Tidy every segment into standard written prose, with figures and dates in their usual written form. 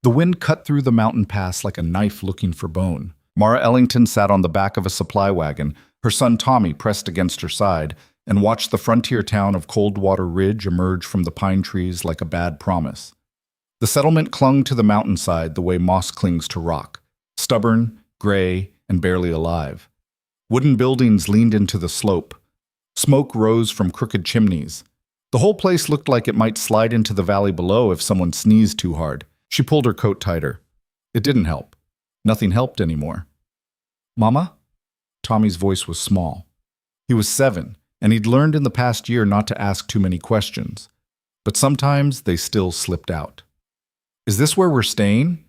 The wind cut through the mountain pass like a knife looking for bone. Mara Ellington sat on the back of a supply wagon, her son Tommy pressed against her side, and watched the frontier town of Coldwater Ridge emerge from the pine trees like a bad promise. The settlement clung to the mountainside the way moss clings to rock, stubborn, gray, and barely alive. Wooden buildings leaned into the slope. Smoke rose from crooked chimneys. The whole place looked like it might slide into the valley below if someone sneezed too hard. She pulled her coat tighter. It didn't help. Nothing helped anymore. "Mama?" Tommy's voice was small. He was 7, and he'd learned in the past year not to ask too many questions. But sometimes they still slipped out. "Is this where we're staying?"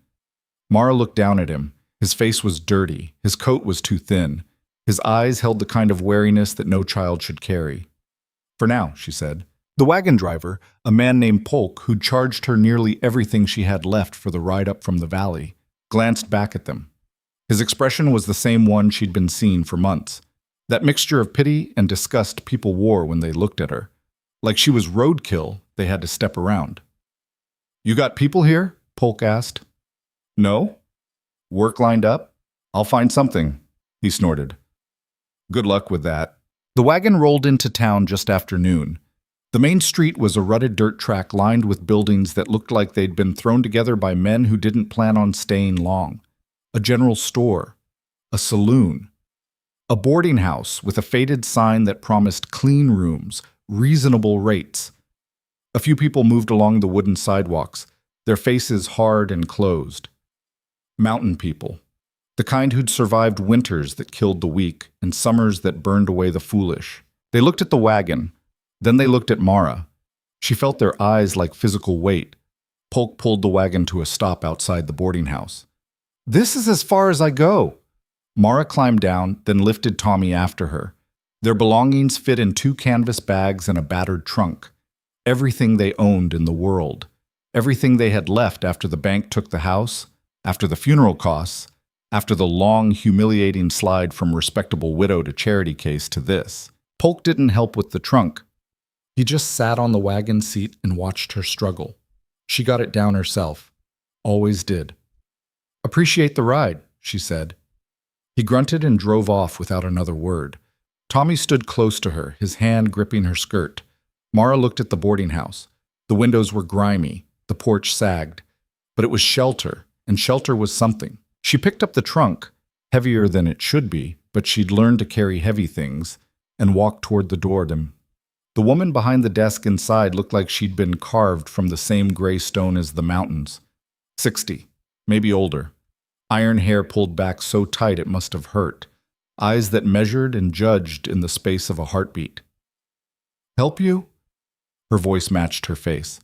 Mara looked down at him. His face was dirty. His coat was too thin. His eyes held the kind of wariness that no child should carry. "For now," she said. The wagon driver, a man named Polk, who'd charged her nearly everything she had left for the ride up from the valley, glanced back at them. His expression was the same one she'd been seeing for months. That mixture of pity and disgust people wore when they looked at her. Like she was roadkill they had to step around. "You got people here?" Polk asked. "No? Work lined up? I'll find something," he snorted. "Good luck with that." The wagon rolled into town just after noon. The main street was a rutted dirt track lined with buildings that looked like they'd been thrown together by men who didn't plan on staying long. A general store, a saloon, a boarding house with a faded sign that promised clean rooms, reasonable rates. A few people moved along the wooden sidewalks, their faces hard and closed. Mountain people, the kind who'd survived winters that killed the weak and summers that burned away the foolish. They looked at the wagon. Then they looked at Mara. She felt their eyes like physical weight. Polk pulled the wagon to a stop outside the boarding house. "This is as far as I go." Mara climbed down, then lifted Tommy after her. Their belongings fit in 2 canvas bags and a battered trunk. Everything they owned in the world. Everything they had left after the bank took the house, after the funeral costs, after the long, humiliating slide from respectable widow to charity case to this. Polk didn't help with the trunk. He just sat on the wagon seat and watched her struggle. She got it down herself. Always did. "Appreciate the ride," she said. He grunted and drove off without another word. Tommy stood close to her, his hand gripping her skirt. Mara looked at the boarding house. The windows were grimy. The porch sagged. But it was shelter, and shelter was something. She picked up the trunk, heavier than it should be, but she'd learned to carry heavy things, and walked toward the door. The woman behind the desk inside looked like she'd been carved from the same gray stone as the mountains. 60, maybe older. Iron hair pulled back so tight it must have hurt. Eyes that measured and judged in the space of a heartbeat. "Help you?" Her voice matched her face.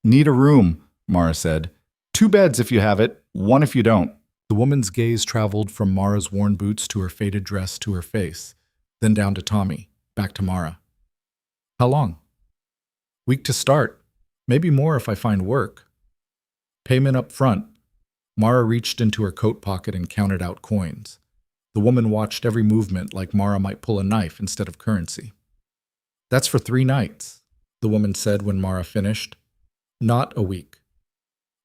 "Need a room," Mara said. "2 beds if you have it, 1 if you don't." The woman's gaze traveled from Mara's worn boots to her faded dress to her face, then down to Tommy, back to Mara. "How long?" "Week to start. Maybe more if I find work." "Payment up front." Mara reached into her coat pocket and counted out coins. The woman watched every movement like Mara might pull a knife instead of currency. "That's for 3 nights, the woman said when Mara finished. "Not a week.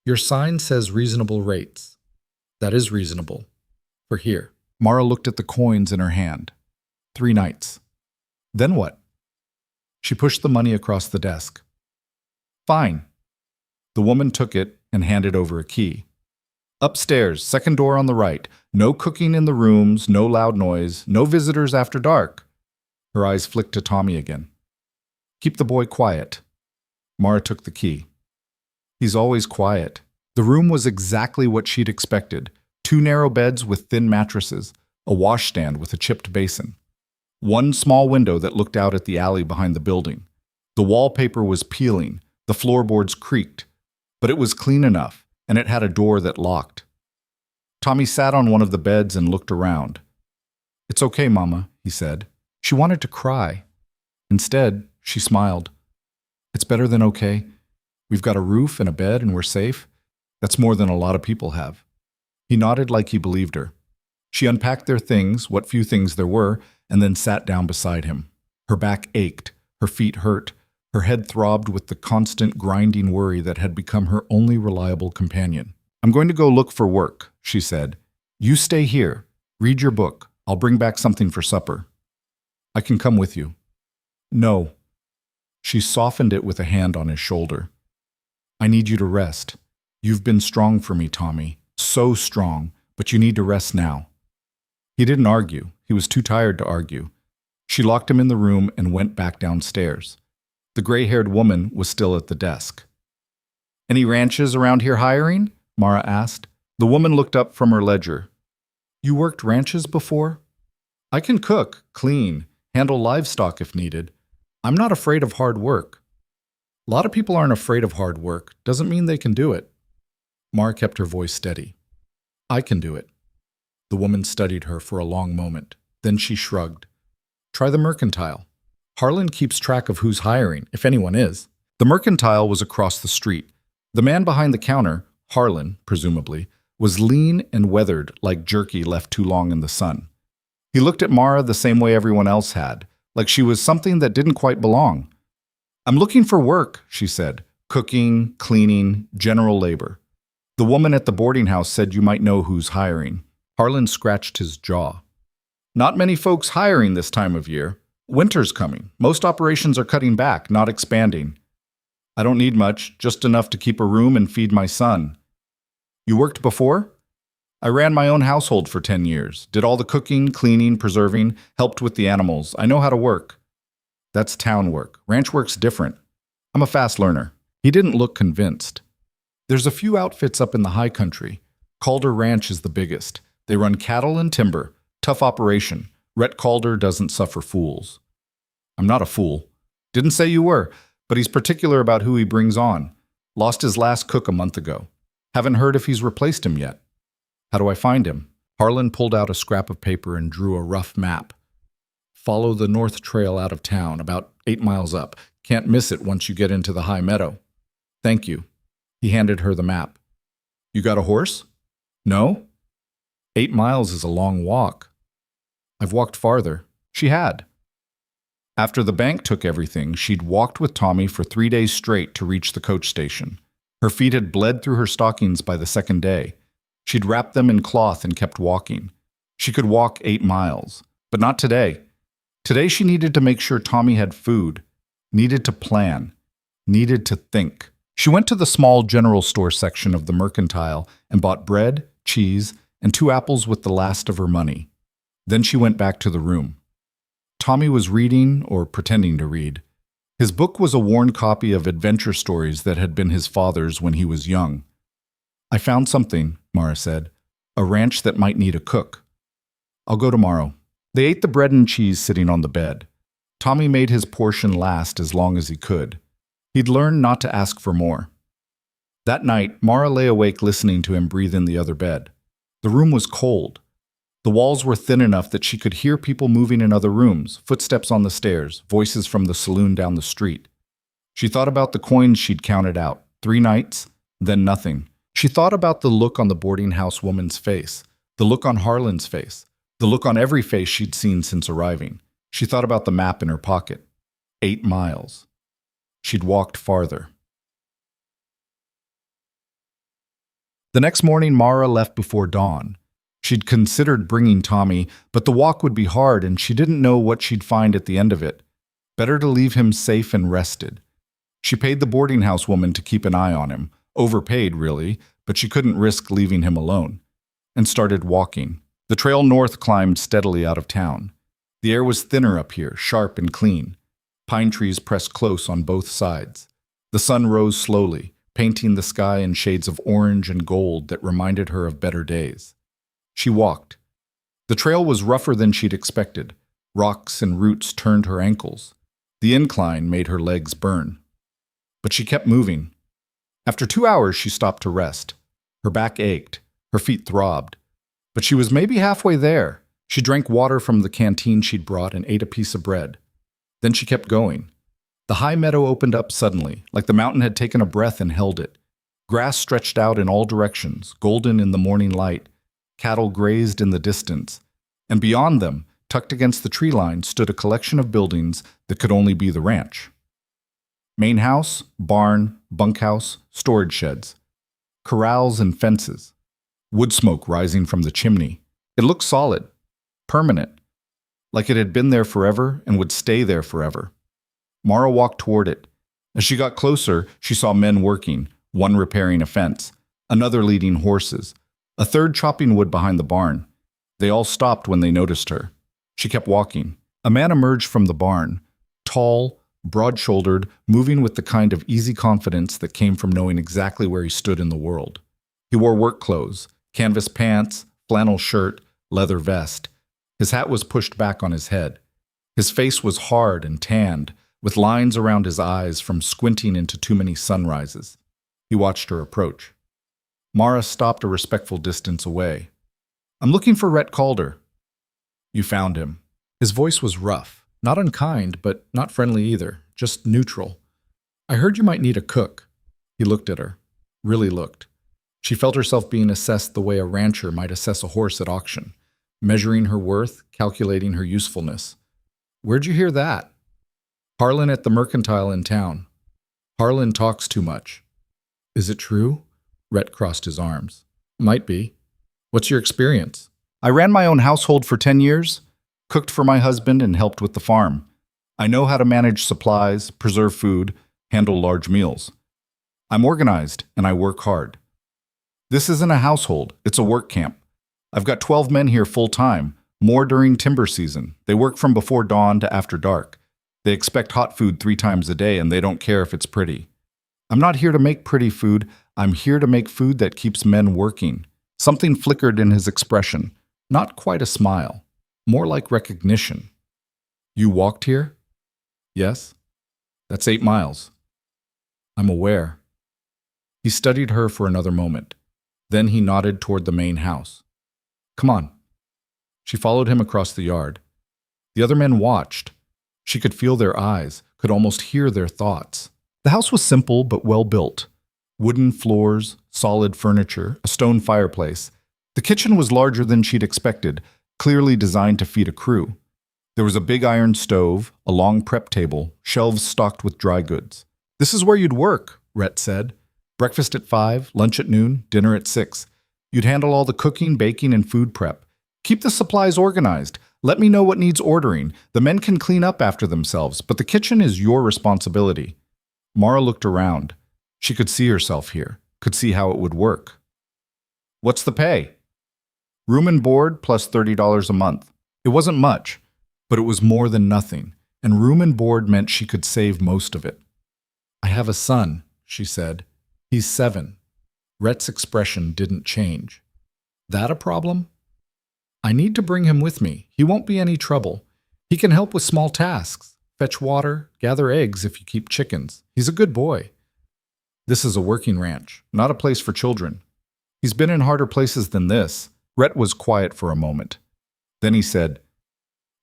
Your sign says reasonable rates. That is reasonable. For here." Mara looked at the coins in her hand. 3 nights. "Then what?" She pushed the money across the desk. "Fine." The woman took it and handed over a key. "Upstairs, 2nd door on the right. No cooking in the rooms, no loud noise, no visitors after dark." Her eyes flicked to Tommy again. "Keep the boy quiet." Mara took the key. He's always quiet. The room was exactly what she'd expected. 2 narrow beds with thin mattresses, a washstand with a chipped basin. 1 small window that looked out at the alley behind the building. The wallpaper was peeling, the floorboards creaked, but it was clean enough, and it had a door that locked. Tommy sat on one of the beds and looked around. "It's okay, Mama," he said. She wanted to cry. Instead, she smiled. "It's better than okay. We've got a roof and a bed and we're safe. That's more than a lot of people have." He nodded like he believed her. She unpacked their things, what few things there were, and then sat down beside him. Her back ached, her feet hurt, her head throbbed with the constant grinding worry that had become her only reliable companion. I'm going to go look for work, she said. You stay here. Read your book. I'll bring back something for supper. I can come with you. No. She softened it with a hand on his shoulder. I need you to rest. You've been strong for me, Tommy. So strong, but you need to rest now. He didn't argue. He was too tired to argue. She locked him in the room and went back downstairs. The gray-haired woman was still at the desk. Any ranches around here hiring? Mara asked. The woman looked up from her ledger. You worked ranches before? I can cook, clean, handle livestock if needed. I'm not afraid of hard work. A lot of people aren't afraid of hard work. Doesn't mean they can do it. Mara kept her voice steady. I can do it. The woman studied her for a long moment. Then she shrugged. Try the mercantile. Harlan keeps track of who's hiring, if anyone is. The mercantile was across the street. The man behind the counter, Harlan, presumably, was lean and weathered like jerky left too long in the sun. He looked at Mara the same way everyone else had, like she was something that didn't quite belong. I'm looking for work, she said. Cooking, cleaning, general labor. The woman at the boarding house said you might know who's hiring. Harlan scratched his jaw. Not many folks hiring this time of year. Winter's coming. Most operations are cutting back, not expanding. I don't need much, just enough to keep a room and feed my son. You worked before? I ran my own household for 10 years. Did all the cooking, cleaning, preserving, helped with the animals. I know how to work. That's town work. Ranch work's different. I'm a fast learner. He didn't look convinced. There's a few outfits up in the high country. Calder Ranch is the biggest. They run cattle and timber. Tough operation. Rhett Calder doesn't suffer fools. I'm not a fool. Didn't say you were, but he's particular about who he brings on. Lost his last cook a month ago. Haven't heard if he's replaced him yet. How do I find him? Harlan pulled out a scrap of paper and drew a rough map. Follow the north trail out of town, about 8 miles up. Can't miss it once you get into the high meadow. Thank you. He handed her the map. You got a horse? No? 8 miles is a long walk. I've walked farther. She had. After the bank took everything, she'd walked with Tommy for 3 days straight to reach the coach station. Her feet had bled through her stockings by the second day. She'd wrapped them in cloth and kept walking. She could walk 8 miles, but not today. Today she needed to make sure Tommy had food, needed to plan, needed to think. She went to the small general store section of the mercantile and bought bread, cheese, and 2 apples with the last of her money. Then she went back to the room. Tommy was reading, or pretending to read. His book was a worn copy of adventure stories that had been his father's when he was young. I found something, Mara said. A ranch that might need a cook. I'll go tomorrow. They ate the bread and cheese sitting on the bed. Tommy made his portion last as long as he could. He'd learned not to ask for more. That night, Mara lay awake listening to him breathe in the other bed. The room was cold. The walls were thin enough that she could hear people moving in other rooms, footsteps on the stairs, voices from the saloon down the street. She thought about the coins she'd counted out, 3 nights, then nothing. She thought about the look on the boarding house woman's face, the look on Harlan's face, the look on every face she'd seen since arriving. She thought about the map in her pocket. 8 miles. She'd walked farther. The next morning, Mara left before dawn. She'd considered bringing Tommy, but the walk would be hard and she didn't know what she'd find at the end of it. Better to leave him safe and rested. She paid the boarding house woman to keep an eye on him. Overpaid, really, but she couldn't risk leaving him alone. And started walking. The trail north climbed steadily out of town. The air was thinner up here, sharp and clean. Pine trees pressed close on both sides. The sun rose slowly, painting the sky in shades of orange and gold that reminded her of better days. She walked. The trail was rougher than she'd expected. Rocks and roots turned her ankles. The incline made her legs burn. But she kept moving. After 2 hours, she stopped to rest. Her back ached. Her feet throbbed. But she was maybe halfway there. She drank water from the canteen she'd brought and ate a piece of bread. Then she kept going. The high meadow opened up suddenly, like the mountain had taken a breath and held it. Grass stretched out in all directions, golden in the morning light. Cattle grazed in the distance. And beyond them, tucked against the tree line, stood a collection of buildings that could only be the ranch. Main house, barn, bunkhouse, storage sheds. corrals and fences. Wood smoke rising from the chimney. It looked solid, permanent, like it had been there forever and would stay there forever. Mara walked toward it. As she got closer, she saw men working, one repairing a fence, another leading horses, a third chopping wood behind the barn. They all stopped when they noticed her. She kept walking. A man emerged from the barn, tall, broad-shouldered, moving with the kind of easy confidence that came from knowing exactly where he stood in the world. He wore work clothes, canvas pants, flannel shirt, leather vest. His hat was pushed back on his head. His face was hard and tanned, with lines around his eyes from squinting into too many sunrises. He watched her approach. Mara stopped a respectful distance away. "I'm looking for Rhett Calder." "You found him." His voice was rough, not unkind, but not friendly either, just neutral. "I heard you might need a cook." He looked at her, really looked. She felt herself being assessed the way a rancher might assess a horse at auction, measuring her worth, calculating her usefulness. "Where'd you hear that?" "Harlan at the mercantile in town." "Harlan talks too much." "Is it true?" Rhett crossed his arms. "Might be. What's your experience?" "I ran my own household for 10 years, cooked for my husband and helped with the farm. I know how to manage supplies, preserve food, handle large meals. I'm organized and I work hard. This isn't a household, it's a work camp. I've got 12 men here full-time, more during timber season. They work from before dawn to after dark. They expect hot food 3 times a day and they don't care if it's pretty. I'm not here to make pretty food, I'm here to make food that keeps men working." Something flickered in his expression, not quite a smile, more like recognition. "You walked here?" "Yes." "That's 8 miles." "I'm aware." He studied her for another moment. Then he nodded toward the main house. "Come on." She followed him across the yard. The other men watched. She could feel their eyes, could almost hear their thoughts. The house was simple but well built. Wooden floors, solid furniture, a stone fireplace. The kitchen was larger than she'd expected, clearly designed to feed a crew. There was a big iron stove, a long prep table, shelves stocked with dry goods. "This is where you'd work," Rhett said. "Breakfast at 5, lunch at noon, dinner at 6. You'd handle all the cooking, baking, and food prep. Keep the supplies organized. Let me know what needs ordering. The men can clean up after themselves, but the kitchen is your responsibility." Mara looked around. She could see herself here, could see how it would work. "What's the pay?" "Room and board plus $30 a month." It wasn't much, but it was more than nothing, and room and board meant she could save most of it. "I have a son," she said. "He's 7. Rhett's expression didn't change. "That a problem?" "I need to bring him with me. He won't be any trouble. He can help with small tasks, fetch water, gather eggs if you keep chickens. He's a good boy." "This is a working ranch, not a place for children." "He's been in harder places than this." Rhett was quiet for a moment. Then he said,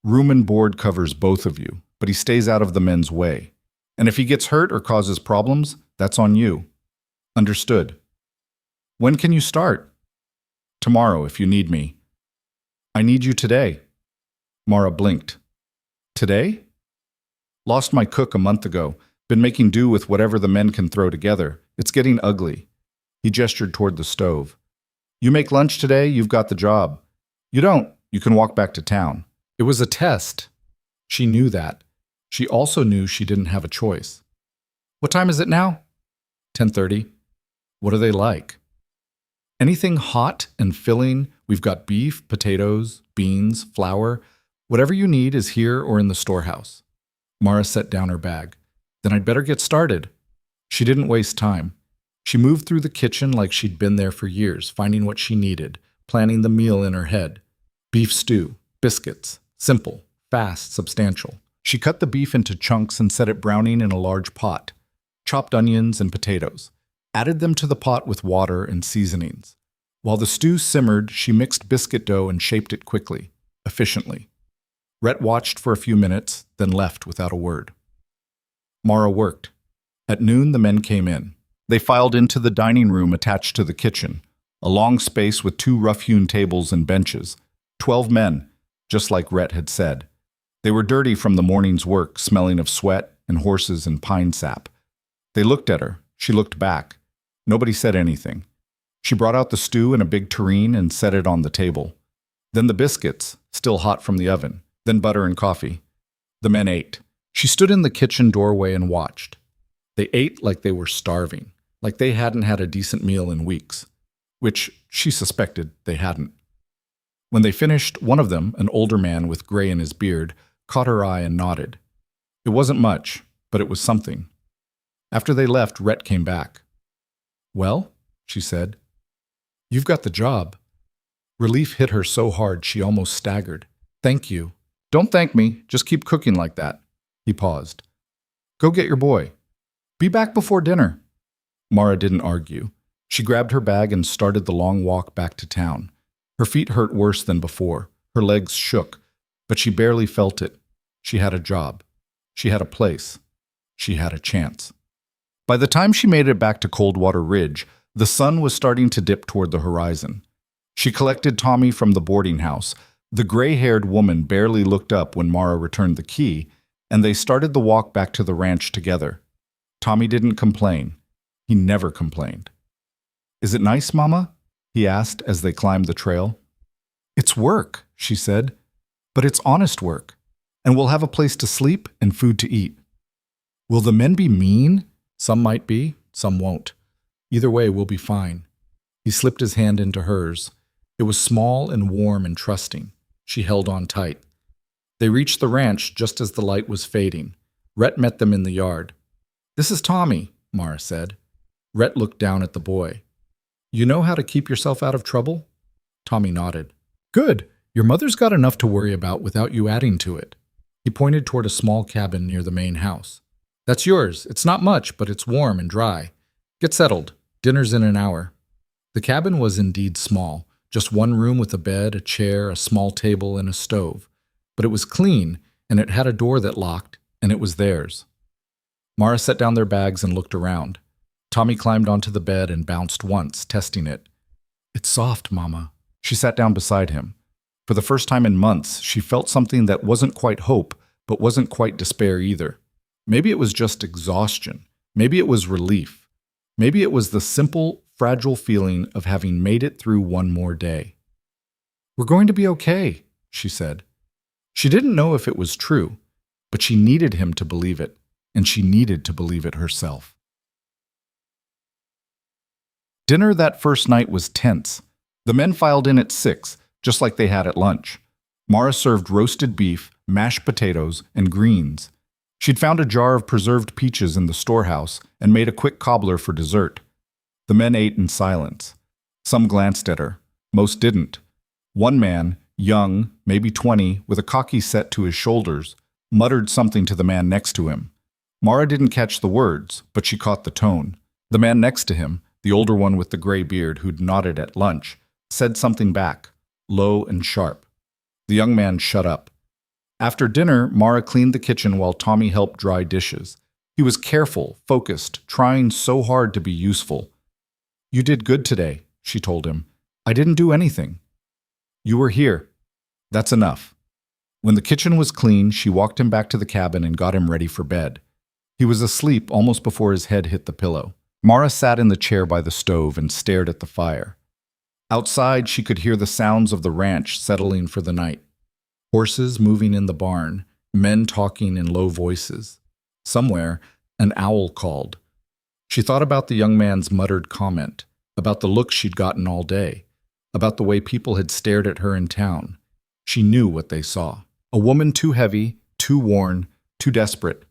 "Room and board covers both of you, but he stays out of the men's way. And if he gets hurt or causes problems, that's on you." "Understood." "When can you start?" "Tomorrow, if you need me." "I need you today." Mara blinked. "Today?" "Lost my cook a month ago. Been making do with whatever the men can throw together. It's getting ugly." He gestured toward the stove. "You make lunch today, you've got the job. You don't, you can walk back to town." It was a test. She knew that. She also knew she didn't have a choice. "What time is it now?" 10:30. "What are they like?" "Anything hot and filling. We've got beef, potatoes, beans, flour. Whatever you need is here or in the storehouse." Mara set down her bag. "Then I'd better get started." She didn't waste time. She moved through the kitchen like she'd been there for years, finding what she needed, planning the meal in her head. Beef stew, biscuits, simple, fast, substantial. She cut the beef into chunks and set it browning in a large pot. Chopped onions and potatoes. Added them to the pot with water and seasonings. While the stew simmered, she mixed biscuit dough and shaped it quickly, efficiently. Rhett watched for a few minutes, then left without a word. Mara worked. At noon, the men came in. They filed into the dining room attached to the kitchen, a long space with 2 rough-hewn tables and benches. 12 men, just like Rhett had said. They were dirty from the morning's work, smelling of sweat and horses and pine sap. They looked at her. She looked back. Nobody said anything. She brought out the stew in a big tureen and set it on the table. Then the biscuits, still hot from the oven, then butter and coffee. The men ate. She stood in the kitchen doorway and watched. They ate like they were starving, like they hadn't had a decent meal in weeks, which she suspected they hadn't. When they finished, one of them, an older man with gray in his beard, caught her eye and nodded. It wasn't much, but it was something. After they left, Rhett came back. "Well," she said, "you've got the job." Relief hit her so hard she almost staggered. "Thank you." "Don't thank me, just keep cooking like that." He paused. "Go get your boy. Be back before dinner." Mara didn't argue. She grabbed her bag and started the long walk back to town. Her feet hurt worse than before. Her legs shook, but she barely felt it. She had a job. She had a place. She had a chance. By the time she made it back to Coldwater Ridge, the sun was starting to dip toward the horizon. She collected Tommy from the boarding house. The gray-haired woman barely looked up when Mara returned the key, and they started the walk back to the ranch together. Tommy didn't complain. He never complained. "Is it nice, Mama?" he asked as they climbed the trail. "It's work," she said, "but it's honest work, and we'll have a place to sleep and food to eat." "Will the men be mean?" "Some might be, some won't. Either way, we'll be fine." He slipped his hand into hers. It was small and warm and trusting. She held on tight. They reached the ranch just as the light was fading. Rhett met them in the yard. "This is Tommy," Mara said. Rhett looked down at the boy. "You know how to keep yourself out of trouble?" Tommy nodded. "Good. Your mother's got enough to worry about without you adding to it." He pointed toward a small cabin near the main house. "That's yours. It's not much, but it's warm and dry. Get settled. Dinner's in an hour." The cabin was indeed small, just one room with a bed, a chair, a small table, and a stove. But it was clean, and it had a door that locked, and it was theirs. Mara set down their bags and looked around. Tommy climbed onto the bed and bounced once, testing it. "It's soft, Mama." She sat down beside him. For the first time in months, she felt something that wasn't quite hope, but wasn't quite despair either. Maybe it was just exhaustion. Maybe it was relief. Maybe it was the simple, fragile feeling of having made it through one more day. "We're going to be okay," she said. She didn't know if it was true, but she needed him to believe it, and she needed to believe it herself. Dinner that first night was tense. The men filed in at 6, just like they had at lunch. Mara served roasted beef, mashed potatoes, and greens. She'd found a jar of preserved peaches in the storehouse and made a quick cobbler for dessert. The men ate in silence. Some glanced at her. Most didn't. One man, young, maybe 20, with a khaki set to his shoulders, muttered something to the man next to him. Mara didn't catch the words, but she caught the tone. The man next to him, the older one with the gray beard who'd nodded at lunch, said something back, low and sharp. The young man shut up. After dinner, Mara cleaned the kitchen while Tommy helped dry dishes. He was careful, focused, trying so hard to be useful. "You did good today," she told him. "I didn't do anything. You were here. That's enough." When the kitchen was clean, she walked him back to the cabin and got him ready for bed. He was asleep almost before his head hit the pillow. Mara sat in the chair by the stove and stared at the fire. Outside, she could hear the sounds of the ranch settling for the night. Horses moving in the barn, men talking in low voices. Somewhere, an owl called. She thought about the young man's muttered comment, about the look she'd gotten all day, about the way people had stared at her in town. She knew what they saw. A woman too heavy, too worn, too desperate.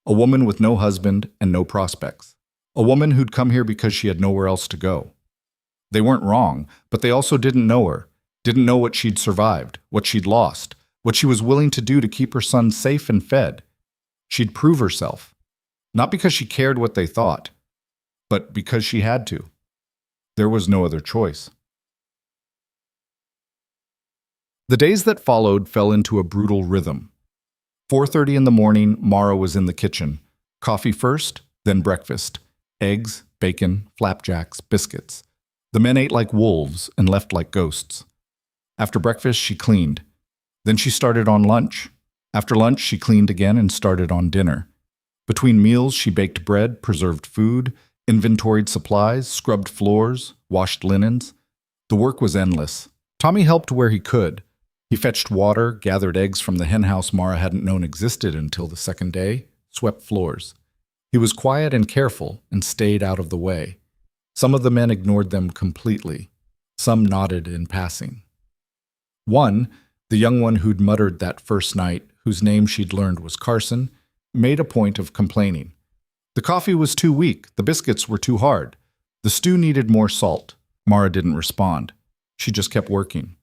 A woman with no husband and no prospects. A woman who'd come here because she had nowhere else to go. They weren't wrong, but they also didn't know her, didn't know what she'd survived, what she'd lost, what she was willing to do to keep her son safe and fed. She'd prove herself, not because she cared what they thought, but because she had to. There was no other choice. The days that followed fell into a brutal rhythm. 4:30 in the morning, Mara was in the kitchen. Coffee first, then breakfast. Eggs, bacon, flapjacks, biscuits. The men ate like wolves and left like ghosts. After breakfast, she cleaned. Then she started on lunch. After lunch, she cleaned again and started on dinner. Between meals, she baked bread, preserved food, Inventoried supplies, scrubbed floors, washed linens. The work was endless. Tommy helped where he could. He fetched water, gathered eggs from the henhouse Mara hadn't known existed until the second day, swept floors. He was quiet and careful and stayed out of the way. Some of the men ignored them completely. Some nodded in passing. One, the young one who'd muttered that first night, whose name she'd learned was Carson, made a point of complaining. The coffee was too weak, the biscuits were too hard. The stew needed more salt. Mara didn't respond. She just kept working.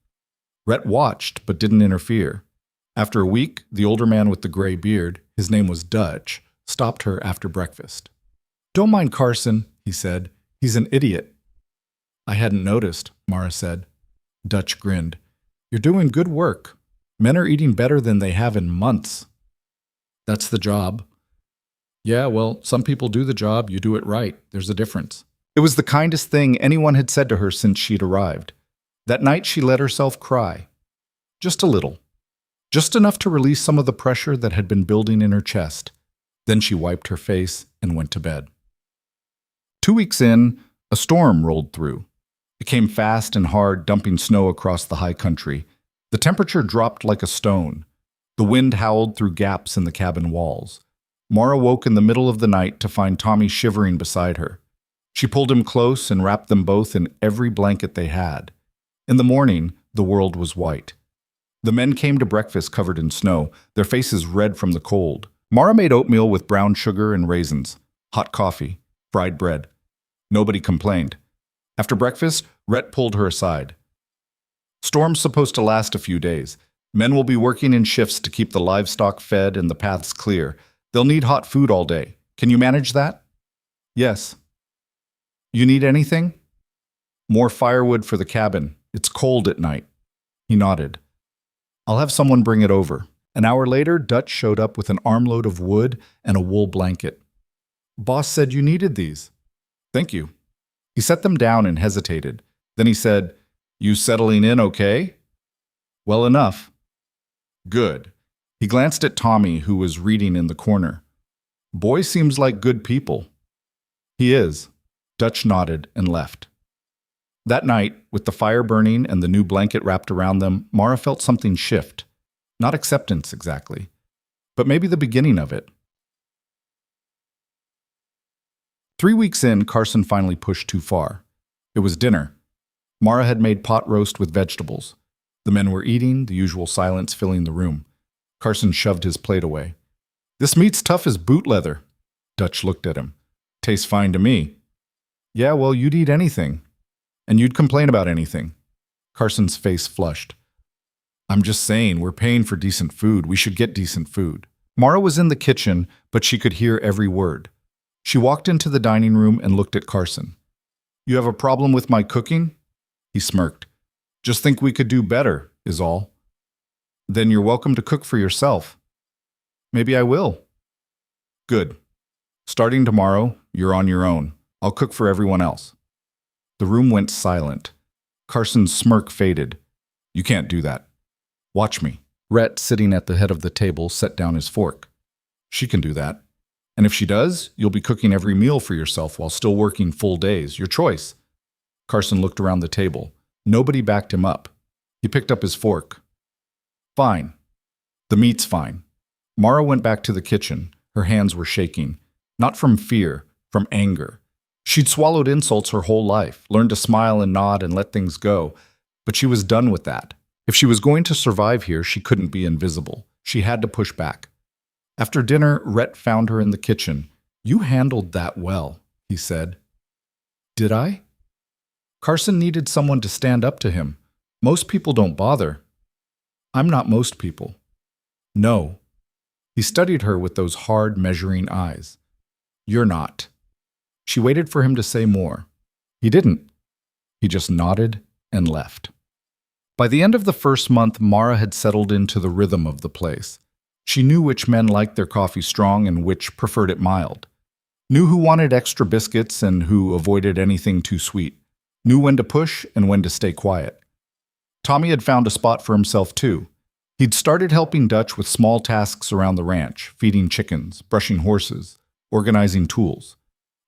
Rhett watched, but didn't interfere. After a week, the older man with the gray beard, his name was Dutch, stopped her after breakfast. "Don't mind Carson," he said. "He's an idiot." "I hadn't noticed," Mara said. Dutch grinned. "You're doing good work. Men are eating better than they have in months." "That's the job." "Yeah, well, some people do the job, you do it right. There's a difference." It was the kindest thing anyone had said to her since she'd arrived. That night she let herself cry. Just a little. Just enough to release some of the pressure that had been building in her chest. Then she wiped her face and went to bed. 2 weeks in, a storm rolled through. It came fast and hard, dumping snow across the high country. The temperature dropped like a stone. The wind howled through gaps in the cabin walls. Mara woke in the middle of the night to find Tommy shivering beside her. She pulled him close and wrapped them both in every blanket they had. In the morning, the world was white. The men came to breakfast covered in snow, their faces red from the cold. Mara made oatmeal with brown sugar and raisins, hot coffee, fried bread. Nobody complained. After breakfast, Rhett pulled her aside. "Storm's supposed to last a few days. Men will be working in shifts to keep the livestock fed and the paths clear. They'll need hot food all day. Can you manage that?" "Yes." "You need anything?" "More firewood for the cabin. It's cold at night." He nodded. "I'll have someone bring it over." An hour later, Dutch showed up with an armload of wood and a wool blanket. "Boss said you needed these." "Thank you." He set them down and hesitated. Then he said, "You settling in okay?" "Well enough." "Good." He glanced at Tommy, who was reading in the corner. "Boy seems like good people." "He is." Dutch nodded and left. That night, with the fire burning and the new blanket wrapped around them, Mara felt something shift. Not acceptance exactly, but maybe the beginning of it. 3 weeks in, Carson finally pushed too far. It was dinner. Mara had made pot roast with vegetables. The men were eating, the usual silence filling the room. Carson shoved his plate away. "This meat's tough as boot leather." Dutch looked at him. "Tastes fine to me." "Yeah, well, you'd eat anything. And you'd complain about anything." Carson's face flushed. "I'm just saying, we're paying for decent food. We should get decent food." Mara was in the kitchen, but she could hear every word. She walked into the dining room and looked at Carson. "You have a problem with my cooking?" He smirked. "Just think we could do better, is all." "Then you're welcome to cook for yourself." "Maybe I will." "Good. Starting tomorrow, you're on your own. I'll cook for everyone else." The room went silent. Carson's smirk faded. "You can't do that. Watch me." Rhett, sitting at the head of the table, set down his fork. "She can do that. And if she does, you'll be cooking every meal for yourself while still working full days. Your choice." Carson looked around the table. Nobody backed him up. He picked up his fork. "Fine. The meat's fine." Mara went back to the kitchen. Her hands were shaking. Not from fear, from anger. She'd swallowed insults her whole life, learned to smile and nod and let things go, but she was done with that. If she was going to survive here, she couldn't be invisible. She had to push back. After dinner, Rhett found her in the kitchen. "You handled that well," he said. "Did I?" Carson needed someone to stand up to him. Most people don't bother. "I'm not most people." "No." He studied her with those hard, measuring eyes. "You're not." She waited for him to say more. He didn't. He just nodded and left. By the end of the first month, Mara had settled into the rhythm of the place. She knew which men liked their coffee strong and which preferred it mild. Knew who wanted extra biscuits and who avoided anything too sweet. Knew when to push and when to stay quiet. Tommy had found a spot for himself too. He'd started helping Dutch with small tasks around the ranch, feeding chickens, brushing horses, organizing tools.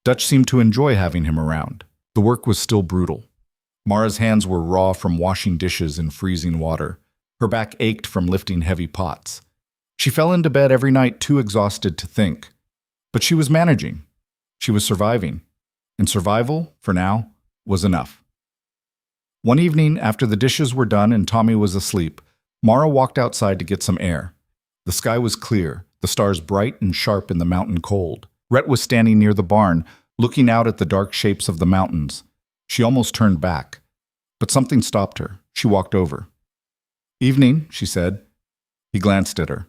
Dutch seemed to enjoy having him around. The work was still brutal. Mara's hands were raw from washing dishes in freezing water. Her back ached from lifting heavy pots. She fell into bed every night too exhausted to think. But she was managing. She was surviving. And survival, for now, was enough. One evening, after the dishes were done and Tommy was asleep, Mara walked outside to get some air. The sky was clear, the stars bright and sharp in the mountain cold. Rhett was standing near the barn, looking out at the dark shapes of the mountains. She almost turned back. But something stopped her. She walked over. "Evening," she said. He glanced at her.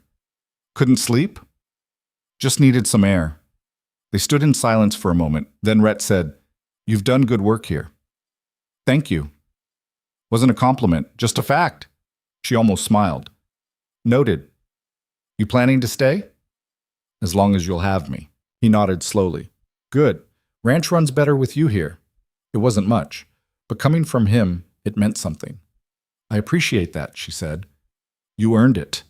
"Couldn't sleep?" "Just needed some air." They stood in silence for a moment. Then Rhett said, "You've done good work here." "Thank you." "Wasn't a compliment, just a fact." She almost smiled. "Noted. You planning to stay?" "As long as you'll have me." He nodded slowly. "Good. Ranch runs better with you here." It wasn't much, but coming from him, it meant something. "I appreciate that," she said. "You earned it."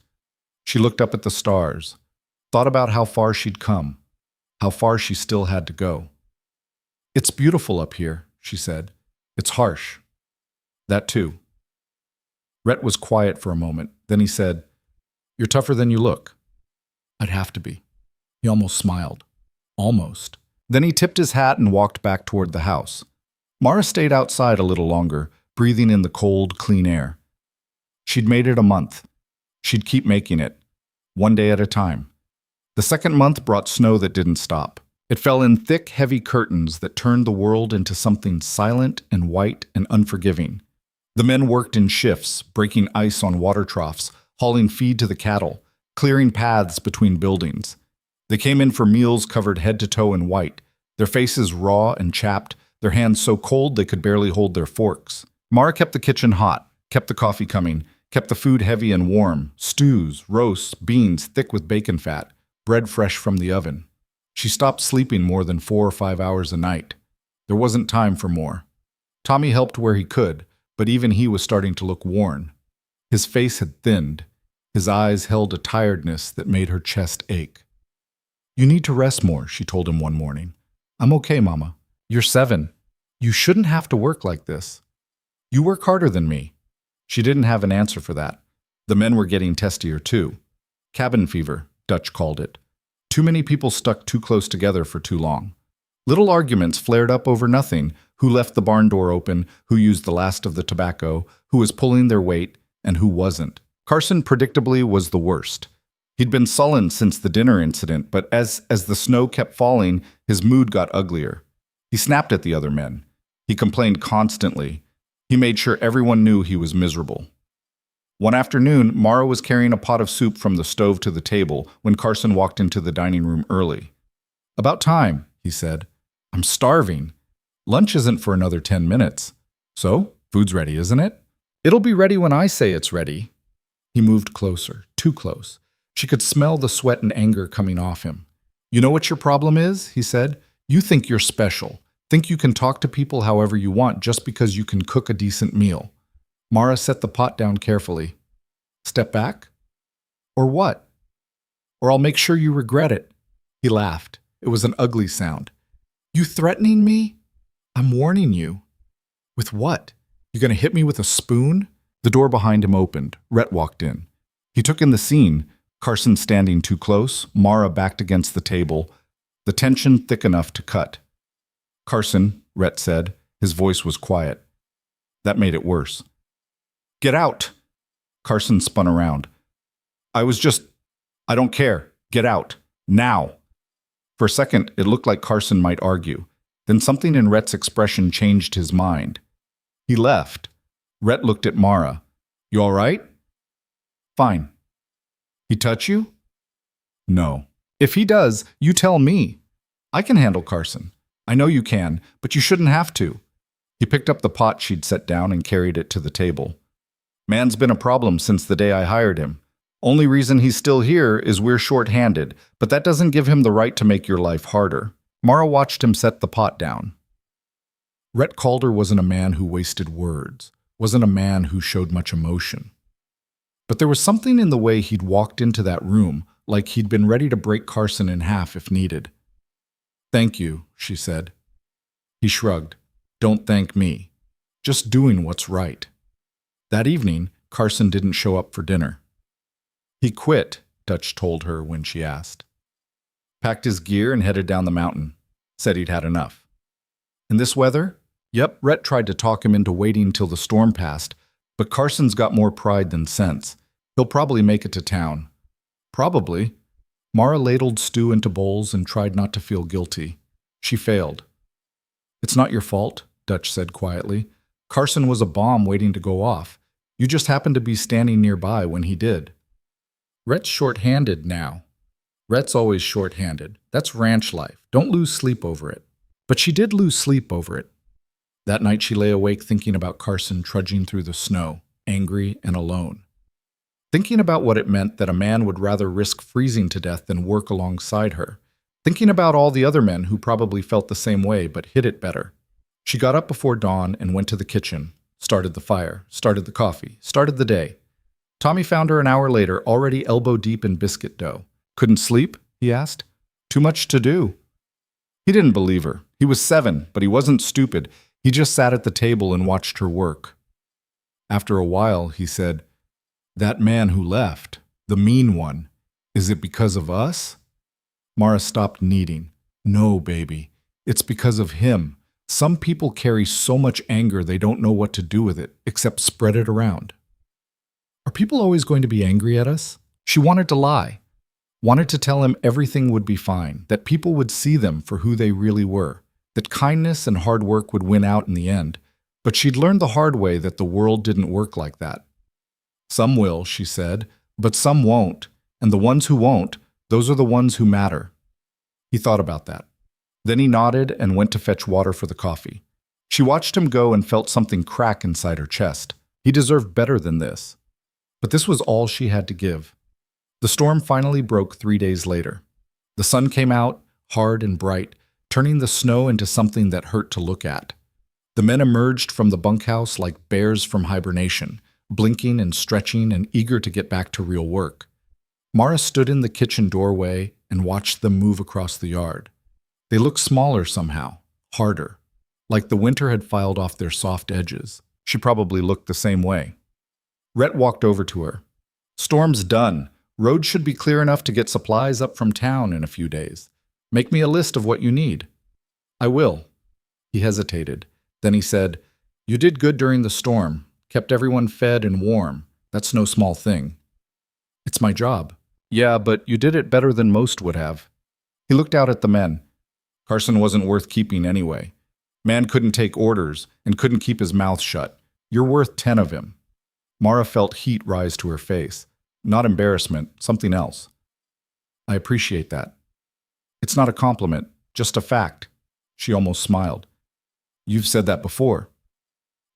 She looked up at the stars, thought about how far she'd come, how far she still had to go. "It's beautiful up here," she said. "It's harsh." "That too." Rhett was quiet for a moment. Then he said, "You're tougher than you look." "I'd have to be." He almost smiled. Almost. Then he tipped his hat and walked back toward the house. Mara stayed outside a little longer, breathing in the cold, clean air. She'd made it a month. She'd keep making it, one day at a time. The second month brought snow that didn't stop. It fell in thick, heavy curtains that turned the world into something silent and white and unforgiving. The men worked in shifts, breaking ice on water troughs, hauling feed to the cattle, clearing paths between buildings. They came in for meals covered head to toe in white, their faces raw and chapped, their hands so cold they could barely hold their forks. Mara kept the kitchen hot, kept the coffee coming, kept the food heavy and warm, stews, roasts, beans thick with bacon fat, bread fresh from the oven. She stopped sleeping more than 4 or 5 hours a night. There wasn't time for more. Tommy helped where he could, but even he was starting to look worn. His face had thinned. His eyes held a tiredness that made her chest ache. "You need to rest more," she told him one morning. "I'm okay, Mama. You're 7. You shouldn't have to work like this. You work harder than me." She didn't have an answer for that. The men were getting testier too. Cabin fever, Dutch called it. Too many people stuck too close together for too long. Little arguments flared up over nothing: who left the barn door open, who used the last of the tobacco, who was pulling their weight, and who wasn't. Carson predictably was the worst. He'd been sullen since the dinner incident, but as the snow kept falling, his mood got uglier. He snapped at the other men. He complained constantly. He made sure everyone knew he was miserable. One afternoon, Mara was carrying a pot of soup from the stove to the table when Carson walked into the dining room early. "About time," he said. "I'm starving. Lunch isn't for another 10 minutes. So, food's ready, isn't it?" "It'll be ready when I say it's ready." He moved closer, too close. She could smell the sweat and anger coming off him. "You know what your problem is?" he said. "You think you're special. Think you can talk to people however you want just because you can cook a decent meal." Mara set the pot down carefully. "Step back? Or what? Or I'll make sure you regret it." He laughed. It was an ugly sound. "You threatening me? I'm warning you." "With what? You gonna hit me with a spoon?" The door behind him opened. Rhett walked in. He took in the scene. Carson standing too close, Mara backed against the table, the tension thick enough to cut. "Carson," Rhett said. His voice was quiet. That made it worse. "Get out!" Carson spun around. I don't care. Get out. Now." For a second, it looked like Carson might argue. Then something in Rhett's expression changed his mind. He left. Rhett looked at Mara. "You all right?" "Fine." "He touch you?" "No." "If he does, you tell me. I can handle Carson. I know you can, but you shouldn't have to." He picked up the pot she'd set down and carried it to the table. "Man's been a problem since the day I hired him. Only reason he's still here is we're short-handed, but that doesn't give him the right to make your life harder." Mara watched him set the pot down. Rhett Calder wasn't a man who wasted words, wasn't a man who showed much emotion. But there was something in the way he'd walked into that room, like he'd been ready to break Carson in half if needed. Thank you, she said. He shrugged. Don't thank me. Just doing what's right. That evening, Carson didn't show up for dinner. He quit, Dutch told her when she asked. Packed his gear and headed down the mountain. Said he'd had enough. In this weather? Yep, Rhett tried to talk him into waiting till the storm passed, but Carson's got more pride than sense. He'll probably make it to town. Probably. Mara ladled stew into bowls and tried not to feel guilty. She failed. It's not your fault, Dutch said quietly. Carson was a bomb waiting to go off. You just happened to be standing nearby when he did. Rhett's short-handed now. Rhett's always short-handed. That's ranch life. Don't lose sleep over it. But she did lose sleep over it. That night she lay awake thinking about Carson trudging through the snow, angry and alone. Thinking about what it meant that a man would rather risk freezing to death than work alongside her. Thinking about all the other men who probably felt the same way but hid it better. She got up before dawn and went to the kitchen, started the fire, started the coffee, started the day. Tommy found her an hour later, already elbow-deep in biscuit dough. Couldn't sleep? He asked. Too much to do. He didn't believe her. He was 7, but he wasn't stupid. He just sat at the table and watched her work. After a while, he said, That man who left, the mean one, is it because of us? Mara stopped kneading. No, baby. It's because of him. Some people carry so much anger they don't know what to do with it, except spread it around. Are people always going to be angry at us? She wanted to lie. Wanted to tell him everything would be fine, that people would see them for who they really were, that kindness and hard work would win out in the end. But she'd learned the hard way that the world didn't work like that. Some will, she said, but some won't, and the ones who won't, those are the ones who matter. He thought about that. Then he nodded and went to fetch water for the coffee. She watched him go and felt something crack inside her chest. He deserved better than this. But this was all she had to give. The storm finally broke 3 days later. The sun came out, hard and bright, turning the snow into something that hurt to look at. The men emerged from the bunkhouse like bears from hibernation, blinking and stretching and eager to get back to real work. Mara stood in the kitchen doorway and watched them move across the yard. They looked smaller somehow, harder, like the winter had filed off their soft edges. She probably looked the same way. Rhett walked over to her. Storm's done. Road should be clear enough to get supplies up from town in a few days. Make me a list of what you need. I will. He hesitated. Then he said, You did good during the storm. Kept everyone fed and warm. That's no small thing. It's my job. Yeah, but you did it better than most would have. He looked out at the men. Carson wasn't worth keeping anyway. Man couldn't take orders and couldn't keep his mouth shut. You're worth 10 of him. Mara felt heat rise to her face. Not embarrassment, something else. I appreciate that. It's not a compliment, just a fact. She almost smiled. You've said that before.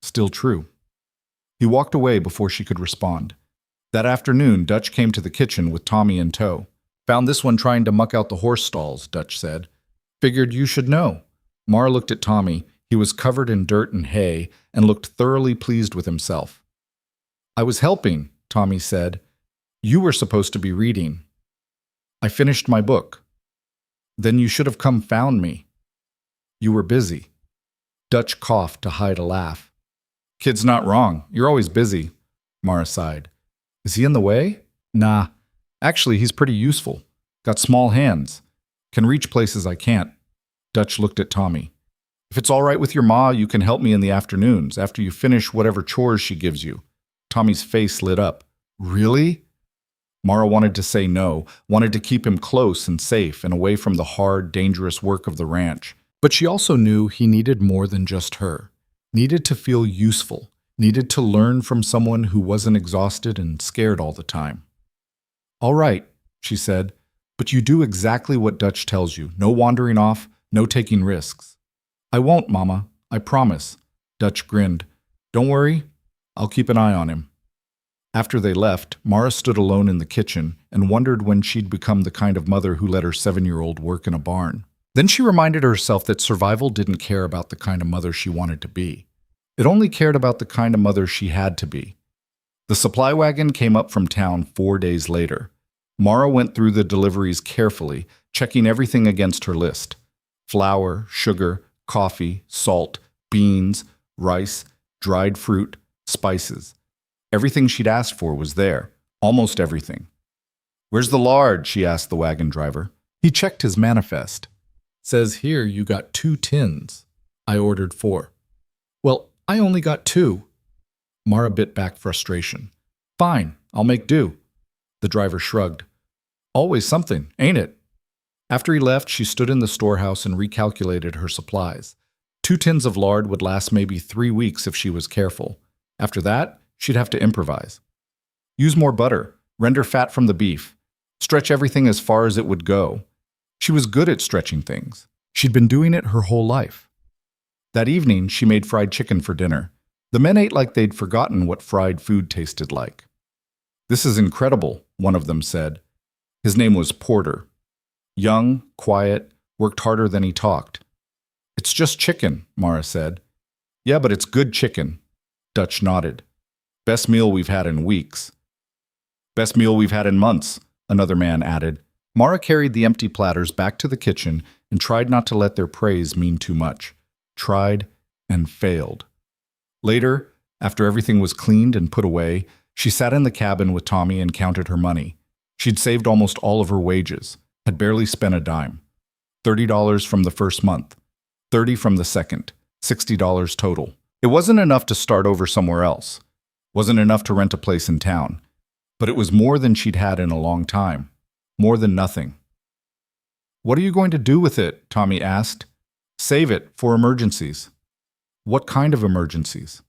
Still true. He walked away before she could respond. That afternoon, Dutch came to the kitchen with Tommy in tow. Found this one trying to muck out the horse stalls, Dutch said. Figured you should know. Mara looked at Tommy. He was covered in dirt and hay and looked thoroughly pleased with himself. I was helping, Tommy said. You were supposed to be reading. I finished my book. Then you should have come found me. You were busy. Dutch coughed to hide a laugh. Kid's not wrong. You're always busy. Mara sighed. Is he in the way? Nah. Actually, he's pretty useful. Got small hands. Can reach places I can't. Dutch looked at Tommy. If it's all right with your ma, you can help me in the afternoons after you finish whatever chores she gives you. Tommy's face lit up. Really? Mara wanted to say no, wanted to keep him close and safe and away from the hard, dangerous work of the ranch. But she also knew he needed more than just her. Needed to feel useful. Needed to learn from someone who wasn't exhausted and scared all the time. All right, she said, but you do exactly what Dutch tells you. No wandering off, no taking risks. I won't, Mama. I promise. Dutch grinned. Don't worry. I'll keep an eye on him. After they left, Mara stood alone in the kitchen and wondered when she'd become the kind of mother who let her 7-year-old work in a barn. Then she reminded herself that survival didn't care about the kind of mother she wanted to be. It only cared about the kind of mother she had to be. The supply wagon came up from town 4 days later. Mara went through the deliveries carefully, checking everything against her list. Flour, sugar, coffee, salt, beans, rice, dried fruit, spices. Everything she'd asked for was there. Almost everything. "Where's the lard?" she asked the wagon driver. He checked his manifest. "Says here you got 2 tins. I ordered 4. "Well, I only got 2. Mara bit back frustration. "Fine, I'll make do." The driver shrugged. "Always something, ain't it?" After he left, she stood in the storehouse and recalculated her supplies. 2 tins of lard would last maybe 3 weeks if she was careful. After that, she'd have to improvise. Use more butter, render fat from the beef, stretch everything as far as it would go. She was good at stretching things. She'd been doing it her whole life. That evening, she made fried chicken for dinner. The men ate like they'd forgotten what fried food tasted like. "This is incredible," one of them said. His name was Porter. Young, quiet, worked harder than he talked. "It's just chicken," Mara said. "Yeah, but it's good chicken." Dutch nodded. "Best meal we've had in weeks." "Best meal we've had in months," another man added. Mara carried the empty platters back to the kitchen and tried not to let their praise mean too much. Tried and failed. Later, after everything was cleaned and put away, she sat in the cabin with Tommy and counted her money. She'd saved almost all of her wages, had barely spent a dime. $30 from the first month, $30 from the second, $60 total. It wasn't enough to start over somewhere else. Wasn't enough to rent a place in town. But it was more than she'd had in a long time. More than nothing. "What are you going to do with it?" Tommy asked. "Save it for emergencies." What kind of emergencies?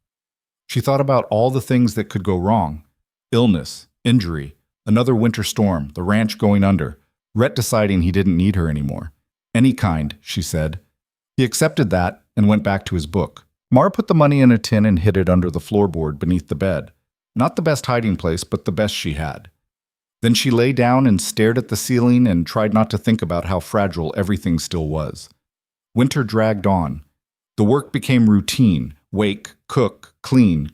She thought about all the things that could go wrong. Illness, injury, another winter storm, the ranch going under, Rhett deciding he didn't need her anymore. Any kind, she said. He accepted that and went back to his book. Mara put the money in a tin and hid it under the floorboard beneath the bed. Not the best hiding place, but the best she had. Then she lay down and stared at the ceiling and tried not to think about how fragile everything still was. Winter dragged on. The work became routine. Wake, cook, clean,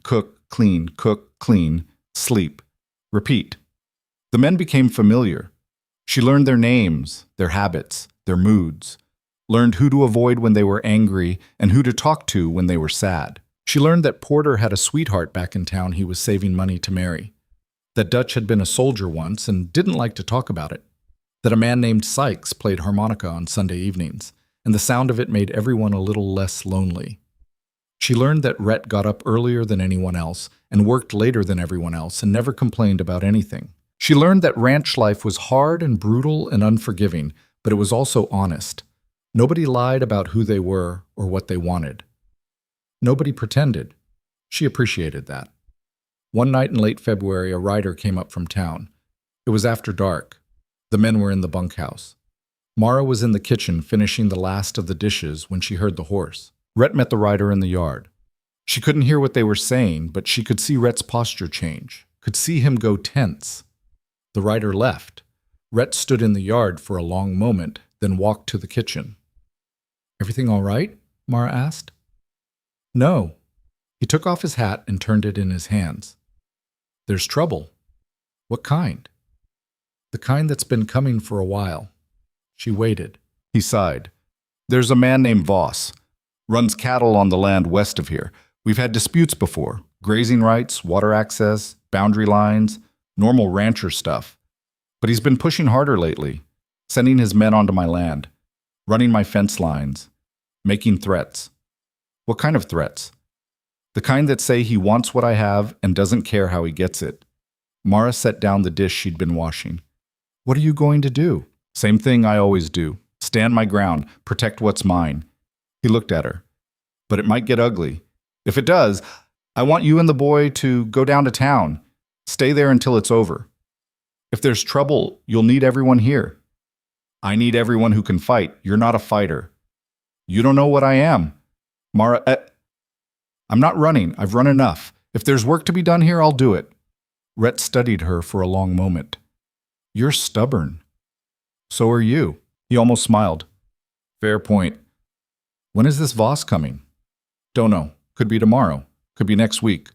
sleep. Repeat. The men became familiar. She learned their names, their habits, their moods. Learned who to avoid when they were angry and who to talk to when they were sad. She learned that Porter had a sweetheart back in town he was saving money to marry. That Dutch had been a soldier once and didn't like to talk about it. That a man named Sykes played harmonica on Sunday evenings, and the sound of it made everyone a little less lonely. She learned that Rhett got up earlier than anyone else and worked later than everyone else and never complained about anything. She learned that ranch life was hard and brutal and unforgiving, but it was also honest. Nobody lied about who they were or what they wanted. Nobody pretended. She appreciated that. One night in late February, a rider came up from town. It was after dark. The men were in the bunkhouse. Mara was in the kitchen finishing the last of the dishes when she heard the horse. Rhett met the rider in the yard. She couldn't hear what they were saying, but she could see Rhett's posture change, could see him go tense. The rider left. Rhett stood in the yard for a long moment, then walked to the kitchen. "Everything all right?" Mara asked. "No." He took off his hat and turned it in his hands. "There's trouble." "What kind?" "The kind that's been coming for a while." She waited. He sighed. "There's a man named Voss. Runs cattle on the land west of here. We've had disputes before. Grazing rights, water access, boundary lines, normal rancher stuff. But he's been pushing harder lately, sending his men onto my land, running my fence lines, making threats." "What kind of threats?" "The kind that say he wants what I have and doesn't care how he gets it." Mara set down the dish she'd been washing. "What are you going to do?" "Same thing I always do. Stand my ground, protect what's mine." He looked at her. "But it might get ugly. If it does, I want you and the boy to go down to town. Stay there until it's over. If there's trouble, you'll need everyone here." "I need everyone who can fight. You're not a fighter." "You don't know what I am." Mara, "I'm not running. I've run enough. If there's work to be done here, I'll do it." Rhett studied her for a long moment. "You're stubborn." "So are you." He almost smiled. "Fair point. When is this Voss coming?" "Don't know. Could be tomorrow. Could be next week.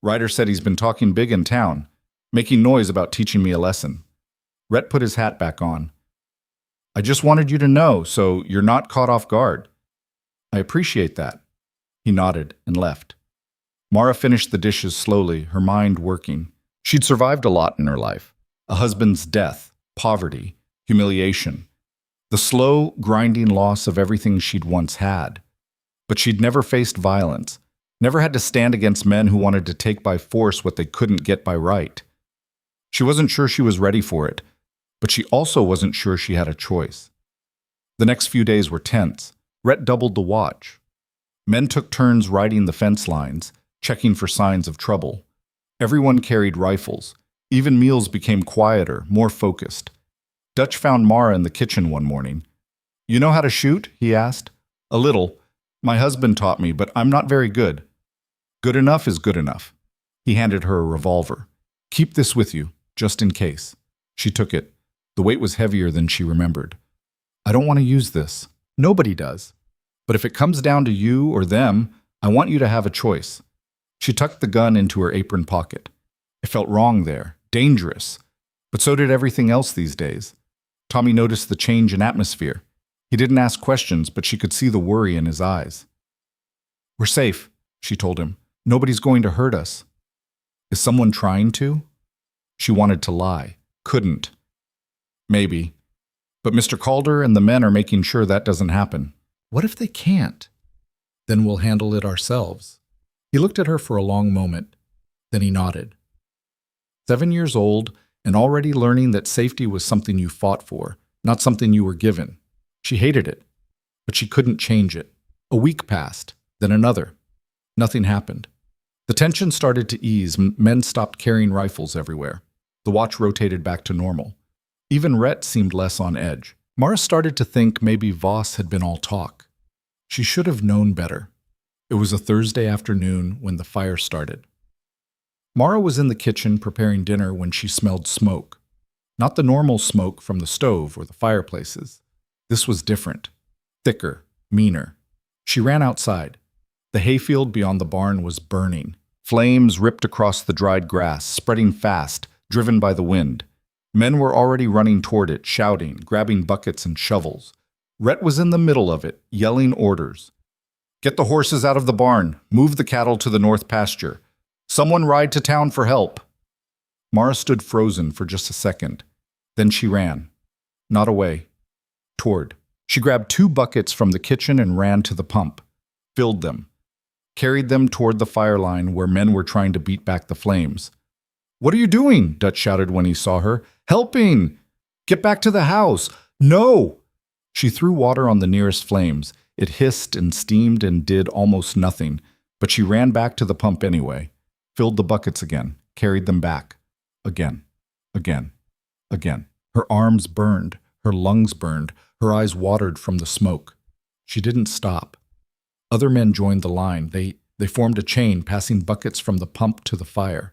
Ryder said he's been talking big in town, making noise about teaching me a lesson." Rhett put his hat back on. I just wanted you to know, so you're not caught off guard. I appreciate that. He nodded and left. Mara finished the dishes slowly, her mind working. She'd survived a lot in her life. A husband's death, poverty, humiliation, the slow, grinding loss of everything she'd once had. But she'd never faced violence, never had to stand against men who wanted to take by force what they couldn't get by right. She wasn't sure she was ready for it, but she also wasn't sure she had a choice. The next few days were tense. Rhett doubled the watch. Men took turns riding the fence lines, checking for signs of trouble. Everyone carried rifles. Even meals became quieter, more focused. Dutch found Mara in the kitchen one morning. "You know how to shoot?" he asked. "A little. My husband taught me, but I'm not very good." "Good enough is good enough." He handed her a revolver. "Keep this with you, just in case." She took it. The weight was heavier than she remembered. "I don't want to use this. Nobody does. But if it comes down to you or them, I want you to have a choice." She tucked the gun into her apron pocket. It felt wrong there, dangerous. But so did everything else these days. Tommy noticed the change in atmosphere. He didn't ask questions, but she could see the worry in his eyes. "We're safe," she told him. "Nobody's going to hurt us." "Is someone trying to?" She wanted to lie. Couldn't. "Maybe. But Mr. Calder and the men are making sure that doesn't happen." "What if they can't?" "Then we'll handle it ourselves." He looked at her for a long moment. Then he nodded. 7 years old and already learning that safety was something you fought for, not something you were given. She hated it, but she couldn't change it. A week passed, then another. Nothing happened. The tension started to ease. Men stopped carrying rifles everywhere. The watch rotated back to normal. Even Rhett seemed less on edge. Mara started to think maybe Voss had been all talk. She should have known better. It was a Thursday afternoon when the fire started. Mara was in the kitchen preparing dinner when she smelled smoke. Not the normal smoke from the stove or the fireplaces. This was different. Thicker, meaner. She ran outside. The hayfield beyond the barn was burning. Flames ripped across the dried grass, spreading fast, driven by the wind. Men were already running toward it, shouting, grabbing buckets and shovels. Rhett was in the middle of it, yelling orders. "Get the horses out of the barn. Move the cattle to the north pasture. Someone ride to town for help." Mara stood frozen for just a second. Then she ran. Not away. Toward. She grabbed 2 buckets from the kitchen and ran to the pump. Filled them. Carried them toward the fire line where men were trying to beat back the flames. "What are you doing?" Dutch shouted when he saw her. "Helping! Get back to the house! No!" She threw water on the nearest flames. It hissed and steamed and did almost nothing, but she ran back to the pump anyway, filled the buckets again, carried them back. Again, again, again. Her arms burned, her lungs burned, her eyes watered from the smoke. She didn't stop. Other men joined the line. They formed a chain, passing buckets from the pump to the fire.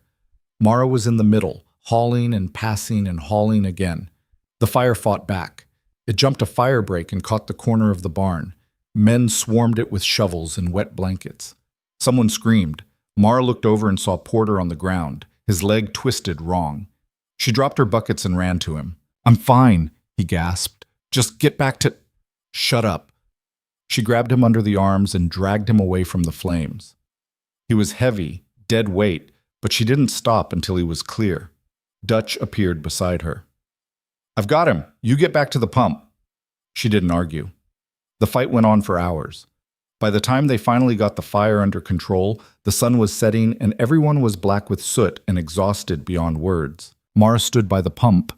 Mara was in the middle, hauling and passing and hauling again. The fire fought back. It jumped a fire break and caught the corner of the barn. Men swarmed it with shovels and wet blankets. Someone screamed. Mara looked over and saw Porter on the ground, his leg twisted wrong. She dropped her buckets and ran to him. "I'm fine," he gasped. "Just get back to—" "Shut up." She grabbed him under the arms and dragged him away from the flames. He was heavy, dead weight, but she didn't stop until he was clear. Dutch appeared beside her. "I've got him. You get back to the pump." She didn't argue. The fight went on for hours. By the time they finally got the fire under control, the sun was setting and everyone was black with soot and exhausted beyond words. Mara stood by the pump,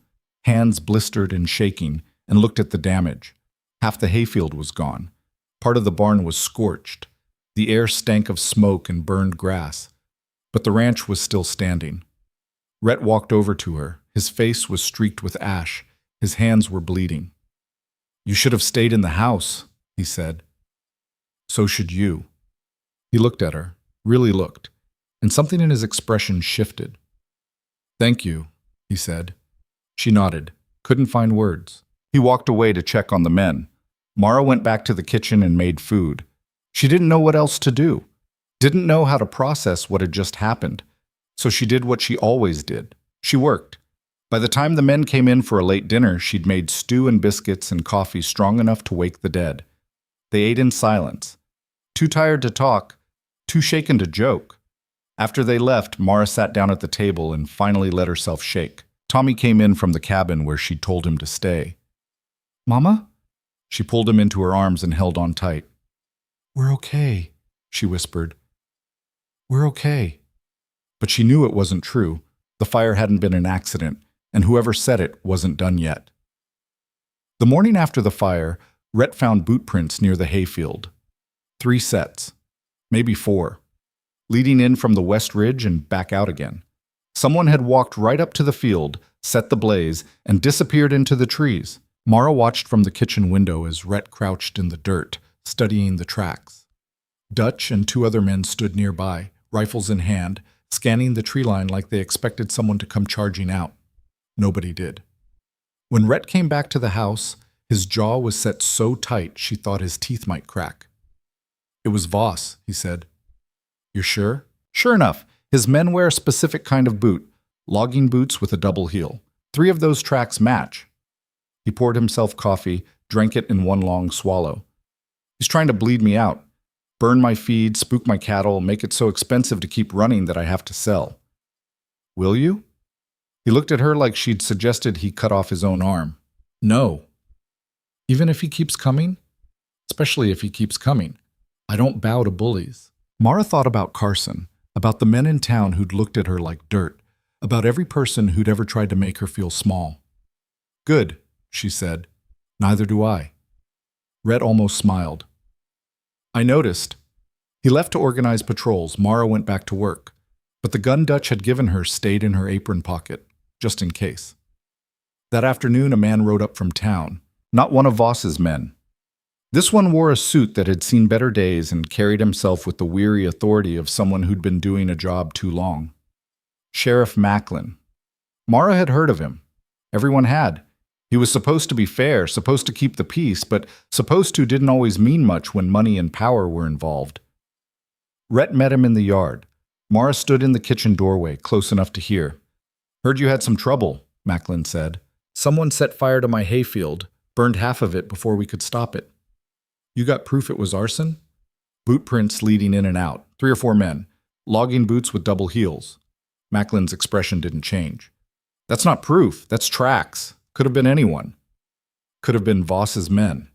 hands blistered and shaking, and looked at the damage. Half the hayfield was gone. Part of the barn was scorched. The air stank of smoke and burned grass. But the ranch was still standing. Rhett walked over to her. His face was streaked with ash. His hands were bleeding. "You should have stayed in the house," he said. "So should you." He looked at her, really looked, and something in his expression shifted. "Thank you," he said. She nodded, couldn't find words. He walked away to check on the men. Mara went back to the kitchen and made food. She didn't know what else to do, didn't know how to process what had just happened. So she did what she always did. She worked. By the time the men came in for a late dinner, she'd made stew and biscuits and coffee strong enough to wake the dead. They ate in silence. Too tired to talk, too shaken to joke. After they left, Mara sat down at the table and finally let herself shake. Tommy came in from the cabin where she'd told him to stay. "Mama?" She pulled him into her arms and held on tight. "We're okay," she whispered. "We're okay." But she knew it wasn't true. The fire hadn't been an accident, and whoever said it wasn't done yet. The morning after the fire, Rhett found boot prints near the hayfield. 3 sets, maybe 4, leading in from the west ridge and back out again. Someone had walked right up to the field, set the blaze, and disappeared into the trees. Mara watched from the kitchen window as Rhett crouched in the dirt, studying the tracks. Dutch and 2 other men stood nearby, rifles in hand, scanning the tree line like they expected someone to come charging out. Nobody did. When Rhett came back to the house, his jaw was set so tight she thought his teeth might crack. "It was Voss," he said. "You're sure?" Sure enough, his men wear a specific kind of boot, logging boots with a double heel. 3 of those tracks match. He poured himself coffee, drank it in one long swallow. "He's trying to bleed me out, burn my feed, spook my cattle, make it so expensive to keep running that I have to sell." "Will you?" He looked at her like she'd suggested he cut off his own arm. "No. Even if he keeps coming? Especially if he keeps coming. I don't bow to bullies." Mara thought about Carson, about the men in town who'd looked at her like dirt, about every person who'd ever tried to make her feel small. "Good," she said. "Neither do I." Rhett almost smiled. "I noticed." He left to organize patrols. Mara went back to work. But the gun Dutch had given her stayed in her apron pocket, just in case. That afternoon, a man rode up from town. Not one of Voss's men. This one wore a suit that had seen better days and carried himself with the weary authority of someone who'd been doing a job too long. Sheriff Macklin. Mara had heard of him. Everyone had. He was supposed to be fair, supposed to keep the peace, but supposed to didn't always mean much when money and power were involved. Rhett met him in the yard. Mara stood in the kitchen doorway, close enough to hear. "Heard you had some trouble," Macklin said. "Someone set fire to my hayfield, burned half of it before we could stop it." "You got proof it was arson?" "Boot prints leading in and out, 3 or 4 men, logging boots with double heels." Macklin's expression didn't change. "That's not proof, that's tracks. Could have been anyone. Could have been Voss's men."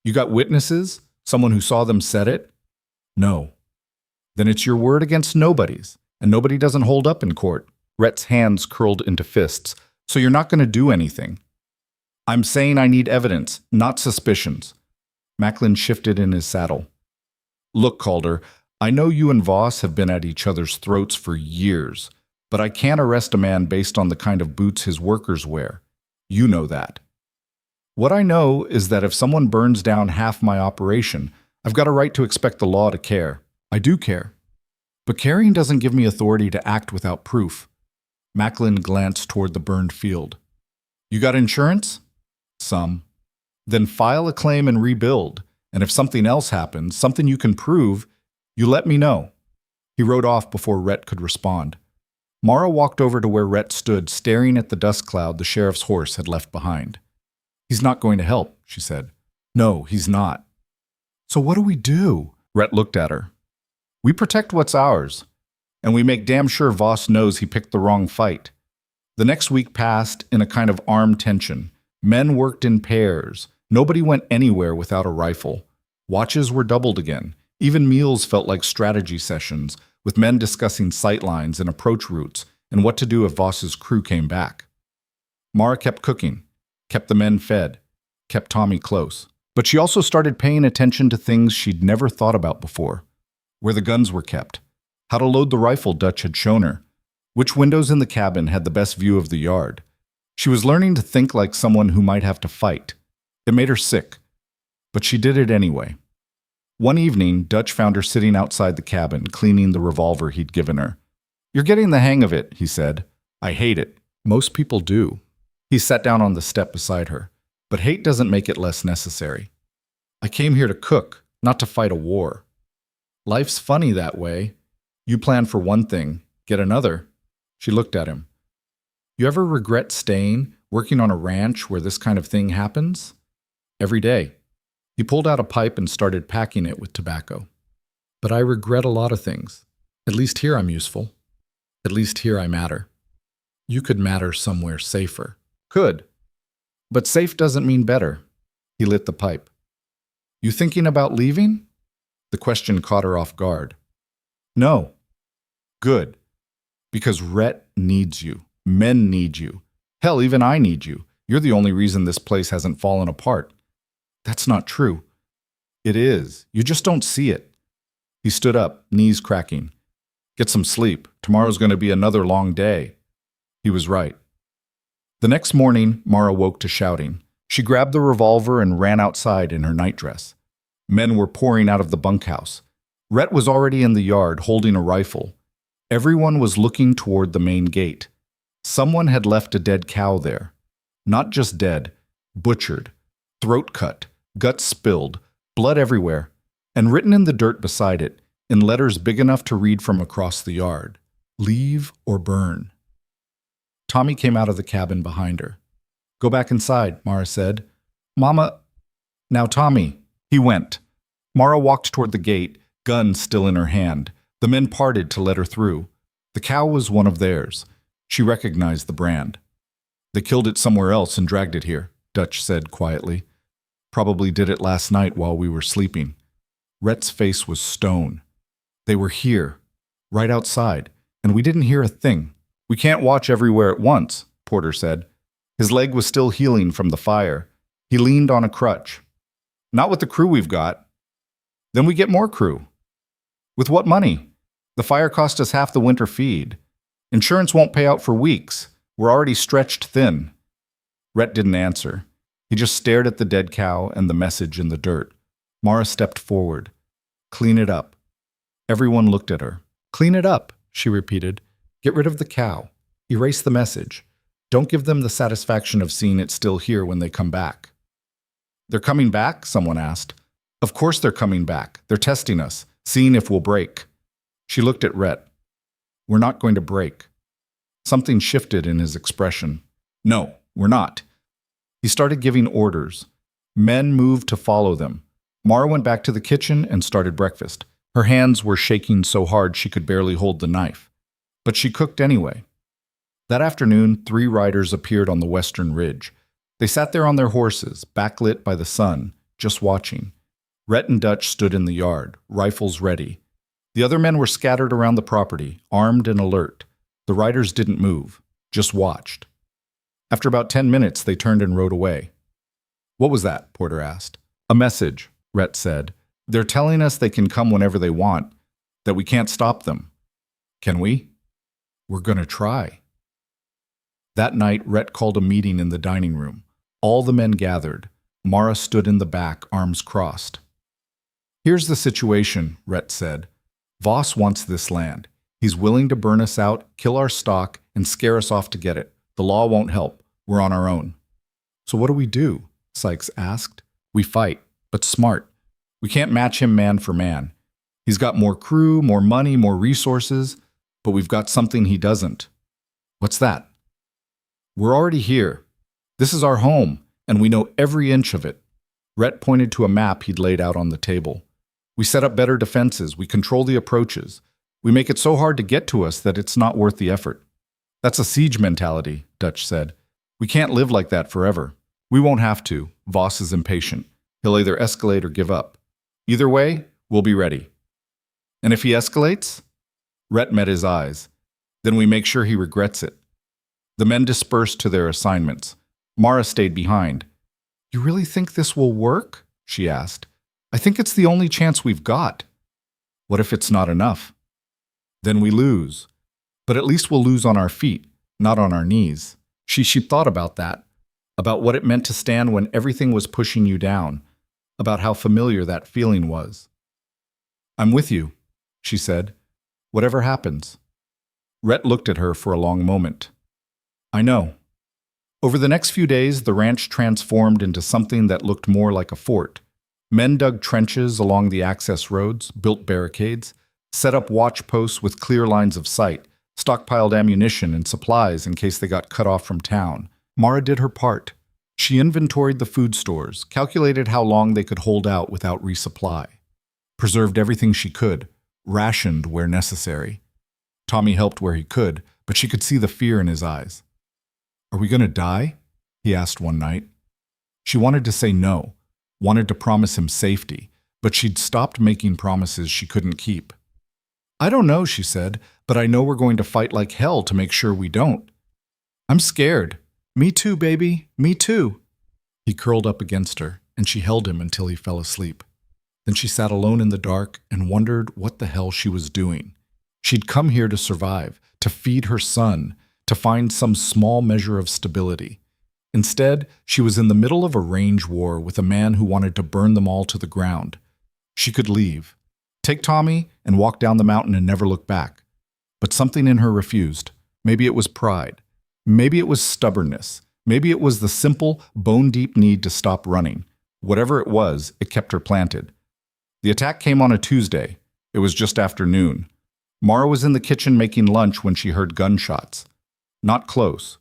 "You got witnesses? Someone who saw them set it?" "No." "Then it's your word against nobody's, and nobody doesn't hold up in court." Rhett's hands curled into fists. "So you're not going to do anything?" "I'm saying I need evidence, not suspicions." Macklin shifted in his saddle. "Look, Calder, I know you and Voss have been at each other's throats for years, but I can't arrest a man based on the kind of boots his workers wear. You know that. What I know is that if someone burns down half my operation, I've got a right to expect the law to care. I do care. But caring doesn't give me authority to act without proof." Macklin glanced toward the burned field. "You got insurance?" "Some." "Then file a claim and rebuild, and if something else happens, something you can prove, you let me know." He rode off before Rhett could respond. Mara walked over to where Rhett stood, staring at the dust cloud the sheriff's horse had left behind. "He's not going to help," she said. "No, he's not." "So what do we do?" Rhett looked at her. "We protect what's ours, and we make damn sure Voss knows he picked the wrong fight." The next week passed in a kind of armed tension. Men worked in pairs. Nobody went anywhere without a rifle. Watches were doubled again. Even meals felt like strategy sessions, with men discussing sight lines and approach routes and what to do if Voss's crew came back. Mara kept cooking, kept the men fed, kept Tommy close. But she also started paying attention to things she'd never thought about before. Where the guns were kept, how to load the rifle Dutch had shown her, which windows in the cabin had the best view of the yard. She was learning to think like someone who might have to fight. It made her sick, but she did it anyway. One evening, Dutch found her sitting outside the cabin, cleaning the revolver he'd given her. "You're getting the hang of it," he said. "I hate it. Most people do." He sat down on the step beside her. "But hate doesn't make it less necessary. I came here to cook, not to fight a war. Life's funny that way. You plan for one thing, get another." She looked at him. You ever regret staying, working on a ranch where this kind of thing happens? Every day. He pulled out a pipe and started packing it with tobacco. But I regret a lot of things. At least here I'm useful. At least here I matter. You could matter somewhere safer. Could. But safe doesn't mean better. He lit the pipe. You thinking about leaving? The question caught her off guard. No. Good. Because Rhett needs you. Men need you. Hell, even I need you. You're the only reason this place hasn't fallen apart. That's not true. It is. You just don't see it. He stood up, knees cracking. Get some sleep. Tomorrow's going to be another long day. He was right. The next morning, Mara woke to shouting. She grabbed the revolver and ran outside in her nightdress. Men were pouring out of the bunkhouse. Rhett was already in the yard, holding a rifle. Everyone was looking toward the main gate. Someone had left a dead cow there. Not just dead, butchered, throat cut, guts spilled, blood everywhere, and written in the dirt beside it, in letters big enough to read from across the yard, "Leave or burn." Tommy came out of the cabin behind her. Go back inside, Mara said. Mama. Now, Tommy. He went. Mara walked toward the gate, gun still in her hand. The men parted to let her through. The cow was one of theirs. She recognized the brand. They killed it somewhere else and dragged it here, Dutch said quietly. Probably did it last night while we were sleeping. Rhett's face was stone. They were here, right outside, and we didn't hear a thing. We can't watch everywhere at once, Porter said. His leg was still healing from the fire. He leaned on a crutch. Not with the crew we've got. Then we get more crew. With what money? The fire cost us half the winter feed. Insurance won't pay out for weeks. We're already stretched thin. Rhett didn't answer. He just stared at the dead cow and the message in the dirt. Mara stepped forward. Clean it up. Everyone looked at her. Clean it up, she repeated. Get rid of the cow. Erase the message. Don't give them the satisfaction of seeing it still here when they come back. They're coming back? Someone asked. Of course they're coming back. They're testing us, seeing if we'll break. She looked at Rhett. We're not going to break. Something shifted in his expression. No, we're not. He started giving orders. Men moved to follow them. Mara went back to the kitchen and started breakfast. Her hands were shaking so hard she could barely hold the knife. But she cooked anyway. That afternoon, 3 riders appeared on the western ridge. They sat there on their horses, backlit by the sun, just watching. Rhett and Dutch stood in the yard, rifles ready. The other men were scattered around the property, armed and alert. The riders didn't move, just watched. After about 10 minutes, they turned and rode away. What was that? Porter asked. A message, Rhett said. They're telling us they can come whenever they want, that we can't stop them. Can we? We're going to try. That night, Rhett called a meeting in the dining room. All the men gathered. Mara stood in the back, arms crossed. Here's the situation, Rhett said. Voss wants this land. He's willing to burn us out, kill our stock, and scare us off to get it. The law won't help. We're on our own. So what do we do? Sykes asked. We fight, but smart. We can't match him man for man. He's got more crew, more money, more resources, but we've got something he doesn't. What's that? We're already here. This is our home, and we know every inch of it. Rhett pointed to a map he'd laid out on the table. We set up better defenses. We control the approaches. We make it so hard to get to us that it's not worth the effort. That's a siege mentality, Dutch said. We can't live like that forever. We won't have to. Voss is impatient. He'll either escalate or give up. Either way, we'll be ready. And if he escalates? Rhett met his eyes. Then we make sure he regrets it. The men dispersed to their assignments. Mara stayed behind. You really think this will work? She asked. I think it's the only chance we've got. What if it's not enough? Then we lose. But at least we'll lose on our feet, not on our knees. She thought about that, about what it meant to stand when everything was pushing you down, about how familiar that feeling was. I'm with you, she said. Whatever happens. Rhett looked at her for a long moment. I know. Over the next few days, the ranch transformed into something that looked more like a fort. Men dug trenches along the access roads, built barricades, set up watch posts with clear lines of sight, stockpiled ammunition and supplies in case they got cut off from town. Mara did her part. She inventoried the food stores, calculated how long they could hold out without resupply, preserved everything she could, rationed where necessary. Tommy helped where he could, but she could see the fear in his eyes. "Are we going to die?" he asked one night. She wanted to say no, wanted to promise him safety, but she'd stopped making promises she couldn't keep. "I don't know," she said, "but I know we're going to fight like hell to make sure we don't." "I'm scared." "Me too, baby. Me too." He curled up against her, and she held him until he fell asleep. Then she sat alone in the dark and wondered what the hell she was doing. She'd come here to survive, to feed her son, to find some small measure of stability. Instead, she was in the middle of a range war with a man who wanted to burn them all to the ground. She could leave, take Tommy and walk down the mountain and never look back. But something in her refused. Maybe it was pride. Maybe it was stubbornness. Maybe it was the simple, bone-deep need to stop running. Whatever it was, it kept her planted. The attack came on a Tuesday. It was just after noon. Mara was in the kitchen making lunch when she heard gunshots. Not close.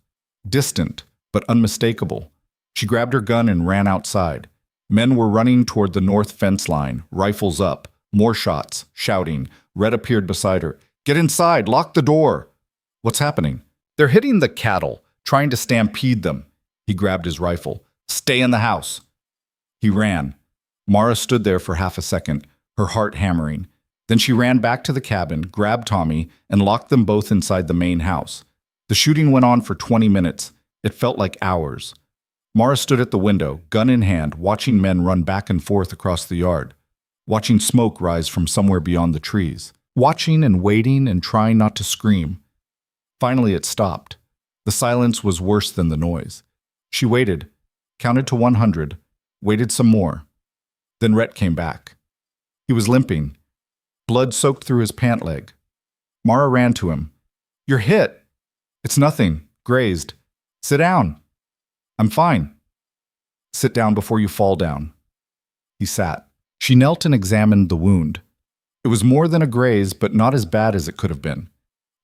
Distant, but unmistakable. She grabbed her gun and ran outside. Men were running toward the north fence line, rifles up. More shots, shouting. Red appeared beside her. "Get inside! Lock the door!" "What's happening?" "They're hitting the cattle, trying to stampede them." He grabbed his rifle. "Stay in the house." He ran. Mara stood there for half a second, her heart hammering. Then she ran back to the cabin, grabbed Tommy, and locked them both inside the main house. The shooting went on for 20 minutes. It felt like hours. Mara stood at the window, gun in hand, watching men run back and forth across the yard, watching smoke rise from somewhere beyond the trees, watching and waiting and trying not to scream. Finally, it stopped. The silence was worse than the noise. She waited, counted to 100, waited some more. Then Rhett came back. He was limping. Blood soaked through his pant leg. Mara ran to him. "You're hit." "It's nothing. Grazed." "Sit down." "I'm fine." "Sit down before you fall down." He sat. She knelt and examined the wound. It was more than a graze, but not as bad as it could have been.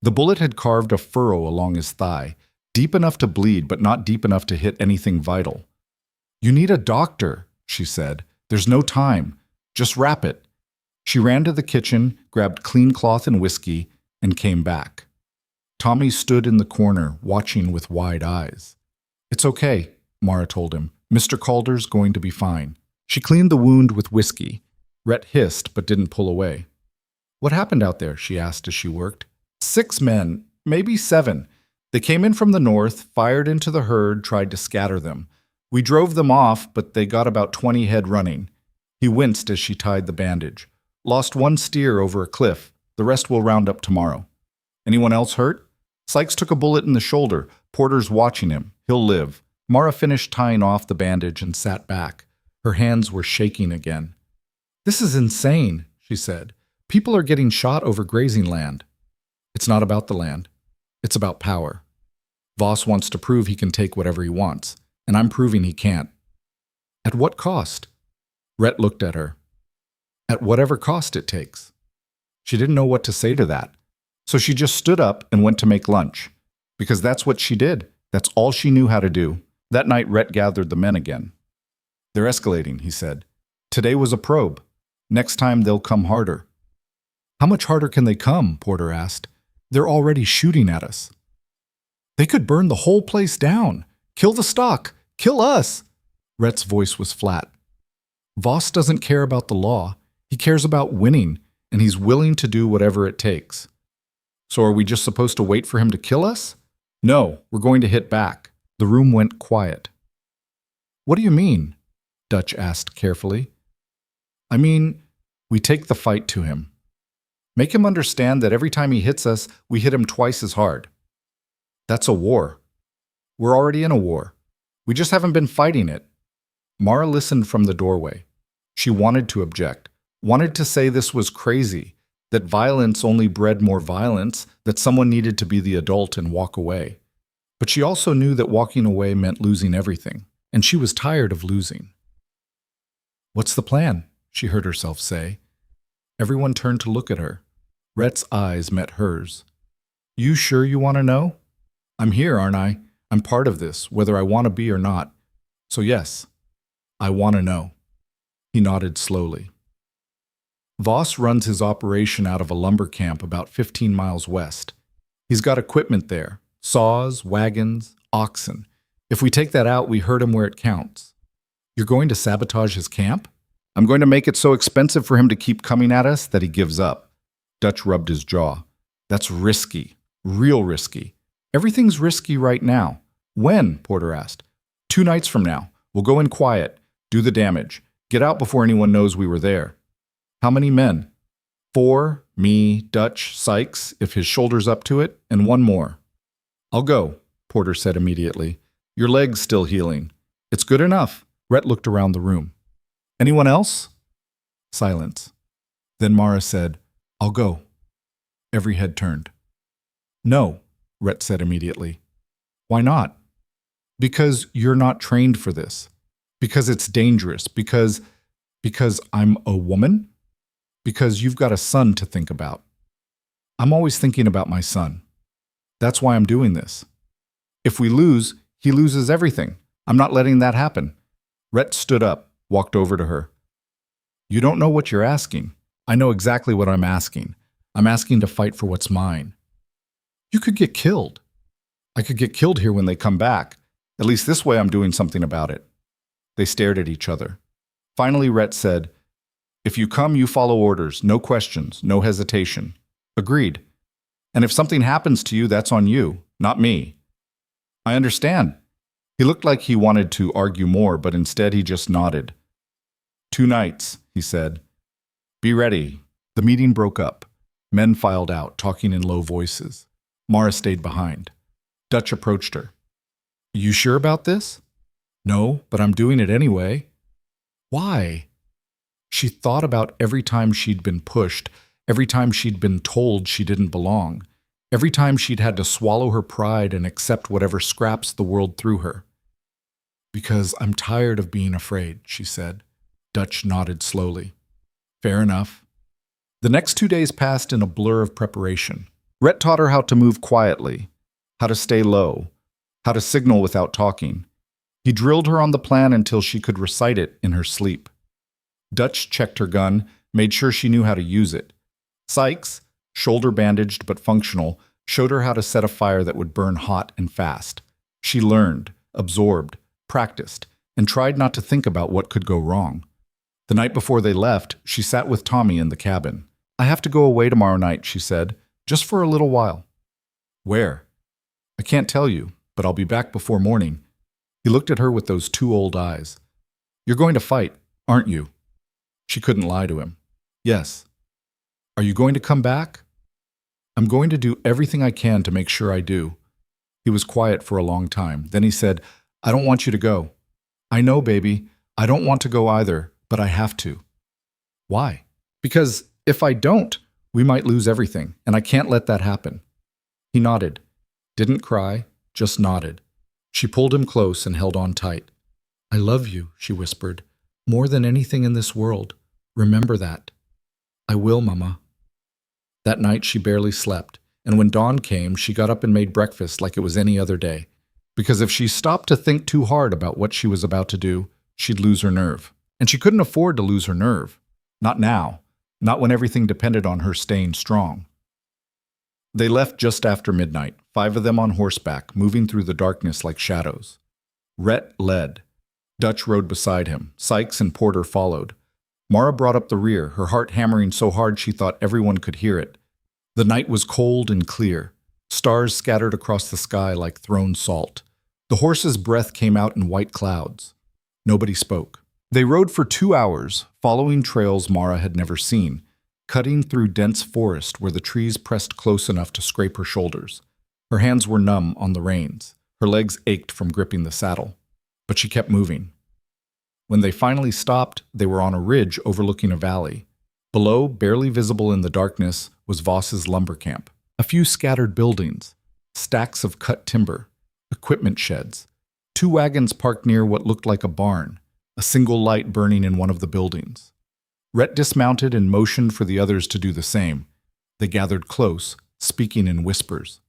The bullet had carved a furrow along his thigh, deep enough to bleed, but not deep enough to hit anything vital. "You need a doctor," she said. "There's no time. Just wrap it." She ran to the kitchen, grabbed clean cloth and whiskey, and came back. Tommy stood in the corner, watching with wide eyes. "It's okay," Mara told him. "Mr. Calder's going to be fine." She cleaned the wound with whiskey. Rhett hissed, but didn't pull away. "What happened out there?" she asked as she worked. 6 men, maybe 7. They came in from the north, fired into the herd, tried to scatter them. We drove them off, but they got about 20 head running. He winced as she tied the bandage. "Lost 1 steer over a cliff. The rest will round up tomorrow." "Anyone else hurt?" "Sykes took a bullet in the shoulder. Porter's watching him. He'll live." Mara finished tying off the bandage and sat back. Her hands were shaking again. "This is insane," she said. "People are getting shot over grazing land." "It's not about the land. It's about power. Voss wants to prove he can take whatever he wants, and I'm proving he can't." "At what cost?" Rhett looked at her. "At whatever cost it takes." She didn't know what to say to that. So she just stood up and went to make lunch. Because that's what she did. That's all she knew how to do. That night, Rhett gathered the men again. "They're escalating," he said. "Today was a probe. Next time they'll come harder." "How much harder can they come?" Porter asked. "They're already shooting at us." "They could burn the whole place down. Kill the stock. Kill us." Rhett's voice was flat. "Voss doesn't care about the law. He cares about winning, and he's willing to do whatever it takes." "So are we just supposed to wait for him to kill us?" "No, we're going to hit back." The room went quiet. "What do you mean?" Dutch asked carefully. "I mean, we take the fight to him. Make him understand that every time he hits us, we hit him twice as hard. That's a war. We're already in a war. We just haven't been fighting it." Mara listened from the doorway. She wanted to object, wanted to say this was crazy, that violence only bred more violence, that someone needed to be the adult and walk away. But she also knew that walking away meant losing everything, and she was tired of losing. "What's the plan?" she heard herself say. Everyone turned to look at her. Rhett's eyes met hers. You sure you want to know? I'm here, aren't I? I'm part of this, whether I want to be or not. So yes, I want to know. He nodded slowly. Voss runs his operation out of a lumber camp about 15 miles west. He's got equipment there, saws, wagons, oxen. If we take that out, we hurt him where it counts. You're going to sabotage his camp? I'm going to make it so expensive for him to keep coming at us that he gives up. Dutch rubbed his jaw. That's risky, real risky. Everything's risky right now. When? Porter asked. 2 nights from now. We'll go in quiet, do the damage, get out before anyone knows we were there. How many men? 4, me, Dutch, Sykes, if his shoulder's up to it, and 1 more. I'll go, Porter said immediately. Your leg's still healing. It's good enough. Rhett looked around the room. Anyone else? Silence. Then Mara said, I'll go. Every head turned. No, Rhett said immediately. Why not? Because you're not trained for this. Because it's dangerous. Because I'm a woman? Because you've got a son to think about. I'm always thinking about my son. That's why I'm doing this. If we lose, he loses everything. I'm not letting that happen. Rhett stood up, walked over to her. You don't know what you're asking. I know exactly what I'm asking. I'm asking to fight for what's mine. You could get killed. I could get killed here when they come back. At least this way I'm doing something about it. They stared at each other. Finally, Rhett said, If you come, you follow orders. No questions, no hesitation. Agreed. And if something happens to you, that's on you, not me. I understand. He looked like he wanted to argue more, but instead he just nodded. 2 nights, he said. Be ready. The meeting broke up. Men filed out, talking in low voices. Mara stayed behind. Dutch approached her. You sure about this? No, but I'm doing it anyway. Why? She thought about every time she'd been pushed, every time she'd been told she didn't belong, every time she'd had to swallow her pride and accept whatever scraps the world threw her. Because I'm tired of being afraid, she said. Dutch nodded slowly. Fair enough. The next 2 days passed in a blur of preparation. Rhett taught her how to move quietly, how to stay low, how to signal without talking. He drilled her on the plan until she could recite it in her sleep. Dutch checked her gun, made sure she knew how to use it. Sykes, shoulder bandaged but functional, showed her how to set a fire that would burn hot and fast. She learned, absorbed, practiced, and tried not to think about what could go wrong. The night before they left, she sat with Tommy in the cabin. I have to go away tomorrow night, she said, just for a little while. Where? I can't tell you, but I'll be back before morning. He looked at her with those 2 old eyes. You're going to fight, aren't you? She couldn't lie to him. Yes. Are you going to come back? I'm going to do everything I can to make sure I do. He was quiet for a long time. Then he said, I don't want you to go. I know, baby. I don't want to go either, but I have to. Why? Because if I don't, we might lose everything, and I can't let that happen. He nodded. Didn't cry, just nodded. She pulled him close and held on tight. I love you, she whispered, more than anything in this world. Remember that. I will, Mama. That night she barely slept, and when dawn came, she got up and made breakfast like it was any other day. Because if she stopped to think too hard about what she was about to do, she'd lose her nerve. And she couldn't afford to lose her nerve. Not now. Not when everything depended on her staying strong. They left just after midnight, 5 of them on horseback, moving through the darkness like shadows. Rhett led. Dutch rode beside him. Sykes and Porter followed. Mara brought up the rear, her heart hammering so hard she thought everyone could hear it. The night was cold and clear. Stars scattered across the sky like thrown salt. The horse's breath came out in white clouds. Nobody spoke. They rode for 2 hours, following trails Mara had never seen, cutting through dense forest where the trees pressed close enough to scrape her shoulders. Her hands were numb on the reins. Her legs ached from gripping the saddle. But she kept moving. When they finally stopped, they were on a ridge overlooking a valley. Below, barely visible in the darkness, was Voss's lumber camp. A few scattered buildings, stacks of cut timber, equipment sheds. 2 wagons parked near what looked like a barn, a single light burning in one of the buildings. Rhett dismounted and motioned for the others to do the same. They gathered close, speaking in whispers.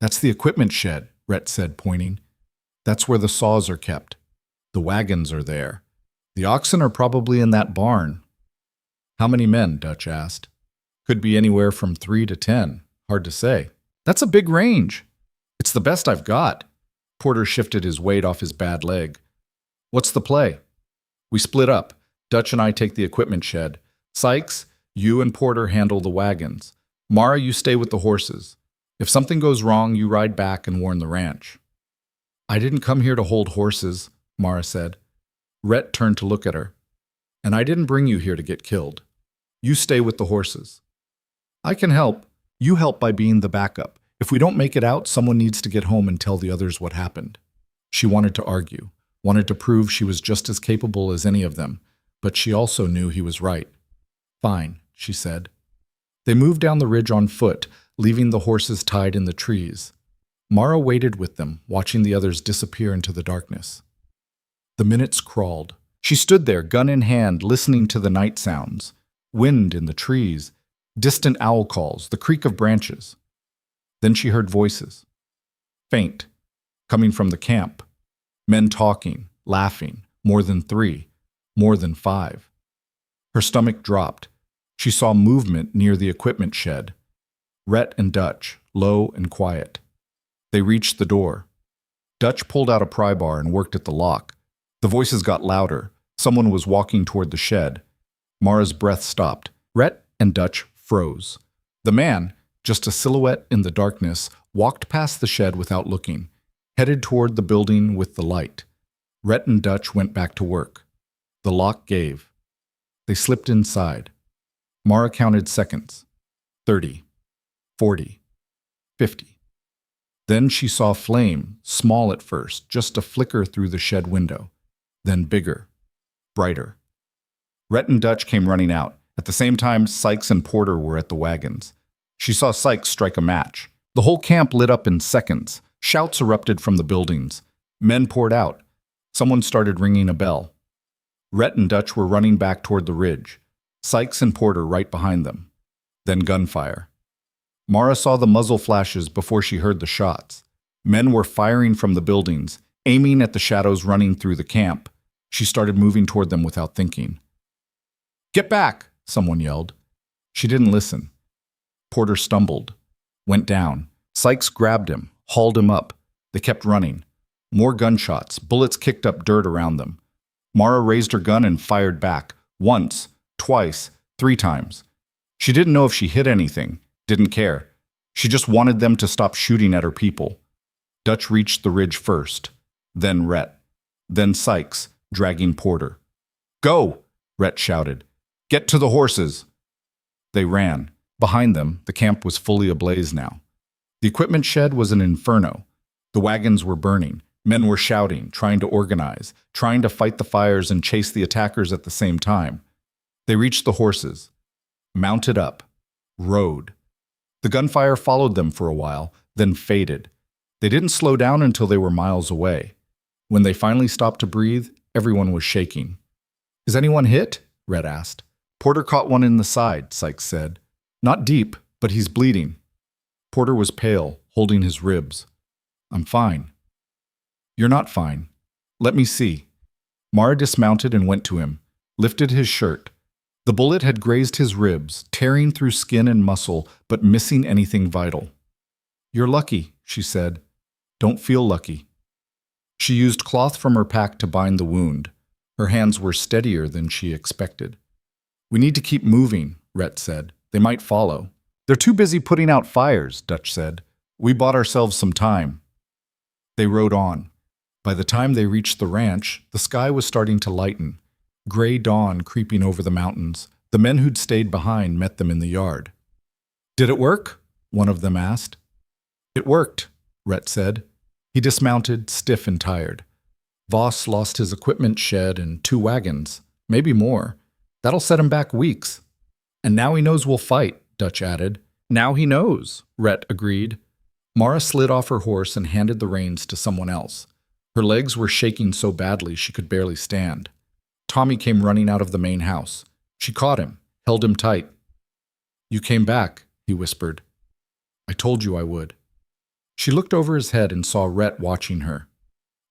That's the equipment shed, Rhett said, pointing. That's where the saws are kept. The wagons are there. The oxen are probably in that barn. How many men? Dutch asked. Could be anywhere from 3 to 10. Hard to say. That's a big range. It's the best I've got. Porter shifted his weight off his bad leg. What's the play? We split up. Dutch and I take the equipment shed. Sykes, you and Porter handle the wagons. Mara, you stay with the horses. If something goes wrong, you ride back and warn the ranch. I didn't come here to hold horses, Mara said. Rhett turned to look at her. And I didn't bring you here to get killed. You stay with the horses. I can help. You help by being the backup. If we don't make it out, someone needs to get home and tell the others what happened. She wanted to argue, wanted to prove she was just as capable as any of them, but she also knew he was right. Fine, she said. They moved down the ridge on foot, leaving the horses tied in the trees. Mara waited with them, watching the others disappear into the darkness. The minutes crawled. She stood there, gun in hand, listening to the night sounds. Wind in the trees, distant owl calls, the creak of branches. Then she heard voices. Faint, coming from the camp. Men talking, laughing, more than 3, more than 5. Her stomach dropped. She saw movement near the equipment shed. Rhett and Dutch, low and quiet. They reached the door. Dutch pulled out a pry bar and worked at the lock. The voices got louder. Someone was walking toward the shed. Mara's breath stopped. Rhett and Dutch froze. The man, just a silhouette in the darkness, walked past the shed without looking, headed toward the building with the light. Rhett and Dutch went back to work. The lock gave. They slipped inside. Mara counted seconds. 30, 40, 50. Then she saw flame, small at first, just a flicker through the shed window. Then bigger, brighter. Rhett and Dutch came running out. At the same time, Sykes and Porter were at the wagons. She saw Sykes strike a match. The whole camp lit up in seconds. Shouts erupted from the buildings. Men poured out. Someone started ringing a bell. Rhett and Dutch were running back toward the ridge. Sykes and Porter right behind them. Then gunfire. Mara saw the muzzle flashes before she heard the shots. Men were firing from the buildings, aiming at the shadows running through the camp. She started moving toward them without thinking. Get back, someone yelled. She didn't listen. Porter stumbled, went down. Sykes grabbed him, hauled him up. They kept running. More gunshots, bullets kicked up dirt around them. Mara raised her gun and fired back, once, twice, 3 times. She didn't know if she hit anything, didn't care. She just wanted them to stop shooting at her people. Dutch reached the ridge first, then Rhett, then Sykes, dragging Porter. Go, Rhett shouted. Get to the horses. They ran. Behind them, the camp was fully ablaze now. The equipment shed was an inferno. The wagons were burning. Men were shouting, trying to organize, trying to fight the fires and chase the attackers at the same time. They reached the horses, mounted up, rode. The gunfire followed them for a while, then faded. They didn't slow down until they were miles away. When they finally stopped to breathe, everyone was shaking. Is anyone hit? Rhett asked. Porter caught one in the side, Sykes said. Not deep, but he's bleeding. Porter was pale, holding his ribs. I'm fine. You're not fine. Let me see. Mara dismounted and went to him, lifted his shirt. The bullet had grazed his ribs, tearing through skin and muscle, but missing anything vital. You're lucky, she said. Don't feel lucky. She used cloth from her pack to bind the wound. Her hands were steadier than she expected. We need to keep moving, Rhett said. They might follow. They're too busy putting out fires, Dutch said. We bought ourselves some time. They rode on. By the time they reached the ranch, the sky was starting to lighten. Gray dawn creeping over the mountains. The men who'd stayed behind met them in the yard. Did it work? One of them asked. It worked, Rhett said. He dismounted, stiff and tired. Voss lost his equipment shed and 2 wagons, maybe more. That'll set him back weeks. And now he knows we'll fight, Dutch added. Now he knows, Rhett agreed. Mara slid off her horse and handed the reins to someone else. Her legs were shaking so badly she could barely stand. Tommy came running out of the main house. She caught him, held him tight. You came back, he whispered. I told you I would. She looked over his head and saw Rhett watching her.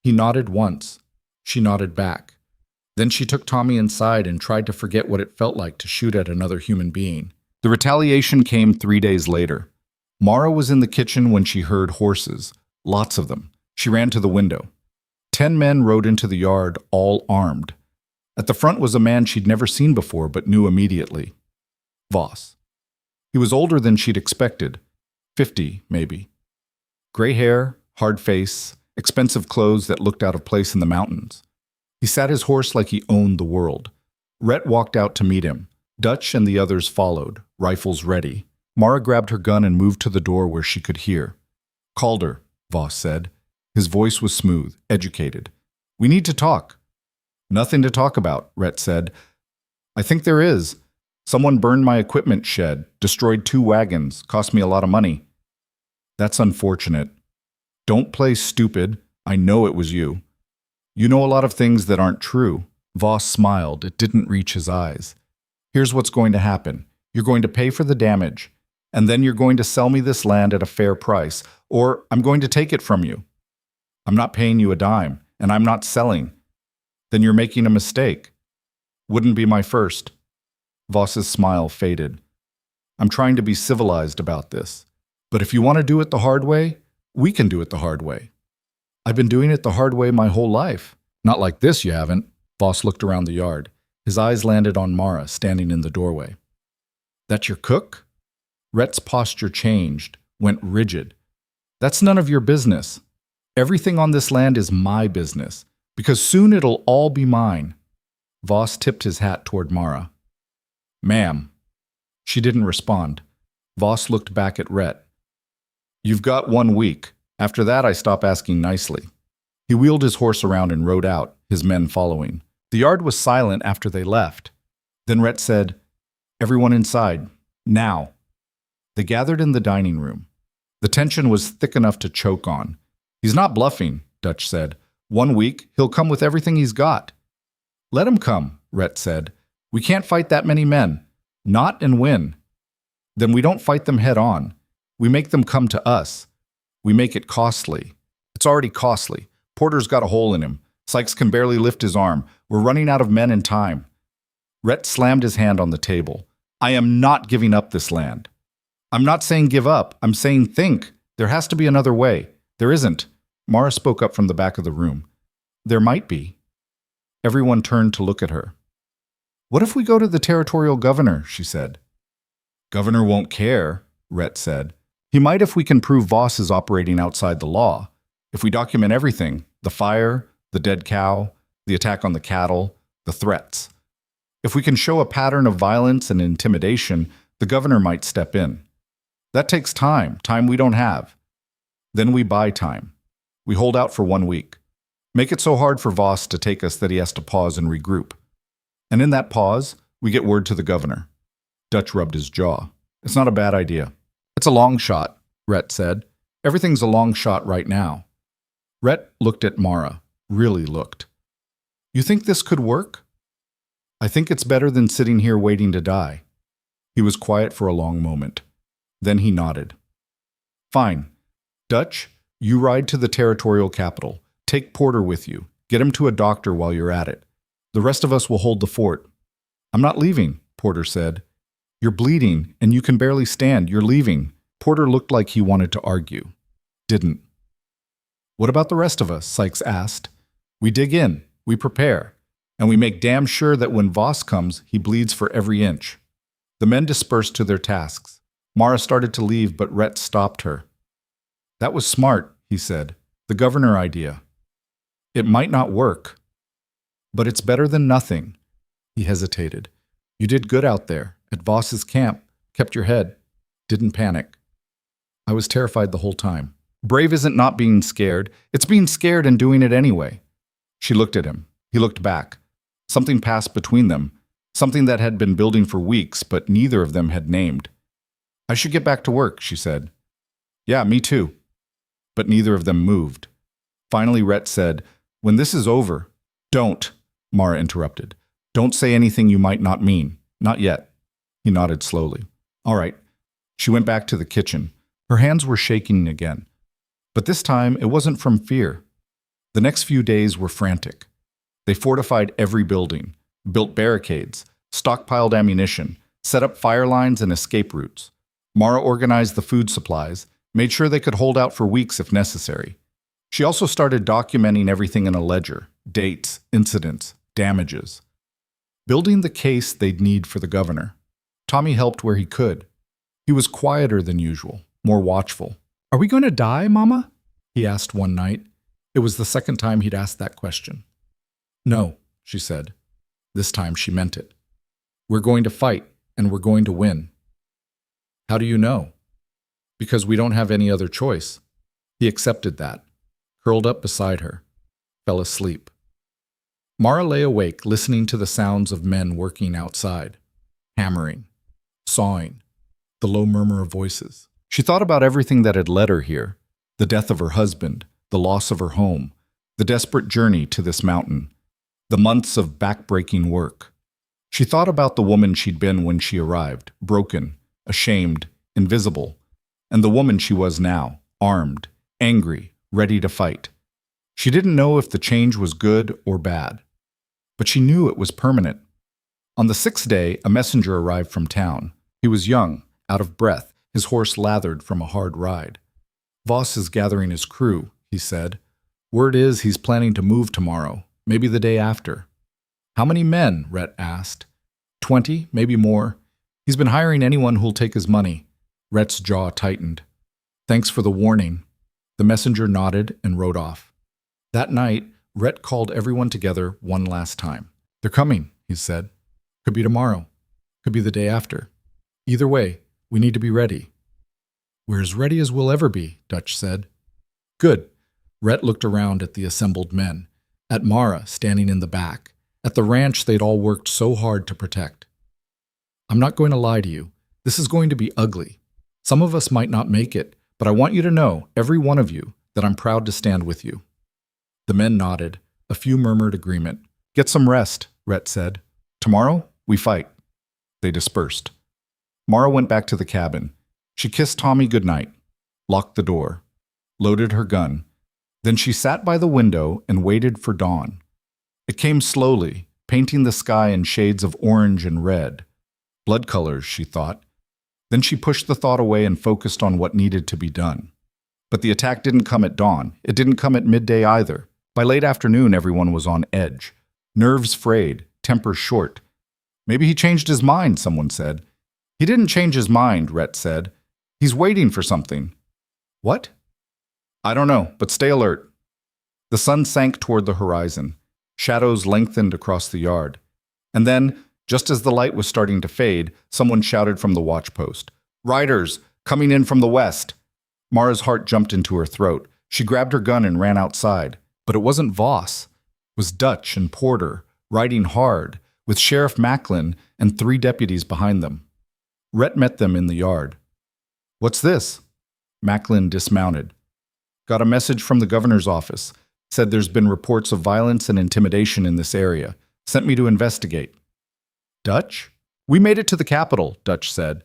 He nodded once. She nodded back. Then she took Tommy inside and tried to forget what it felt like to shoot at another human being. The retaliation came 3 days later. Mara was in the kitchen when she heard horses, lots of them. She ran to the window. 10 men rode into the yard, all armed. At the front was a man she'd never seen before but knew immediately. Voss. He was older than she'd expected. 50, maybe. Gray hair, hard face, expensive clothes that looked out of place in the mountains. He sat his horse like he owned the world. Rhett walked out to meet him. Dutch and the others followed, rifles ready. Mara grabbed her gun and moved to the door where she could hear. Calder, Voss said. His voice was smooth, educated. We need to talk. Nothing to talk about, Rhett said. I think there is. Someone burned my equipment shed, destroyed 2 wagons, cost me a lot of money. That's unfortunate. Don't play stupid. I know it was you. You know a lot of things that aren't true. Voss smiled. It didn't reach his eyes. Here's what's going to happen. You're going to pay for the damage, and then you're going to sell me this land at a fair price, or I'm going to take it from you. I'm not paying you a dime, and I'm not selling. Then you're making a mistake. Wouldn't be my first. Voss's smile faded. I'm trying to be civilized about this. But if you want to do it the hard way, we can do it the hard way. I've been doing it the hard way my whole life. Not like this, you haven't. Voss looked around the yard. His eyes landed on Mara, standing in the doorway. That your cook? Rhett's posture changed, went rigid. That's none of your business. Everything on this land is my business, because soon it'll all be mine. Voss tipped his hat toward Mara. Ma'am. She didn't respond. Voss looked back at Rhett. You've got 1 week. After that, I stop asking nicely. He wheeled his horse around and rode out, his men following. The yard was silent after they left. Then Rhett said, Everyone inside, now. They gathered in the dining room. The tension was thick enough to choke on. He's not bluffing, Dutch said. 1 week, he'll come with everything he's got. Let him come, Rhett said. We can't fight that many men. Not and win. Then we don't fight them head on. We make them come to us. We make it costly. It's already costly. Porter's got a hole in him. Sykes can barely lift his arm. We're running out of men and time. Rhett slammed his hand on the table. I am not giving up this land. I'm not saying give up. I'm saying think. There has to be another way. There isn't. Mara spoke up from the back of the room. There might be. Everyone turned to look at her. What if we go to the territorial governor, she said. Governor won't care, Rhett said. He might if we can prove Voss is operating outside the law. If we document everything, the fire, the dead cow, the attack on the cattle, the threats. If we can show a pattern of violence and intimidation, the governor might step in. That takes time we don't have. Then we buy time. We hold out for 1 week. Make it so hard for Voss to take us that he has to pause and regroup. And in that pause, we get word to the governor. Dutch rubbed his jaw. It's not a bad idea. It's a long shot, Rhett said. Everything's a long shot right now. Rhett looked at Mara, really looked. You think this could work? I think it's better than sitting here waiting to die. He was quiet for a long moment. Then he nodded. Fine. Dutch, you ride to the territorial capital. Take Porter with you. Get him to a doctor while you're at it. The rest of us will hold the fort. I'm not leaving, Porter said. You're bleeding, and you can barely stand. You're leaving. Porter looked like he wanted to argue. Didn't. What about the rest of us? Sykes asked. We dig in. We prepare. And we make damn sure that when Voss comes, he bleeds for every inch. The men dispersed to their tasks. Mara started to leave, but Rhett stopped her. That was smart, he said. The governor idea. It might not work. But it's better than nothing. He hesitated. You did good out there, at Voss's camp. Kept your head. Didn't panic. I was terrified the whole time. Brave isn't not being scared. It's being scared and doing it anyway. She looked at him. He looked back. Something passed between them. Something that had been building for weeks, but neither of them had named. I should get back to work, she said. Yeah, me too. But neither of them moved. Finally, Rhett said, When this is over, don't, Mara interrupted. Don't say anything you might not mean. Not yet. He nodded slowly. All right. She went back to the kitchen. Her hands were shaking again. But this time, it wasn't from fear. The next few days were frantic. They fortified every building, built barricades, stockpiled ammunition, set up fire lines and escape routes. Mara organized the food supplies, made sure they could hold out for weeks if necessary. She also started documenting everything in a ledger: dates, incidents, damages. Building the case they'd need for the governor. Tommy helped where he could. He was quieter than usual, more watchful. "Are we going to die, Mama?" he asked one night. It was the second time he'd asked that question. "No," she said. This time she meant it. "We're going to fight, and we're going to win." "How do you know?" "Because we don't have any other choice." He accepted that, curled up beside her, fell asleep. Mara lay awake, listening to the sounds of men working outside, hammering, sawing, the low murmur of voices. She thought about everything that had led her here: the death of her husband, the loss of her home, the desperate journey to this mountain, the months of back-breaking work. She thought about the woman she'd been when she arrived, broken, ashamed, invisible, and the woman she was now, armed, angry, ready to fight. She didn't know if the change was good or bad, but she knew it was permanent. On the 6th day, a messenger arrived from town. He was young, out of breath, his horse lathered from a hard ride. "Voss is gathering his crew," he said. "Word is he's planning to move tomorrow, maybe the day after." "How many men?" Rhett asked. 20, maybe more. He's been hiring anyone who'll take his money." Rhett's jaw tightened. "Thanks for the warning." The messenger nodded and rode off. That night, Rhett called everyone together one last time. "They're coming," he said. "Could be tomorrow. Could be the day after. Either way, we need to be ready." "We're as ready as we'll ever be," Dutch said. "Good." Rhett looked around at the assembled men, at Mara standing in the back, at the ranch they'd all worked so hard to protect. "I'm not going to lie to you. This is going to be ugly. Some of us might not make it, but I want you to know, every one of you, that I'm proud to stand with you." The men nodded. A few murmured agreement. "Get some rest," Rhett said. "Tomorrow, we fight." They dispersed. Mara went back to the cabin. She kissed Tommy goodnight, locked the door, loaded her gun. Then she sat by the window and waited for dawn. It came slowly, painting the sky in shades of orange and red. Blood colors, she thought. Then she pushed the thought away and focused on what needed to be done. But the attack didn't come at dawn. It didn't come at midday either. By late afternoon, everyone was on edge. Nerves frayed, tempers short. "Maybe he changed his mind," someone said. "He didn't change his mind," Rhett said. "He's waiting for something." "What?" "I don't know, but stay alert." The sun sank toward the horizon. Shadows lengthened across the yard. And then, just as the light was starting to fade, someone shouted from the watchpost, "Riders, coming in from the west." Mara's heart jumped into her throat. She grabbed her gun and ran outside. But it wasn't Voss. It was Dutch and Porter, riding hard, with Sheriff Macklin and 3 deputies behind them. Rhett met them in the yard. "What's this?" Macklin dismounted. "Got a message from the governor's office. Said there's been reports of violence and intimidation in this area. Sent me to investigate." "Dutch?" "We made it to the capital," Dutch said.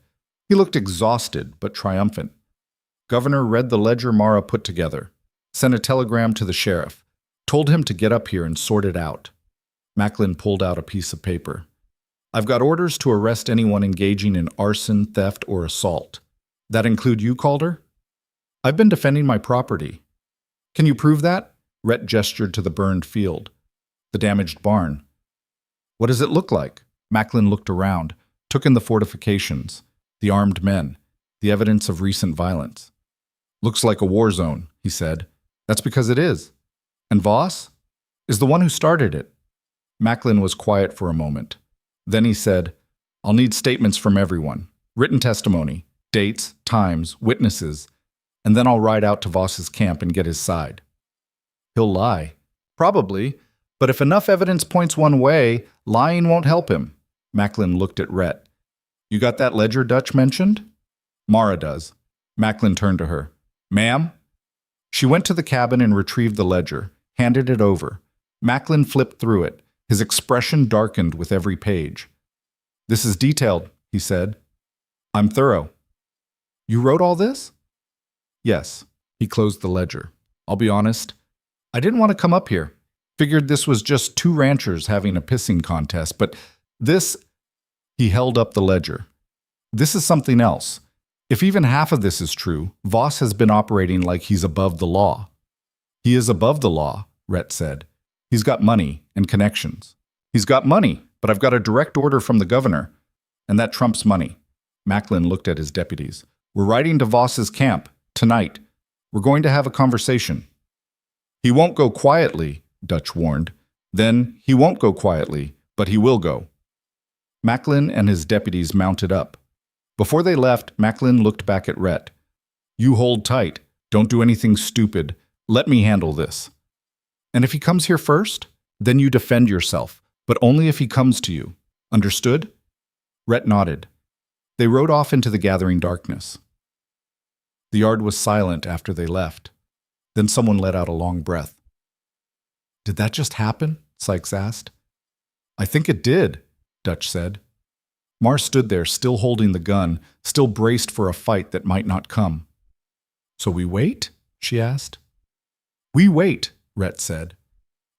He looked exhausted but triumphant. Governor read the ledger Mara put together, sent a telegram to the sheriff, told him to get up here and sort it out. Macklin pulled out a piece of paper. "I've got orders to arrest anyone engaging in arson, theft, or assault. That include you, Calder?" "I've been defending my property." "Can you prove that?" Rhett gestured to the burned field, the damaged barn. "What does it look like?" Macklin looked around, took in the fortifications, the armed men, the evidence of recent violence. "Looks like a war zone," he said. "That's because it is." "And Voss?" "Is the one who started it." Macklin was quiet for a moment. Then he said, "I'll need statements from everyone, written testimony, dates, times, witnesses, and then I'll ride out to Voss's camp and get his side." "He'll lie." "Probably, but if enough evidence points one way, lying won't help him." Macklin looked at Rhett. "You got that ledger Dutch mentioned?" "Mara does." Macklin turned to her. "Ma'am?" She went to the cabin and retrieved the ledger, handed it over. Macklin flipped through it. His expression darkened with every page. "This is detailed," he said. "I'm thorough." "You wrote all this?" "Yes." He closed the ledger. I'll be honest, I didn't want to come up here. Figured this was just two ranchers having a pissing contest, but this, he held up the ledger. This is something else. If even half of this is true, Voss has been operating like he's above the law. He is above the law, Rhett said. He's got money and connections. He's got money, but I've got a direct order from the governor, and that trumps money. Macklin looked at his deputies. We're riding to Voss's camp, tonight. We're going to have a conversation. He won't go quietly, Dutch warned. Then he won't go quietly, but he will go. Macklin and his deputies mounted up. Before they left, Macklin looked back at Rhett. You hold tight. Don't do anything stupid. Let me handle this. And if he comes here first, then you defend yourself, but only if he comes to you. Understood? Rhett nodded. They rode off into the gathering darkness. The yard was silent after they left. Then someone let out a long breath. Did that just happen? Sykes asked. I think it did, Dutch said. Mar stood there, still holding the gun, still braced for a fight that might not come. So we wait? She asked. We wait, Rhett said.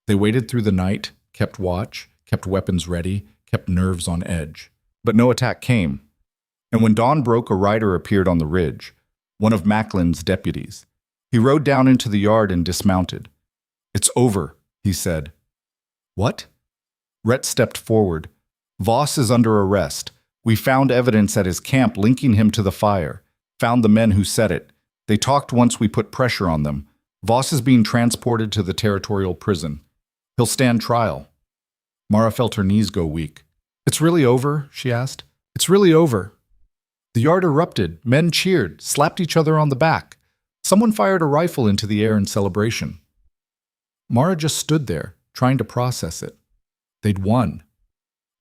They waited through the night, kept watch, kept weapons ready, kept nerves on edge. But no attack came. And when dawn broke, a rider appeared on the ridge, one of Macklin's deputies. He rode down into the yard and dismounted. It's over, he said. What? Rhett stepped forward. Voss is under arrest. We found evidence at his camp linking him to the fire. Found the men who set it. They talked once we put pressure on them. Voss is being transported to the territorial prison. He'll stand trial. Mara felt her knees go weak. It's really over? She asked. It's really over. The yard erupted. Men cheered, slapped each other on the back. Someone fired a rifle into the air in celebration. Mara just stood there, trying to process it. They'd won.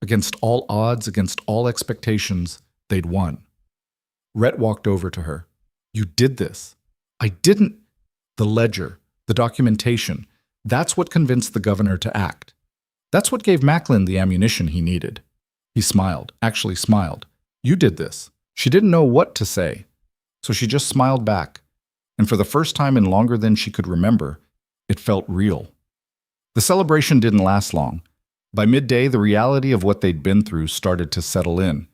Against all odds, against all expectations, they'd won. Rhett walked over to her. You did this. I didn't. The ledger, the documentation, that's what convinced the governor to act. That's what gave Macklin the ammunition he needed. He smiled, actually smiled. You did this. She didn't know what to say, so she just smiled back. And for the first time in longer than she could remember, it felt real. The celebration didn't last long. By midday, the reality of what they'd been through started to settle in.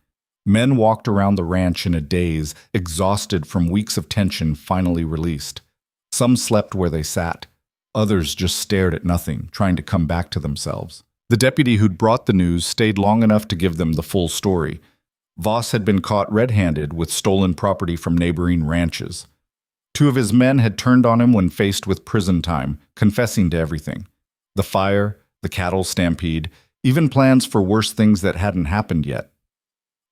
Men walked around the ranch in a daze, exhausted from weeks of tension finally released. Some slept where they sat. Others just stared at nothing, trying to come back to themselves. The deputy who'd brought the news stayed long enough to give them the full story. Voss had been caught red-handed with stolen property from neighboring ranches. 2 of his men had turned on him when faced with prison time, confessing to everything. The fire, the cattle stampede, even plans for worse things that hadn't happened yet.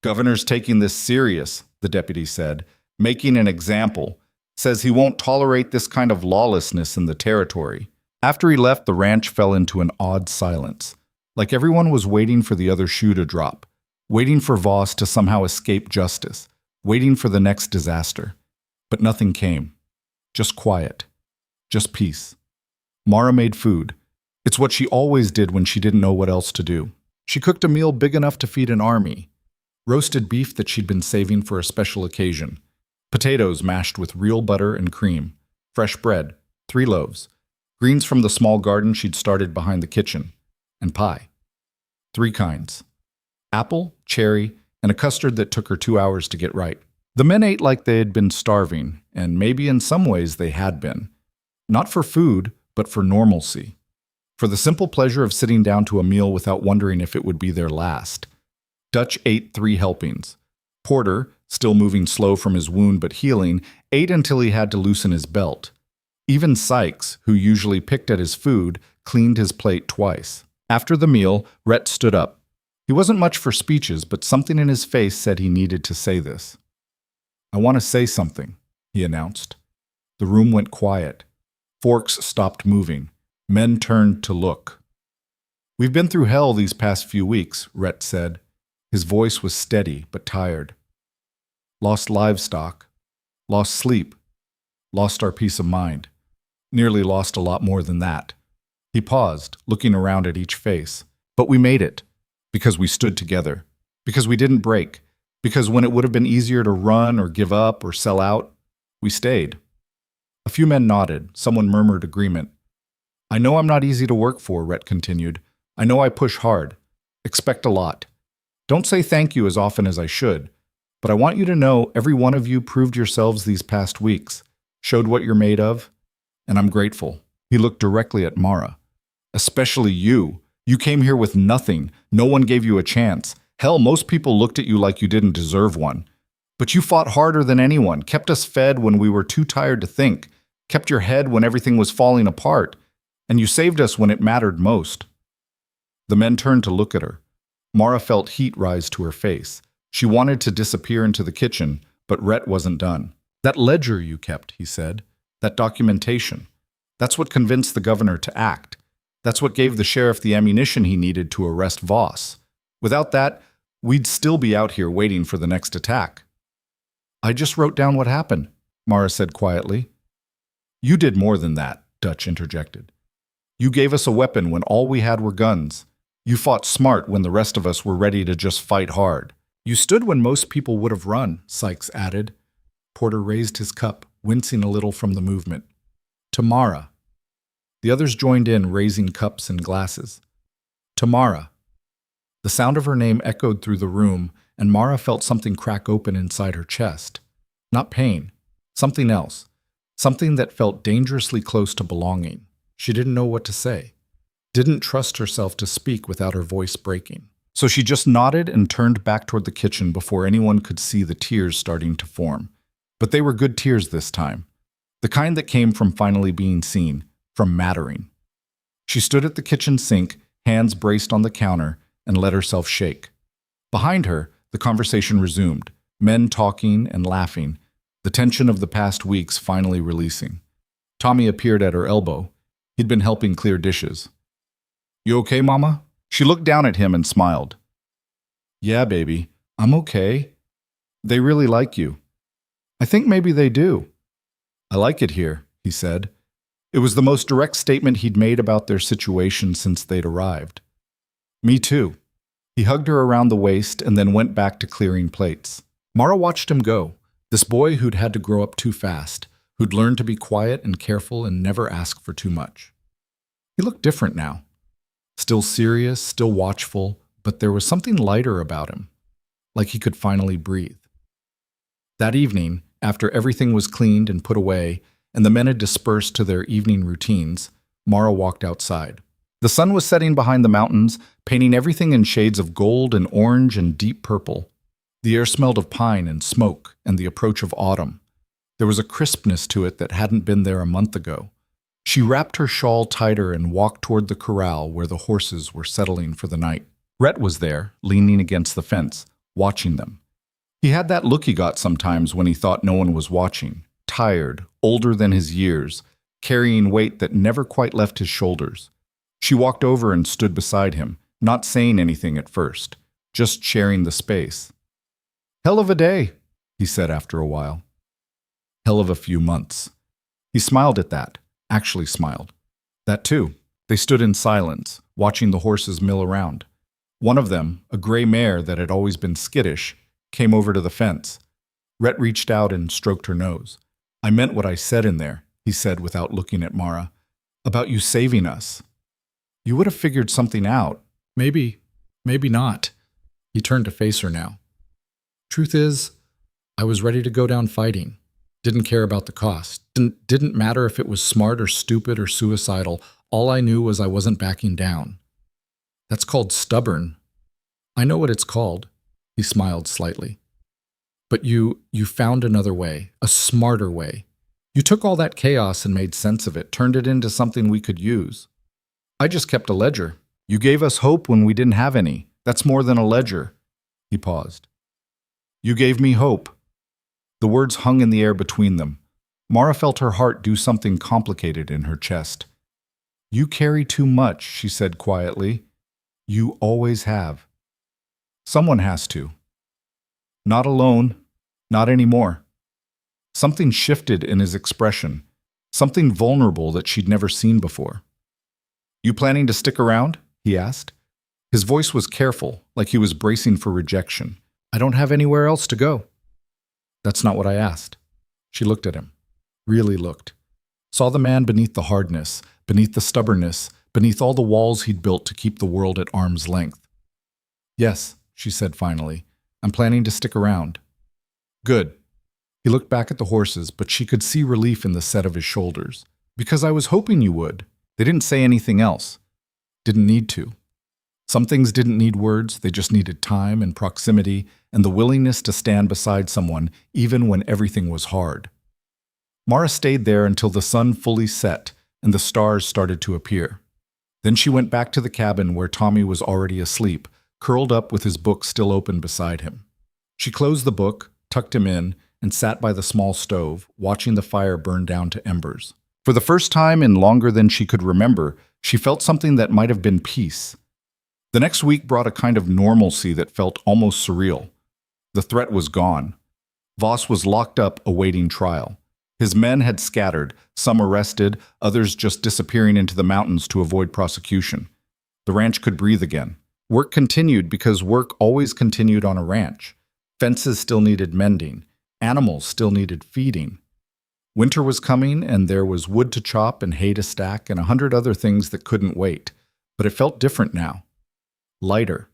Governor's taking this serious, the deputy said, making an example. Says he won't tolerate this kind of lawlessness in the territory. After he left, the ranch fell into an odd silence, like everyone was waiting for the other shoe to drop, waiting for Voss to somehow escape justice, waiting for the next disaster. But nothing came. Just quiet. Just peace. Mara made food. It's what she always did when she didn't know what else to do. She cooked a meal big enough to feed an army. Roasted beef that she'd been saving for a special occasion. Potatoes mashed with real butter and cream. Fresh bread, 3 loaves. Greens from the small garden she'd started behind the kitchen. And pie. 3 kinds. Apple, cherry, and a custard that took her 2 hours to get right. The men ate like they had been starving, and maybe in some ways they had been. Not for food, but for normalcy. For the simple pleasure of sitting down to a meal without wondering if it would be their last. Dutch ate 3 helpings. Porter, still moving slow from his wound but healing, ate until he had to loosen his belt. Even Sykes, who usually picked at his food, cleaned his plate twice. After the meal, Rhett stood up. He wasn't much for speeches, but something in his face said he needed to say this. I want to say something, he announced. The room went quiet. Forks stopped moving. Men turned to look. We've been through hell these past few weeks, Rhett said. His voice was steady but tired. Lost livestock. Lost sleep. Lost our peace of mind. Nearly lost a lot more than that. He paused, looking around at each face. But we made it. Because we stood together. Because we didn't break. Because when it would have been easier to run or give up or sell out, we stayed. A few men nodded. Someone murmured agreement. I know I'm not easy to work for, Rhett continued. I know I push hard. Expect a lot. Don't say thank you as often as I should, but I want you to know every one of you proved yourselves these past weeks, showed what you're made of, and I'm grateful. He looked directly at Mara. Especially you. You came here with nothing. No one gave you a chance. Hell, most people looked at you like you didn't deserve one. But you fought harder than anyone, kept us fed when we were too tired to think, kept your head when everything was falling apart, and you saved us when it mattered most. The men turned to look at her. Mara felt heat rise to her face. She wanted to disappear into the kitchen, but Rhett wasn't done. That ledger you kept, he said. That documentation. That's what convinced the governor to act. That's what gave the sheriff the ammunition he needed to arrest Voss. Without that, we'd still be out here waiting for the next attack. I just wrote down what happened, Mara said quietly. You did more than that, Dutch interjected. You gave us a weapon when all we had were guns. You fought smart when the rest of us were ready to just fight hard. You stood when most people would have run, Sykes added. Porter raised his cup, wincing a little from the movement. To Mara. The others joined in, raising cups and glasses. To Mara. The sound of her name echoed through the room, and Mara felt something crack open inside her chest. Not pain. Something else. Something that felt dangerously close to belonging. She didn't know what to say. Didn't trust herself to speak without her voice breaking. So she just nodded and turned back toward the kitchen before anyone could see the tears starting to form. But they were good tears this time. The kind that came from finally being seen, from mattering. She stood at the kitchen sink, hands braced on the counter, and let herself shake. Behind her, the conversation resumed, men talking and laughing, the tension of the past weeks finally releasing. Tommy appeared at her elbow. He'd been helping clear dishes. You okay, Mama? She looked down at him and smiled. Yeah, baby, I'm okay. They really like you. I think maybe they do. I like it here, he said. It was the most direct statement he'd made about their situation since they'd arrived. Me too. He hugged her around the waist and then went back to clearing plates. Mara watched him go, this boy who'd had to grow up too fast, who'd learned to be quiet and careful and never ask for too much. He looked different now. Still serious, still watchful, but there was something lighter about him, like he could finally breathe. That evening, after everything was cleaned and put away, and the men had dispersed to their evening routines, Mara walked outside. The sun was setting behind the mountains, painting everything in shades of gold and orange and deep purple. The air smelled of pine and smoke and the approach of autumn. There was a crispness to it that hadn't been there a month ago. She wrapped her shawl tighter and walked toward the corral where the horses were settling for the night. Rhett was there, leaning against the fence, watching them. He had that look he got sometimes when he thought no one was watching, tired, older than his years, carrying weight that never quite left his shoulders. She walked over and stood beside him, not saying anything at first, just sharing the space. Hell of a day, he said after a while. Hell of a few months. He smiled at that, actually smiled. That too. They stood in silence, watching the horses mill around. One of them, a gray mare that had always been skittish, came over to the fence. Rhett reached out and stroked her nose. I meant what I said in there, he said without looking at Mara. About you saving us. You would have figured something out. Maybe not. He turned to face her now. Truth is, I was ready to go down fighting. Didn't care about the cost. Didn't matter if it was smart or stupid or suicidal. All I knew was I wasn't backing down. That's called stubborn. I know what it's called. He smiled slightly. But you found another way, a smarter way. You took all that chaos and made sense of it, turned it into something we could use. I just kept a ledger. You gave us hope when we didn't have any. That's more than a ledger. He paused. You gave me hope. The words hung in the air between them. Mara felt her heart do something complicated in her chest. You carry too much, she said quietly. You always have. Someone has to. Not alone. Not anymore. Something shifted in his expression. Something vulnerable that she'd never seen before. You planning to stick around? He asked. His voice was careful, like he was bracing for rejection. I don't have anywhere else to go. That's not what I asked. She looked at him. Really looked. saw the man beneath the hardness, beneath the stubbornness, beneath all the walls he'd built to keep the world at arm's length. "Yes," she said finally, "I'm planning to stick around." "Good." He looked back at the horses, but she could see relief in the set of his shoulders. "Because I was hoping you would." They didn't say anything else. Didn't need to. Some things didn't need words, they just needed time and proximity and the willingness to stand beside someone even when everything was hard. Mara stayed there until the sun fully set and the stars started to appear. Then she went back to the cabin where Tommy was already asleep, curled up with his book still open beside him. She closed the book, tucked him in, and sat by the small stove, watching the fire burn down to embers. For the first time in longer than she could remember, she felt something that might have been peace. The next week brought a kind of normalcy that felt almost surreal. The threat was gone. Voss was locked up awaiting trial. His men had scattered, some arrested, others just disappearing into the mountains to avoid prosecution. The ranch could breathe again. Work continued because work always continued on a ranch. Fences still needed mending. Animals still needed feeding. Winter was coming, and there was wood to chop and hay to stack and 100 other things that couldn't wait. But it felt different now. Lighter.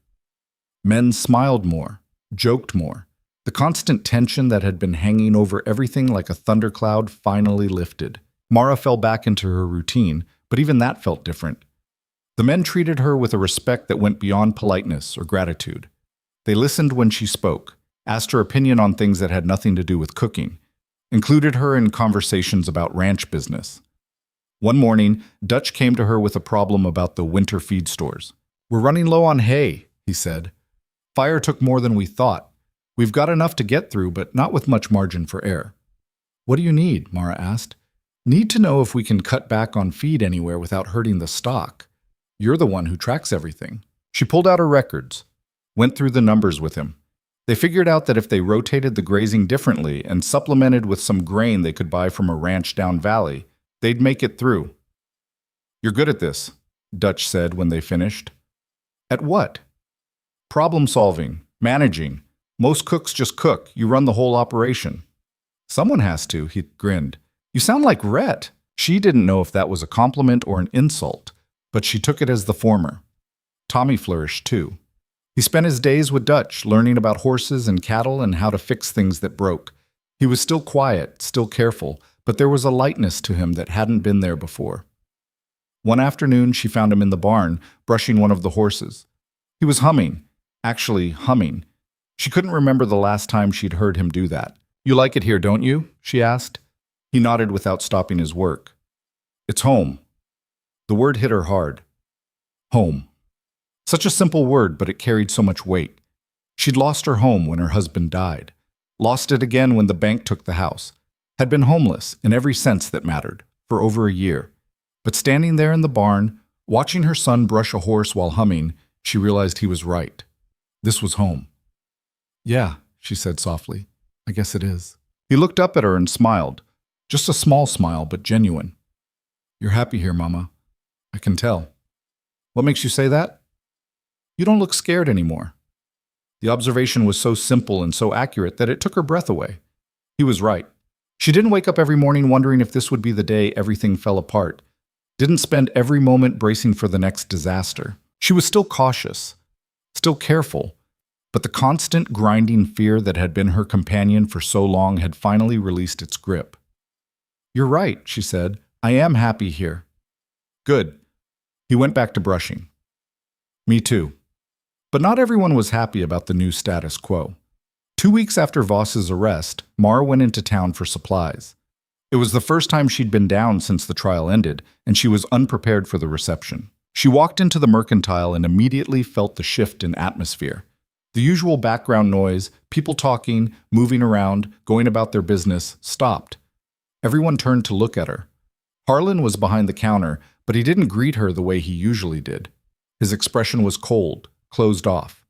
Men smiled more, joked more. The constant tension that had been hanging over everything like a thundercloud finally lifted. Mara fell back into her routine, but even that felt different. The men treated her with a respect that went beyond politeness or gratitude. They listened when she spoke, asked her opinion on things that had nothing to do with cooking, included her in conversations about ranch business. One morning, Dutch came to her with a problem about the winter feed stores. "We're running low on hay," he said. "Fire took more than we thought. We've got enough to get through, but not with much margin for error." "What do you need?" Mara asked. "Need to know if we can cut back on feed anywhere without hurting the stock. You're the one who tracks everything." She pulled out her records, went through the numbers with him. They figured out that if they rotated the grazing differently and supplemented with some grain they could buy from a ranch down valley, they'd make it through. "You're good at this," Dutch said when they finished. "At what?" "Problem solving, managing. Most cooks just cook. You run the whole operation." "Someone has to," he grinned. "You sound like Rhett." She didn't know if that was a compliment or an insult, but she took it as the former. Tommy flourished too. He spent his days with Dutch, learning about horses and cattle and how to fix things that broke. He was still quiet, still careful, but there was a lightness to him that hadn't been there before. One afternoon, she found him in the barn, brushing one of the horses. He was humming, actually humming. She couldn't remember the last time she'd heard him do that. "You like it here, don't you?" she asked. He nodded without stopping his work. "It's home." The word hit her hard. Home. Such a simple word, but it carried so much weight. She'd lost her home when her husband died. Lost it again when the bank took the house. Had been homeless, in every sense that mattered, for over a year. But standing there in the barn, watching her son brush a horse while humming, she realized he was right. This was home. "Yeah," she said softly. "I guess it is." He looked up at her and smiled. Just a small smile, but genuine. "You're happy here, Mama. I can tell." "What makes you say that?" "You don't look scared anymore." The observation was so simple and so accurate that it took her breath away. He was right. She didn't wake up every morning wondering if this would be the day everything fell apart. Didn't spend every moment bracing for the next disaster. She was still cautious, still careful, but the constant grinding fear that had been her companion for so long had finally released its grip. "You're right," she said. "I am happy here." "Good." He went back to brushing. "Me too." But not everyone was happy about the new status quo. 2 weeks after Voss's arrest, Mara went into town for supplies. It was the first time she'd been down since the trial ended, and she was unprepared for the reception. She walked into the mercantile and immediately felt the shift in atmosphere. The usual background noise, people talking, moving around, going about their business, stopped. Everyone turned to look at her. Harlan was behind the counter, but he didn't greet her the way he usually did. His expression was cold, closed off.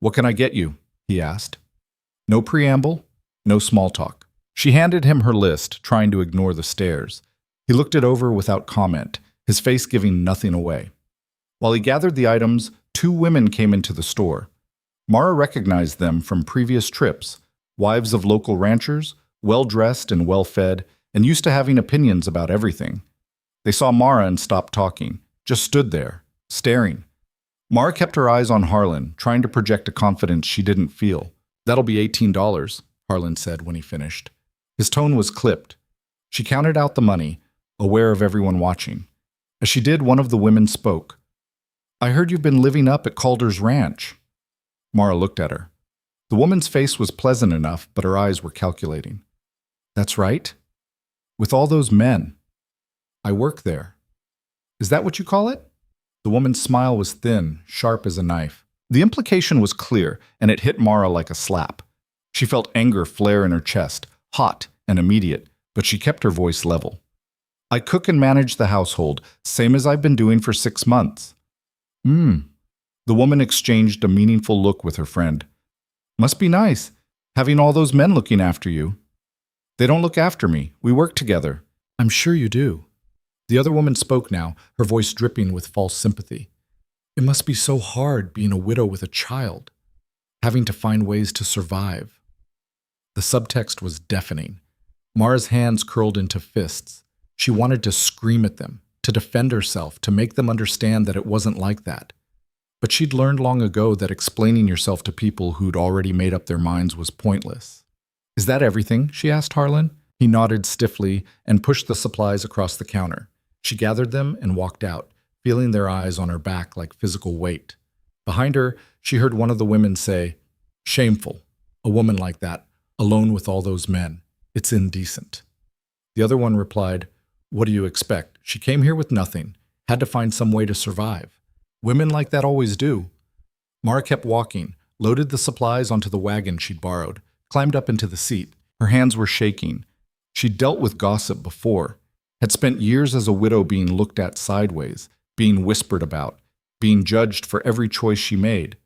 "What can I get you?" he asked. No preamble, no small talk. She handed him her list, trying to ignore the stares. He looked it over without comment, his face giving nothing away. While he gathered the items, 2 women came into the store. Mara recognized them from previous trips, wives of local ranchers, well-dressed and well-fed, and used to having opinions about everything. They saw Mara and stopped talking, just stood there, staring. Mara kept her eyes on Harlan, trying to project a confidence she didn't feel. "That'll be $18, Harlan said when he finished. His tone was clipped. She counted out the money, aware of everyone watching. As she did, one of the women spoke. "I heard you've been living up at Calder's ranch." Mara looked at her. The woman's face was pleasant enough, but her eyes were calculating. "That's right. With all those men. I work there. Is that what you call it?" The woman's smile was thin, sharp as a knife. The implication was clear, and it hit Mara like a slap. She felt anger flare in her chest, hot and immediate, but she kept her voice level. "I cook and manage the household, same as I've been doing for 6 months. The woman exchanged a meaningful look with her friend. "Must be nice, having all those men looking after you." "They don't look after me. We work together." "I'm sure you do." The other woman spoke now, her voice dripping with false sympathy. "It must be so hard being a widow with a child, having to find ways to survive." The subtext was deafening. Mara's hands curled into fists. She wanted to scream at them, to defend herself, to make them understand that it wasn't like that. But she'd learned long ago that explaining yourself to people who'd already made up their minds was pointless. "Is that everything?" she asked Harlan. He nodded stiffly and pushed the supplies across the counter. She gathered them and walked out, feeling their eyes on her back like physical weight. Behind her, she heard one of the women say, "Shameful. A woman like that, alone with all those men. It's indecent." The other one replied, "What do you expect? She came here with nothing, had to find some way to survive. Women like that always do." Mara kept walking, loaded the supplies onto the wagon she'd borrowed, climbed up into the seat. Her hands were shaking. She'd dealt with gossip before, had spent years as a widow being looked at sideways, being whispered about, being judged for every choice she made.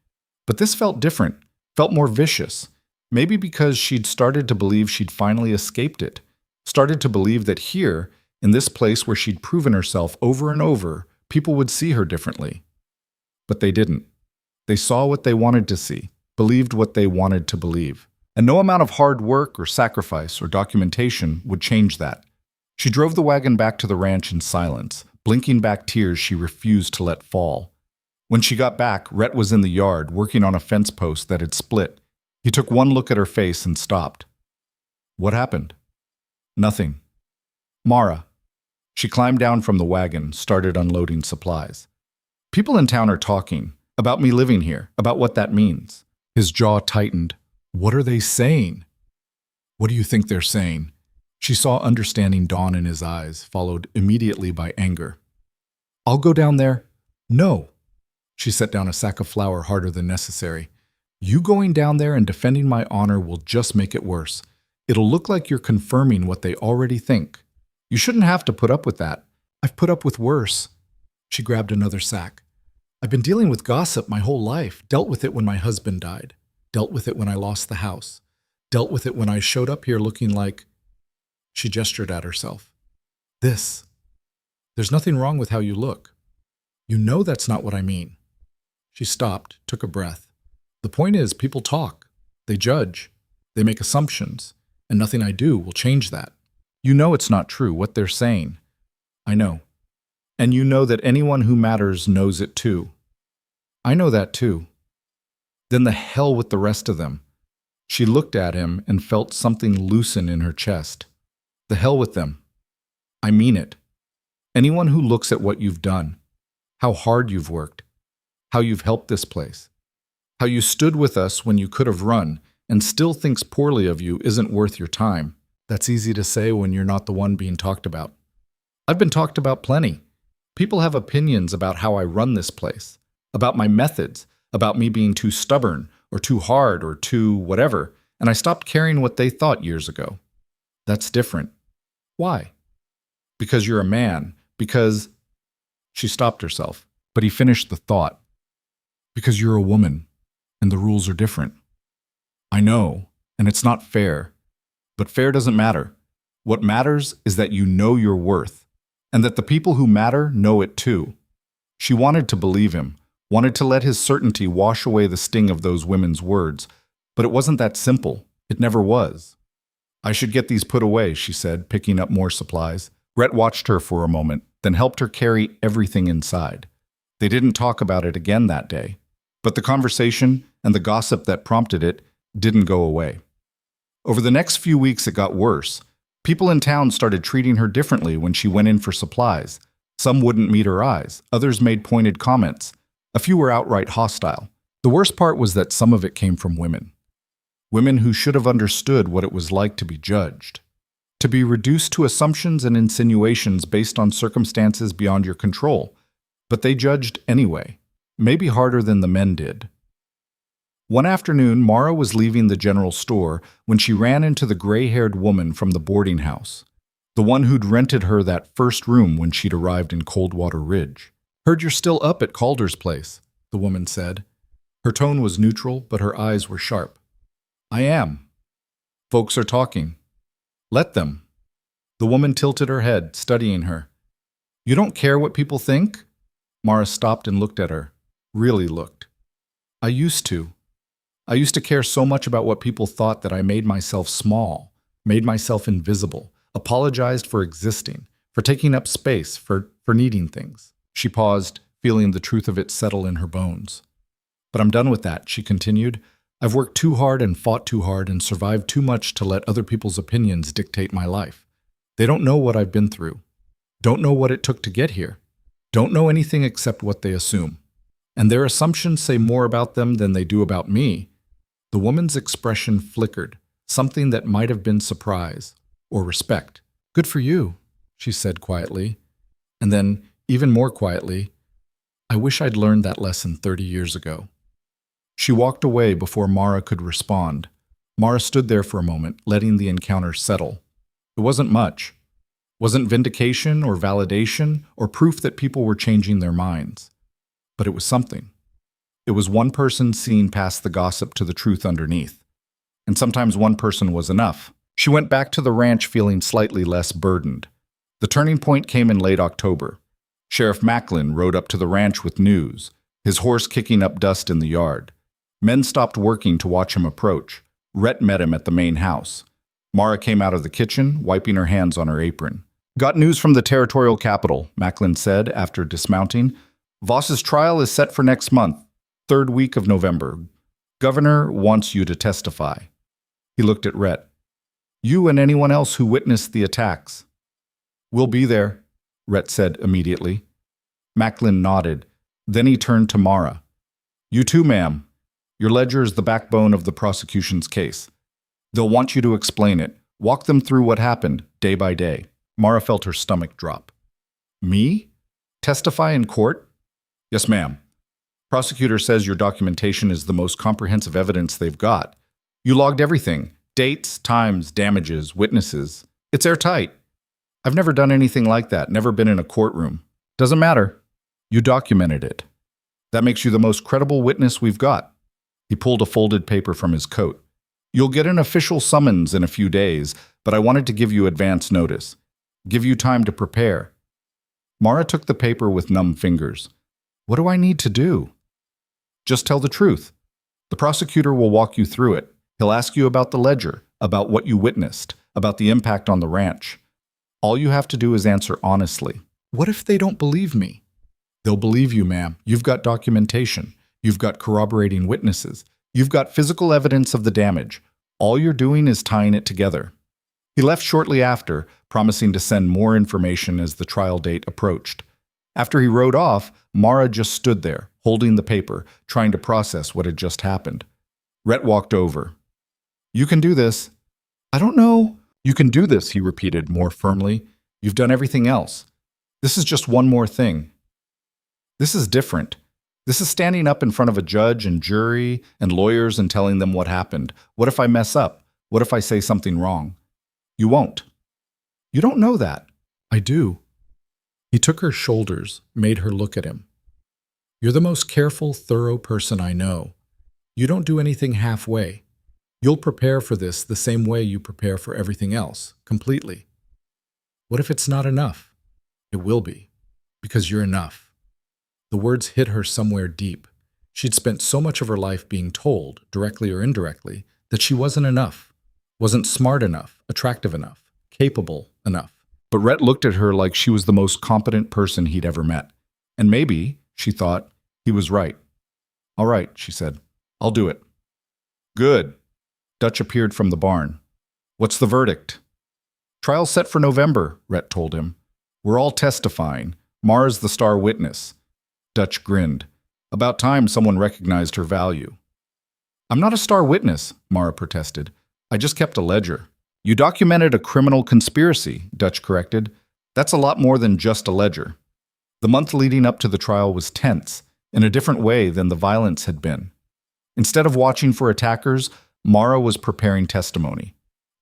But this felt different, felt more vicious, maybe because she'd started to believe she'd finally escaped it, started to believe that here, in this place where she'd proven herself over and over, people would see her differently. But they didn't. They saw what they wanted to see, believed what they wanted to believe. And no amount of hard work or sacrifice or documentation would change that. She drove the wagon back to the ranch in silence, blinking back tears she refused to let fall. When she got back, Rhett was in the yard, working on a fence post that had split. He took one look at her face and stopped. "What happened?" "Nothing." "Mara." She climbed down from the wagon, started unloading supplies. "People in town are talking, about me living here, about what that means." His jaw tightened. "What are they saying?" "What do you think they're saying?" She saw understanding dawn in his eyes, followed immediately by anger. "I'll go down there." "No." She set down a sack of flour harder than necessary. "You going down there and defending my honor will just make it worse. It'll look like you're confirming what they already think. You shouldn't have to put up with that. I've put up with worse." She grabbed another sack. "I've been dealing with gossip my whole life, dealt with it when my husband died, dealt with it when I lost the house, dealt with it when I showed up here looking like..." She gestured at herself. "This. There's nothing wrong with how you look. You know that's not what I mean." She stopped, took a breath. "The point is, people talk. They judge. They make assumptions. And nothing I do will change that. You know it's not true, what they're saying." "I know. And you know that anyone who matters knows it too." "I know that too." "Then the hell with the rest of them." She looked at him and felt something loosen in her chest. "The hell with them. I mean it. Anyone who looks at what you've done, how hard you've worked, how you've helped this place, how you stood with us when you could have run, and still thinks poorly of you isn't worth your time. That's easy to say when you're not the one being talked about. I've been talked about plenty. People have opinions about how I run this place, about my methods, about me being too stubborn, or too hard, or too whatever, and I stopped caring what they thought years ago. That's different. Why? Because you're a man. Because..." She stopped herself, but he finished the thought. "Because you're a woman, and the rules are different. I know, and it's not fair. But fair doesn't matter. What matters is that you know your worth, and that the people who matter know it too." She wanted to believe him, wanted to let his certainty wash away the sting of those women's words, but it wasn't that simple. It never was. I should get these put away, she said, picking up more supplies. Rhett watched her for a moment, then helped her carry everything inside. They didn't talk about it again that day, but the conversation and the gossip that prompted it didn't go away. Over the next few weeks, it got worse. People in town started treating her differently when she went in for supplies. Some wouldn't meet her eyes, others made pointed comments. A few were outright hostile. The worst part was that some of it came from women. Women who should have understood what it was like to be judged. To be reduced to assumptions and insinuations based on circumstances beyond your control. But they judged anyway, maybe harder than the men did. One afternoon, Mara was leaving the general store when she ran into the gray-haired woman from the boarding house, the one who'd rented her that first room when she'd arrived in Coldwater Ridge. "Heard you're still up at Calder's place," the woman said. Her tone was neutral, but her eyes were sharp. "I am. Folks are talking. Let them." The woman tilted her head, studying her. "You don't care what people think?" Mara stopped and looked at her. Really looked. "I used to. I used to care so much about what people thought that I made myself small, made myself invisible, apologized for existing, for taking up space, for needing things." She paused, feeling the truth of it settle in her bones. "But I'm done with that," she continued. "I've worked too hard and fought too hard and survived too much to let other people's opinions dictate my life. They don't know what I've been through. Don't know what it took to get here. Don't know anything except what they assume. And their assumptions say more about them than they do about me." The woman's expression flickered, something that might have been surprise or respect. "Good for you," she said quietly. And then, even more quietly, "I wish I'd learned that lesson 30 years ago." She walked away before Mara could respond. Mara stood there for a moment, letting the encounter settle. It wasn't much. Wasn't vindication or validation or proof that people were changing their minds. But it was something. It was one person seeing past the gossip to the truth underneath. And sometimes one person was enough. She went back to the ranch feeling slightly less burdened. The turning point came in late October. Sheriff Macklin rode up to the ranch with news, his horse kicking up dust in the yard. Men stopped working to watch him approach. Rhett met him at the main house. Mara came out of the kitchen, wiping her hands on her apron. "Got news from the territorial capital," Macklin said after dismounting. "Voss's trial is set for next month, 3rd week of November. Governor wants you to testify." He looked at Rhett. "You and anyone else who witnessed the attacks." "We'll be there," Rhett said immediately. Macklin nodded. Then he turned to Mara. "You too, ma'am. Your ledger is the backbone of the prosecution's case. They'll want you to explain it. Walk them through what happened, day by day." Mara felt her stomach drop. "Me? Testify in court?" "Yes, ma'am. Prosecutor says your documentation is the most comprehensive evidence they've got. You logged everything. Dates, times, damages, witnesses. It's airtight. I've never done anything like that, never been in a courtroom. Doesn't matter. You documented it. That makes you the most credible witness we've got." He pulled a folded paper from his coat. "You'll get an official summons in a few days, but I wanted to give you advance notice. Give you time to prepare." Mara took the paper with numb fingers. "What do I need to do?" "Just tell the truth. The prosecutor will walk you through it. He'll ask you about the ledger, about what you witnessed, about the impact on the ranch. All you have to do is answer honestly." "What if they don't believe me?" "They'll believe you, ma'am. You've got documentation. You've got corroborating witnesses. You've got physical evidence of the damage. All you're doing is tying it together." He left shortly after, promising to send more information as the trial date approached. After he rode off, Mara just stood there, holding the paper, trying to process what had just happened. Rhett walked over. "You can do this." "I don't know." "You can do this," he repeated more firmly. "You've done everything else. This is just one more thing. This is different. This is standing up in front of a judge and jury and lawyers and telling them what happened. What if I mess up? What if I say something wrong? You won't." "You don't know that." "I do." He took her shoulders, made her look at him. "You're the most careful, thorough person I know. You don't do anything halfway. You'll prepare for this the same way you prepare for everything else, completely. What if it's not enough?" "It will be, because you're enough." The words hit her somewhere deep. She'd spent so much of her life being told, directly or indirectly, that she wasn't enough. wasn't smart enough, attractive enough, capable enough. But Rhett looked at her like she was the most competent person he'd ever met. And maybe, she thought, he was right. All right, she said. I'll do it. Good. Dutch appeared from the barn. What's the verdict? Trial set for November, Rhett told him. We're all testifying. Mara's the star witness. Dutch grinned. About time someone recognized her value. I'm not a star witness, Mara protested. I just kept a ledger. You documented a criminal conspiracy, Dutch corrected. That's a lot more than just a ledger. The month leading up to the trial was tense, in a different way than the violence had been. Instead of watching for attackers, Mara was preparing testimony,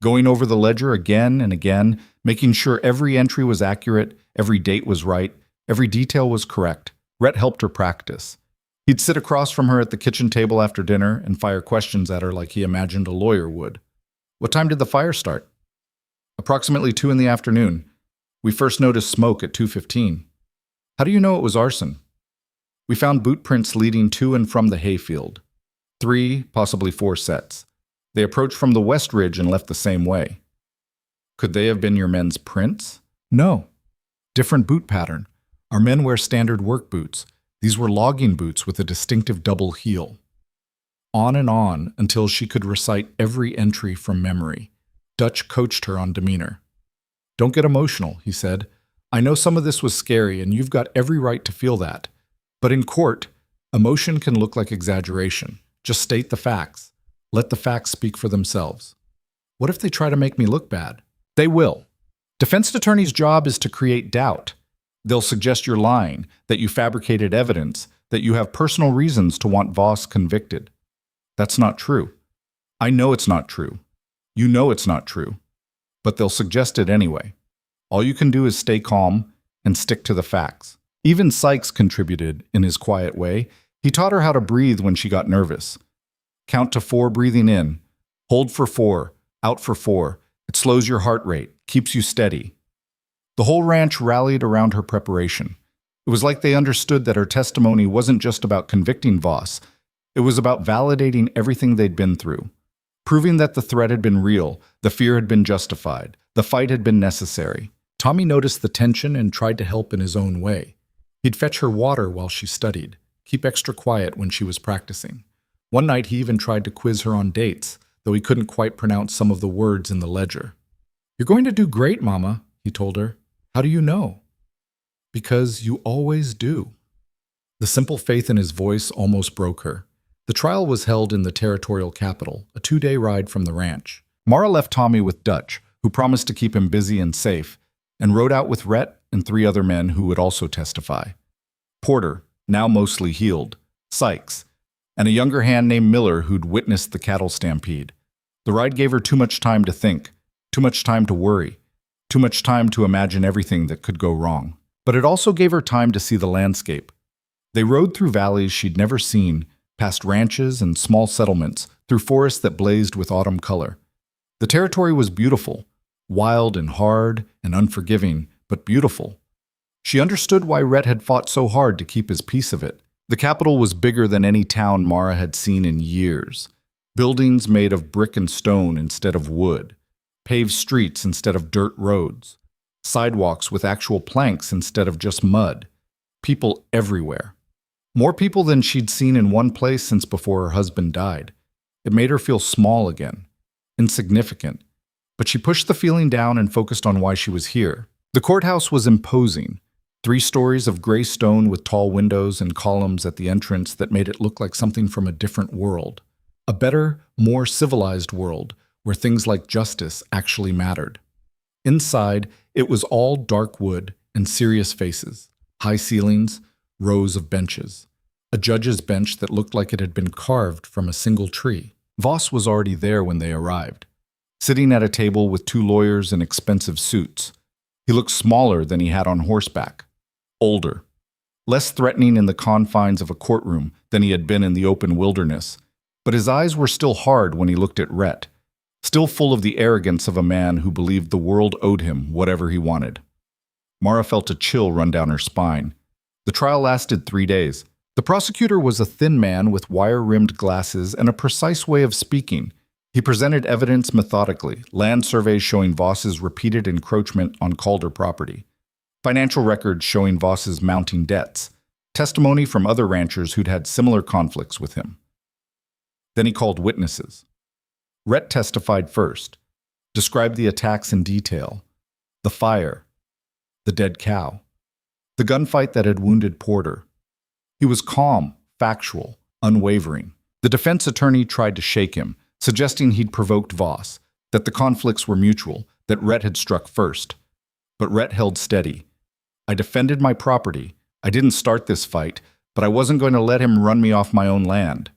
going over the ledger again and again, making sure every entry was accurate, every date was right, every detail was correct. Rhett helped her practice. He'd sit across from her at the kitchen table after dinner and fire questions at her like he imagined a lawyer would. What time did the fire start? Approximately 2 in the afternoon. We first noticed smoke at 2:15. How do you know it was arson? We found boot prints leading to and from the hayfield. 3, possibly 4 sets. They approached from the west ridge and left the same way. Could they have been your men's prints? No. Different boot pattern. Our men wear standard work boots. These were logging boots with a distinctive double heel. On and on until she could recite every entry from memory. Dutch coached her on demeanor. Don't get emotional, he said. I know some of this was scary and you've got every right to feel that. But in court, emotion can look like exaggeration. Just state the facts. Let the facts speak for themselves. What if they try to make me look bad? They will. Defense attorney's job is to create doubt. They'll suggest you're lying, that you fabricated evidence, that you have personal reasons to want Voss convicted. That's not true. I know it's not true. You know it's not true. But they'll suggest it anyway. All you can do is stay calm and stick to the facts. Even Sykes contributed in his quiet way. He taught her how to breathe when she got nervous. Count to 4 breathing in. Hold for 4. Out for 4. It slows your heart rate, keeps you steady. The whole ranch rallied around her preparation. It was like they understood that her testimony wasn't just about convicting Voss. It was about validating everything they'd been through. Proving that the threat had been real, the fear had been justified, the fight had been necessary. Tommy noticed the tension and tried to help in his own way. He'd fetch her water while she studied, keep extra quiet when she was practicing. One night he even tried to quiz her on dates, though he couldn't quite pronounce some of the words in the ledger. You're going to do great, Mama, he told her. How do you know? Because you always do. The simple faith in his voice almost broke her. The trial was held in the territorial capital, a 2-day ride from the ranch. Mara left Tommy with Dutch, who promised to keep him busy and safe, and rode out with Rhett and 3 other men who would also testify. Porter, now mostly healed, Sykes, and a younger hand named Miller who'd witnessed the cattle stampede. The ride gave her too much time to think, too much time to worry, too much time to imagine everything that could go wrong. But it also gave her time to see the landscape. They rode through valleys she'd never seen, past ranches and small settlements, through forests that blazed with autumn color. The territory was beautiful, wild and hard and unforgiving, but beautiful. She understood why Rhett had fought so hard to keep his piece of it. The capital was bigger than any town Mara had seen in years. Buildings made of brick and stone instead of wood. Paved streets instead of dirt roads. Sidewalks with actual planks instead of just mud. People everywhere. More people than she'd seen in one place since before her husband died. It made her feel small again. Insignificant. But she pushed the feeling down and focused on why she was here. The courthouse was imposing. 3 stories of gray stone with tall windows and columns at the entrance that made it look like something from a different world. A better, more civilized world where things like justice actually mattered. Inside, it was all dark wood and serious faces, high ceilings, rows of benches. A judge's bench that looked like it had been carved from a single tree. Voss was already there when they arrived, sitting at a table with 2 lawyers in expensive suits. He looked smaller than he had on horseback, older, less threatening in the confines of a courtroom than he had been in the open wilderness. But his eyes were still hard when he looked at Rhett, still full of the arrogance of a man who believed the world owed him whatever he wanted. Mara felt a chill run down her spine. The trial lasted 3 days. The prosecutor was a thin man with wire-rimmed glasses and a precise way of speaking. He presented evidence methodically, land surveys showing Voss's repeated encroachment on Calder property, financial records showing Voss's mounting debts, testimony from other ranchers who'd had similar conflicts with him. Then he called witnesses. Rhett testified first, described the attacks in detail, the fire, the dead cow, the gunfight that had wounded Porter. He was calm, factual, unwavering. The defense attorney tried to shake him, suggesting he'd provoked Voss, that the conflicts were mutual, that Rhett had struck first. But Rhett held steady. I defended my property. I didn't start this fight, but I wasn't going to let him run me off my own land.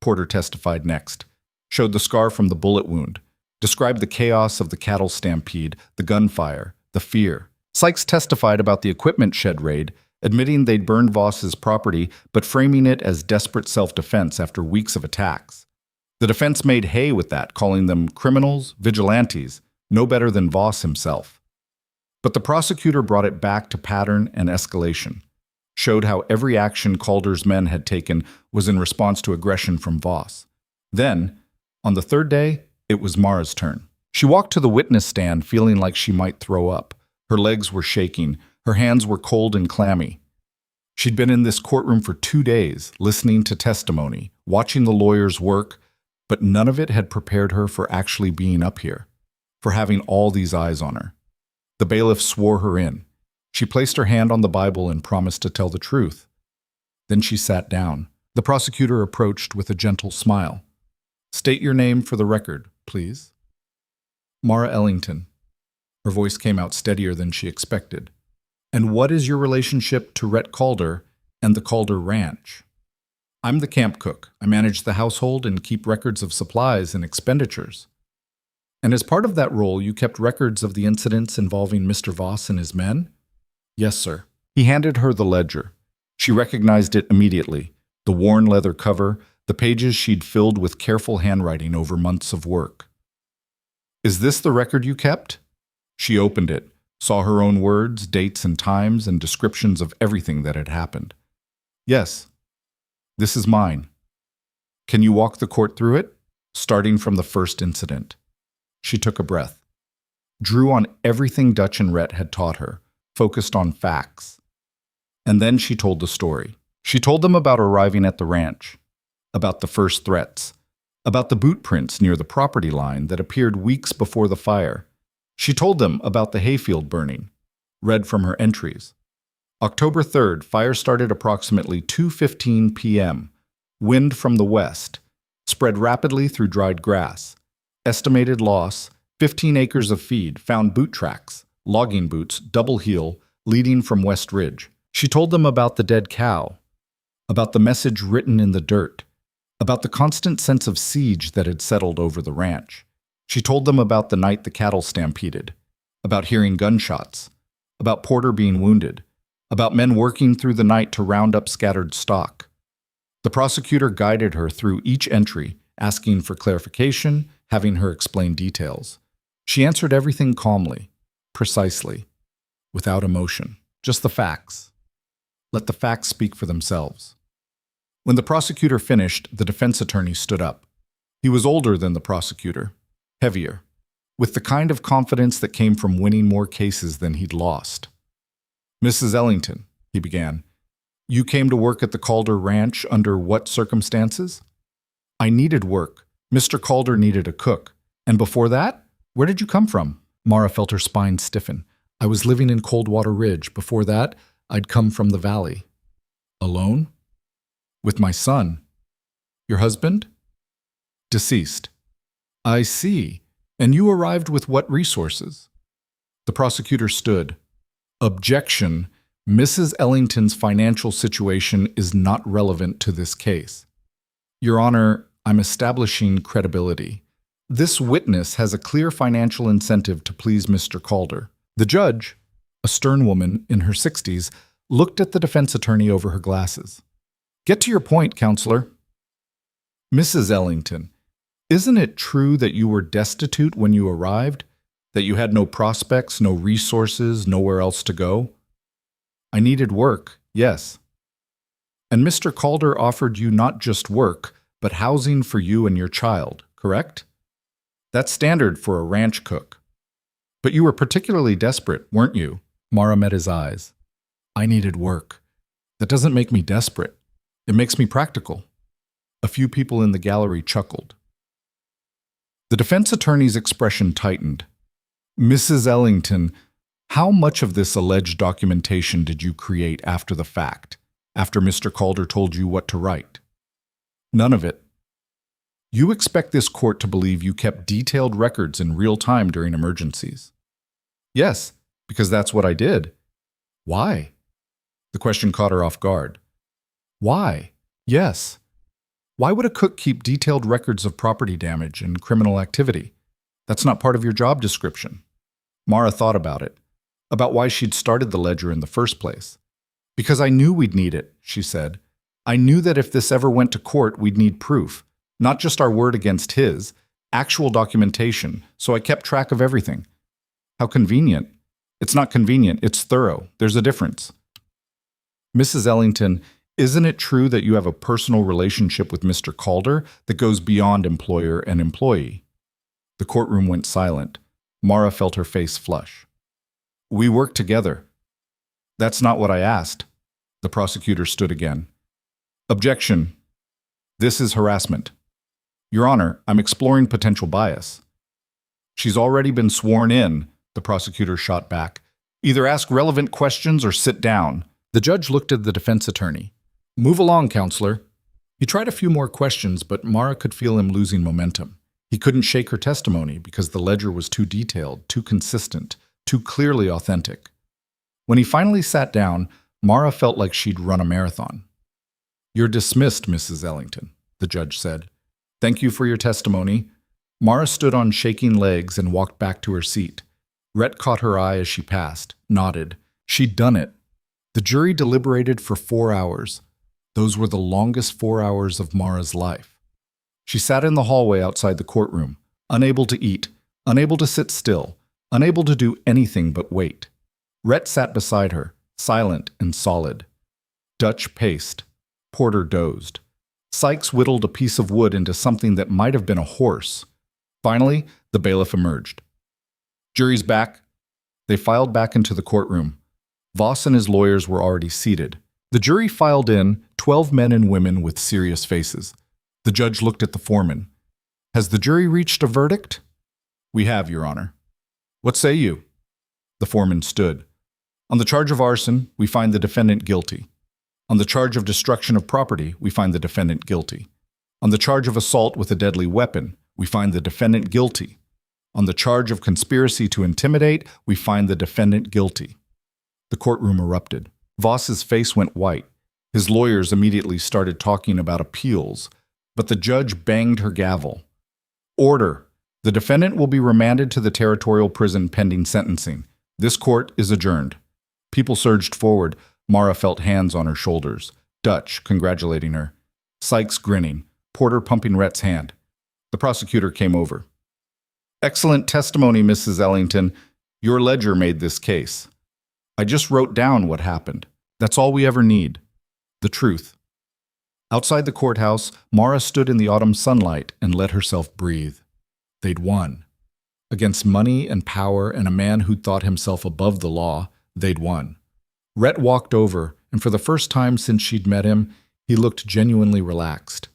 Porter testified next, showed the scar from the bullet wound, described the chaos of the cattle stampede, the gunfire, the fear. Sykes testified about the equipment shed raid, admitting they'd burned Voss's property, but framing it as desperate self-defense after weeks of attacks. The defense made hay with that, calling them criminals, vigilantes, no better than Voss himself. But the prosecutor brought it back to pattern and escalation, showed how every action Calder's men had taken was in response to aggression from Voss. Then, on the third day, it was Mara's turn. She walked to the witness stand feeling like she might throw up. Her legs were shaking, her hands were cold and clammy. She'd been in this courtroom for 2 days, listening to testimony, watching the lawyers work, but none of it had prepared her for actually being up here, for having all these eyes on her. The bailiff swore her in. She placed her hand on the Bible and promised to tell the truth. Then she sat down. The prosecutor approached with a gentle smile. State your name for the record, please. Mara Ellington. Her voice came out steadier than she expected. And what is your relationship to Rhett Calder and the Calder Ranch? I'm the camp cook. I manage the household and keep records of supplies and expenditures. And as part of that role, you kept records of the incidents involving Mr. Voss and his men? Yes, sir. He handed her the ledger. She recognized it immediately. The worn leather cover, the pages she'd filled with careful handwriting over months of work. Is this the record you kept? She opened it, saw her own words, dates and times, and descriptions of everything that had happened. Yes. This is mine. Can you walk the court through it? Starting from the first incident. She took a breath, drew on everything Dutch and Rhett had taught her, focused on facts. And then she told the story. She told them about arriving at the ranch, about the first threats, about the boot prints near the property line that appeared weeks before the fire. She told them about the hayfield burning, read from her entries. October 3rd, fire started approximately 2:15 p.m. Wind from the west, spread rapidly through dried grass. Estimated loss, 15 acres of feed, found boot tracks, logging boots, double heel, leading from West Ridge. She told them about the dead cow, about the message written in the dirt, about the constant sense of siege that had settled over the ranch. She told them about the night the cattle stampeded, about hearing gunshots, about Porter being wounded, about men working through the night to round up scattered stock. The prosecutor guided her through each entry, asking for clarification, having her explain details. She answered everything calmly, precisely, without emotion, just the facts. Let the facts speak for themselves. When the prosecutor finished, the defense attorney stood up. He was older than the prosecutor, heavier, with the kind of confidence that came from winning more cases than he'd lost. Mrs. Ellington, he began, you came to work at the Calder Ranch under what circumstances? I needed work. Mr. Calder needed a cook. And before that, where did you come from? Mara felt her spine stiffen. I was living in Coldwater Ridge. Before that, I'd come from the valley. Alone? With my son. Your husband? Deceased. I see. And you arrived with what resources? The prosecutor stood. Objection. Mrs. Ellington's financial situation is not relevant to this case. Your Honor, I'm establishing credibility. This witness has a clear financial incentive to please Mr. Calder. The judge, a stern woman in her 60s, looked at the defense attorney over her glasses. Get to your point, counselor. Mrs. Ellington, isn't it true that you were destitute when you arrived? That you had no prospects, no resources, nowhere else to go? I needed work, yes. And Mr. Calder offered you not just work, but housing for you and your child, correct? That's standard for a ranch cook. But you were particularly desperate, weren't you? Mara met his eyes. I needed work. That doesn't make me desperate. It makes me practical. A few people in the gallery chuckled. The defense attorney's expression tightened. Mrs. Ellington, how much of this alleged documentation did you create after the fact, after Mr. Calder told you what to write? None of it. You expect this court to believe you kept detailed records in real time during emergencies. Yes, because that's what I did. Why? The question caught her off guard. Why? Yes. Why would a cook keep detailed records of property damage and criminal activity? That's not part of your job description. Mara thought about it, about why she'd started the ledger in the first place. Because I knew we'd need it, she said. I knew that if this ever went to court, we'd need proof, not just our word against his, actual documentation, so I kept track of everything. How convenient. It's not convenient, it's thorough. There's a difference. Mrs. Ellington, isn't it true that you have a personal relationship with Mr. Calder that goes beyond employer and employee? The courtroom went silent. Mara felt her face flush. We work together. That's not what I asked. The prosecutor stood again. Objection. This is harassment. Your Honor, I'm exploring potential bias. She's already been sworn in, the prosecutor shot back. Either ask relevant questions or sit down. The judge looked at the defense attorney. Move along, counselor. He tried a few more questions, but Mara could feel him losing momentum. He couldn't shake her testimony because the ledger was too detailed, too consistent, too clearly authentic. When he finally sat down, Mara felt like she'd run a marathon. You're dismissed, Mrs. Ellington, the judge said. Thank you for your testimony. Mara stood on shaking legs and walked back to her seat. Rhett caught her eye as she passed, nodded. She'd done it. The jury deliberated for 4 hours. Those were the longest 4 hours of Mara's life. She sat in the hallway outside the courtroom, unable to eat, unable to sit still, unable to do anything but wait. Rhett sat beside her, silent and solid. Dutch paced. Porter dozed. Sykes whittled a piece of wood into something that might have been a horse. Finally, the bailiff emerged. Jury's back. They filed back into the courtroom. Voss and his lawyers were already seated. The jury filed in, 12 men and women with serious faces. The judge looked at the foreman. Has the jury reached a verdict? We have, Your Honor. What say you? The foreman stood. On the charge of arson, we find the defendant guilty. On the charge of destruction of property, we find the defendant guilty. On the charge of assault with a deadly weapon, we find the defendant guilty. On the charge of conspiracy to intimidate, we find the defendant guilty. The courtroom erupted. Voss's face went white. His lawyers immediately started talking about appeals, but the judge banged her gavel. Order! The defendant will be remanded to the territorial prison pending sentencing. This court is adjourned. People surged forward. Mara felt hands on her shoulders. Dutch congratulating her. Sykes grinning. Porter pumping Rhett's hand. The prosecutor came over. Excellent testimony, Mrs. Ellington. Your ledger made this case. I just wrote down what happened. That's all we ever need. The truth. Outside the courthouse, Mara stood in the autumn sunlight and let herself breathe. They'd won. Against money and power and a man who'd thought himself above the law, they'd won. Rhett walked over, and for the first time since she'd met him, he looked genuinely relaxed.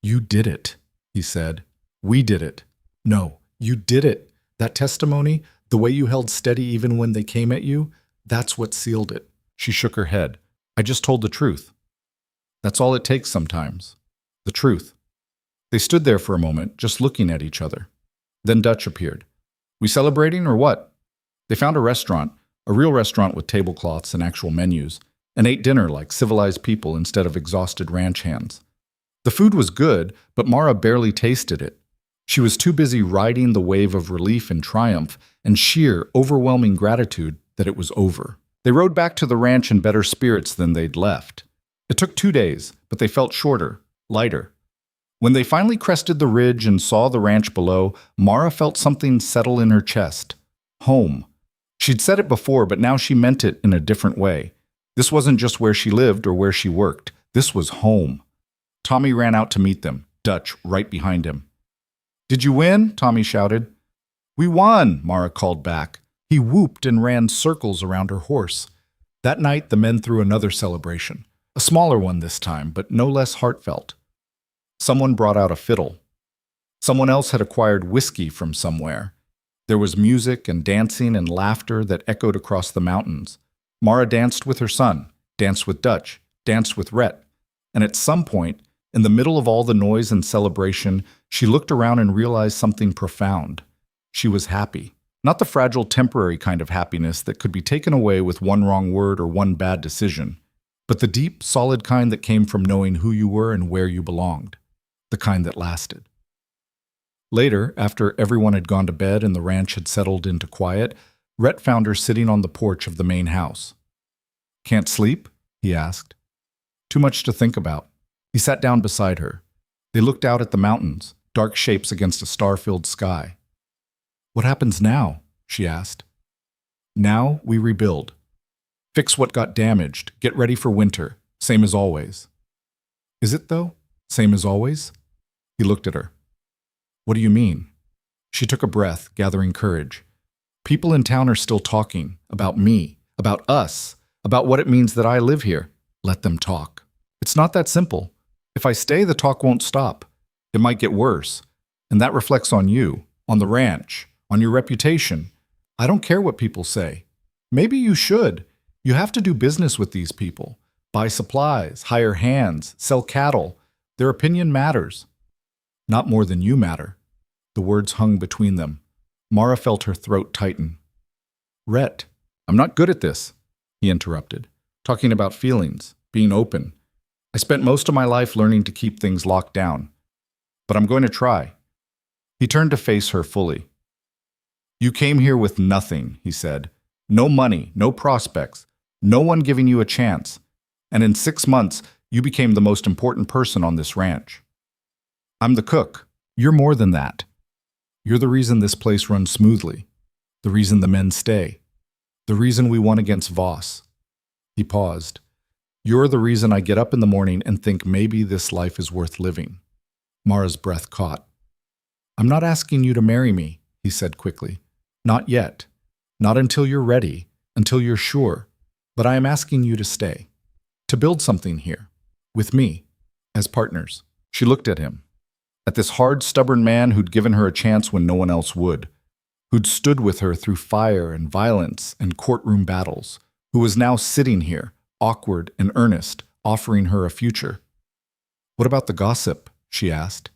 You did it, he said. We did it. No, you did it. That testimony, the way you held steady even when they came at you, that's what sealed it. She shook her head. I just told the truth. That's all it takes sometimes. The truth. They stood there for a moment, just looking at each other. Then Dutch appeared. We celebrating or what? They found a restaurant, a real restaurant with tablecloths and actual menus, and ate dinner like civilized people instead of exhausted ranch hands. The food was good, but Mara barely tasted it. She was too busy riding the wave of relief and triumph and sheer, overwhelming gratitude that it was over. They rode back to the ranch in better spirits than they'd left. It took 2 days, but they felt shorter, lighter. When they finally crested the ridge and saw the ranch below, Mara felt something settle in her chest. Home. She'd said it before, but now she meant it in a different way. This wasn't just where she lived or where she worked. This was home. Tommy ran out to meet them, Dutch right behind him. Did you win? Tommy shouted. We won, Mara called back. He whooped and ran circles around her horse. That night, the men threw another celebration. A smaller one this time, but no less heartfelt. Someone brought out a fiddle. Someone else had acquired whiskey from somewhere. There was music and dancing and laughter that echoed across the mountains. Mara danced with her son, danced with Dutch, danced with Rhett. And at some point, in the middle of all the noise and celebration, she looked around and realized something profound. She was happy. Not the fragile, temporary kind of happiness that could be taken away with one wrong word or one bad decision, but the deep, solid kind that came from knowing who you were and where you belonged. The kind that lasted. Later, after everyone had gone to bed and the ranch had settled into quiet, Rhett found her sitting on the porch of the main house. Can't sleep? He asked. Too much to think about. He sat down beside her. They looked out at the mountains, dark shapes against a star-filled sky. What happens now? She asked. Now we rebuild. Fix what got damaged, get ready for winter, same as always. Is it, though? Same as always? He looked at her. What do you mean? She took a breath, gathering courage. People in town are still talking about me, about us, about what it means that I live here. Let them talk. It's not that simple. If I stay, the talk won't stop. It might get worse. And that reflects on you, on the ranch, on your reputation. I don't care what people say. Maybe you should. You have to do business with these people. Buy supplies, hire hands, sell cattle. Their opinion matters. Not more than you matter. The words hung between them. Mara felt her throat tighten. Rhett, I'm not good at this, he interrupted. Talking about feelings, being open. I spent most of my life learning to keep things locked down. But I'm going to try. He turned to face her fully. You came here with nothing, he said. No money, no prospects, no one giving you a chance. And in 6 months, you became the most important person on this ranch. I'm the cook. You're more than that. You're the reason this place runs smoothly. The reason the men stay. The reason we won against Voss. He paused. You're the reason I get up in the morning and think maybe this life is worth living. Mara's breath caught. I'm not asking you to marry me, he said quickly. Not yet. Not until you're ready, until you're sure. But I am asking you to stay. To build something here. With me. As partners. She looked at him. At this hard, stubborn man who'd given her a chance when no one else would. Who'd stood with her through fire and violence and courtroom battles. Who was now sitting here, awkward and earnest, offering her a future. What about the gossip? She asked.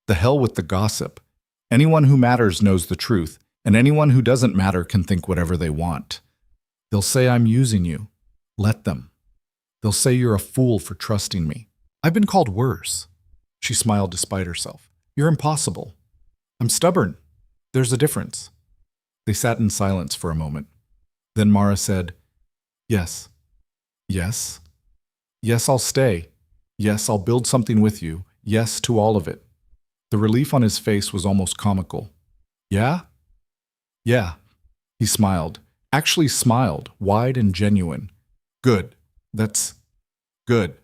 The hell with the gossip. Anyone who matters knows the truth. And anyone who doesn't matter can think whatever they want. They'll say I'm using you. Let them. They'll say you're a fool for trusting me. I've been called worse. She smiled despite herself. You're impossible. I'm stubborn. There's a difference. They sat in silence for a moment. Then Mara said, Yes. Yes. Yes, I'll stay. Yes, I'll build something with you. Yes to all of it. The relief on his face was almost comical. Yeah? Yeah. He smiled. Actually smiled, wide and genuine. Good. That's good.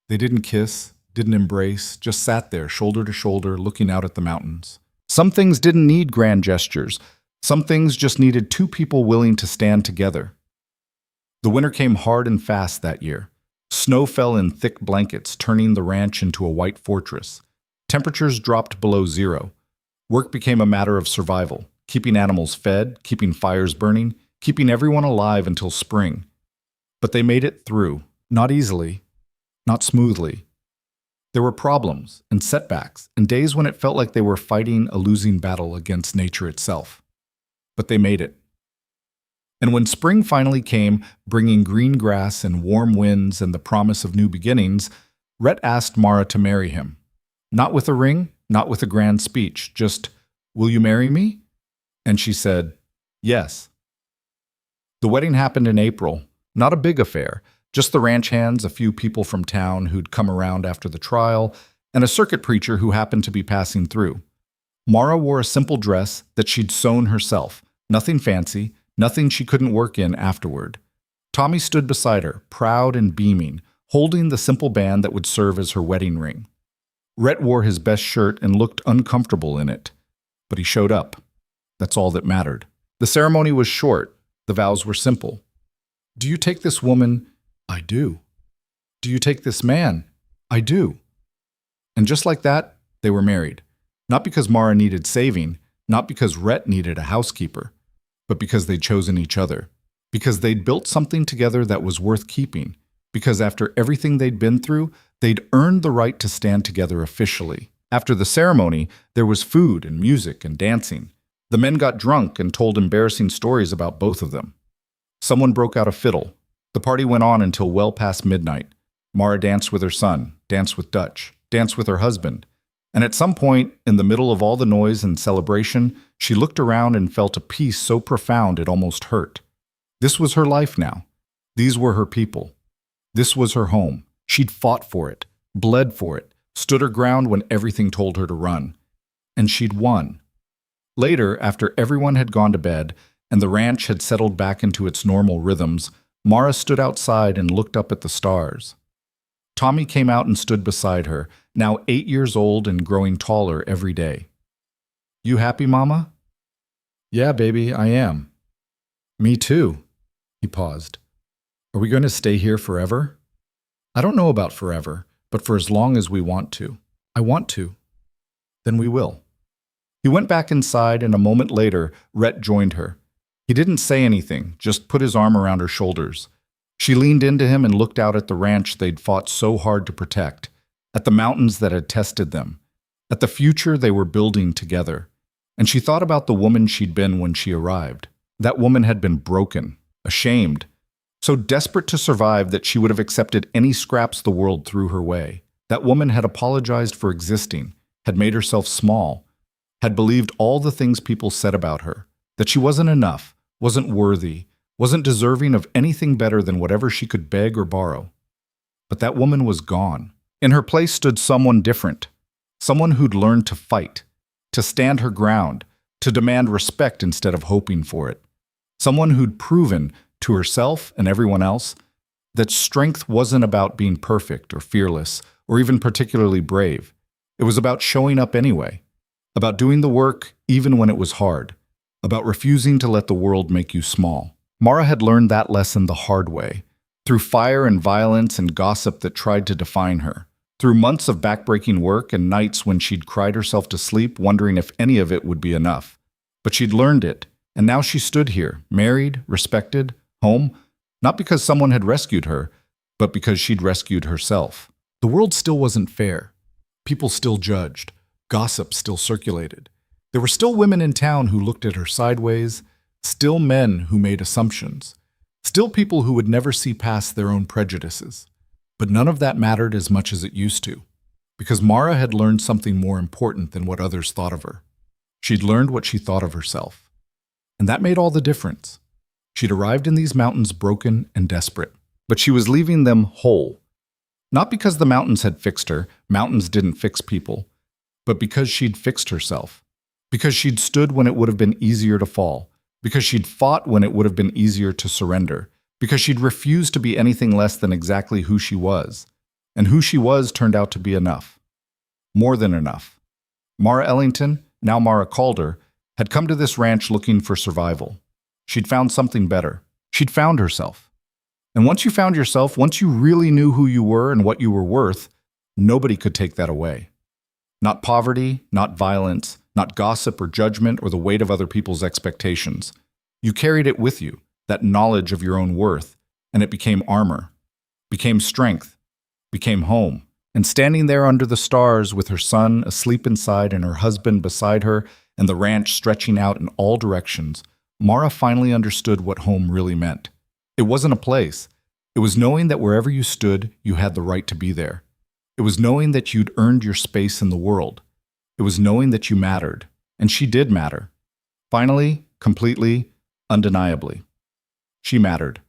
They didn't kiss, didn't embrace, just sat there, shoulder to shoulder, looking out at the mountains. Some things didn't need grand gestures. Some things just needed two people willing to stand together. The winter came hard and fast that year. Snow fell in thick blankets, turning the ranch into a white fortress. Temperatures dropped below zero. Work became a matter of survival, keeping animals fed, keeping fires burning, keeping everyone alive until spring. But they made it through, not easily, not smoothly. There were problems and setbacks and days when it felt like they were fighting a losing battle against nature itself. But they made it. And when spring finally came, bringing green grass and warm winds and the promise of new beginnings, Rhett asked Mara to marry him. Not with a ring, not with a grand speech, just, "Will you marry me?" And she said, "Yes." The wedding happened in April, not a big affair, just the ranch hands, a few people from town who'd come around after the trial, and a circuit preacher who happened to be passing through. Mara wore a simple dress that she'd sewn herself, nothing fancy, nothing she couldn't work in afterward. Tommy stood beside her, proud and beaming, holding the simple band that would serve as her wedding ring. Rhett wore his best shirt and looked uncomfortable in it. But he showed up. That's all that mattered. The ceremony was short. The vows were simple. Do you take this woman? I do. Do you take this man? I do. And just like that, they were married. Not because Mara needed saving, not because Rhett needed a housekeeper, but because they'd chosen each other. Because they'd built something together that was worth keeping. Because after everything they'd been through, they'd earned the right to stand together officially. After the ceremony, there was food and music and dancing. The men got drunk and told embarrassing stories about both of them. Someone broke out a fiddle. The party went on until well past midnight. Mara danced with her son, danced with Dutch, danced with her husband. And at some point, in the middle of all the noise and celebration, she looked around and felt a peace so profound it almost hurt. This was her life now. These were her people. This was her home. She'd fought for it, bled for it, stood her ground when everything told her to run. And she'd won. Later, after everyone had gone to bed and the ranch had settled back into its normal rhythms, Mara stood outside and looked up at the stars. Tommy came out and stood beside her, now 8 years old and growing taller every day. You happy, Mama? Yeah, baby, I am. Me too. He paused. Are we going to stay here forever? I don't know about forever, but for as long as we want to. I want to. Then we will. He went back inside, and a moment later, Rhett joined her. He didn't say anything, just put his arm around her shoulders. She leaned into him and looked out at the ranch they'd fought so hard to protect, at the mountains that had tested them, at the future they were building together. And she thought about the woman she'd been when she arrived. That woman had been broken, ashamed, so desperate to survive that she would have accepted any scraps the world threw her way. That woman had apologized for existing, had made herself small, had believed all the things people said about her, that she wasn't enough, wasn't worthy, wasn't deserving of anything better than whatever she could beg or borrow. But that woman was gone. In her place stood someone different, someone who'd learned to fight, to stand her ground, to demand respect instead of hoping for it. Someone who'd proven, to herself and everyone else, that strength wasn't about being perfect or fearless or even particularly brave. It was about showing up anyway, about doing the work even when it was hard, about refusing to let the world make you small. Mara had learned that lesson the hard way, through fire and violence and gossip that tried to define her, through months of backbreaking work and nights when she'd cried herself to sleep wondering if any of it would be enough. But she'd learned it, and now she stood here, married, respected, home, not because someone had rescued her, but because she'd rescued herself. The world still wasn't fair. People still judged. Gossip still circulated. There were still women in town who looked at her sideways, still men who made assumptions, still people who would never see past their own prejudices. But none of that mattered as much as it used to, because Mara had learned something more important than what others thought of her. She'd learned what she thought of herself. And that made all the difference. She'd arrived in these mountains broken and desperate, but she was leaving them whole. Not because the mountains had fixed her, mountains didn't fix people, but because she'd fixed herself. Because she'd stood when it would have been easier to fall. Because she'd fought when it would have been easier to surrender. Because she'd refused to be anything less than exactly who she was. And who she was turned out to be enough. More than enough. Mara Ellington, now Mara Calder, had come to this ranch looking for survival. She'd found something better. She'd found herself. And once you found yourself, once you really knew who you were and what you were worth, nobody could take that away. Not poverty, not violence, not gossip or judgment or the weight of other people's expectations. You carried it with you, that knowledge of your own worth, and it became armor, became strength, became home. And standing there under the stars with her son asleep inside and her husband beside her and the ranch stretching out in all directions, Mara finally understood what home really meant. It wasn't a place. It was knowing that wherever you stood, you had the right to be there. It was knowing that you'd earned your space in the world. It was knowing that you mattered, and she did matter. Finally, completely, undeniably. She mattered.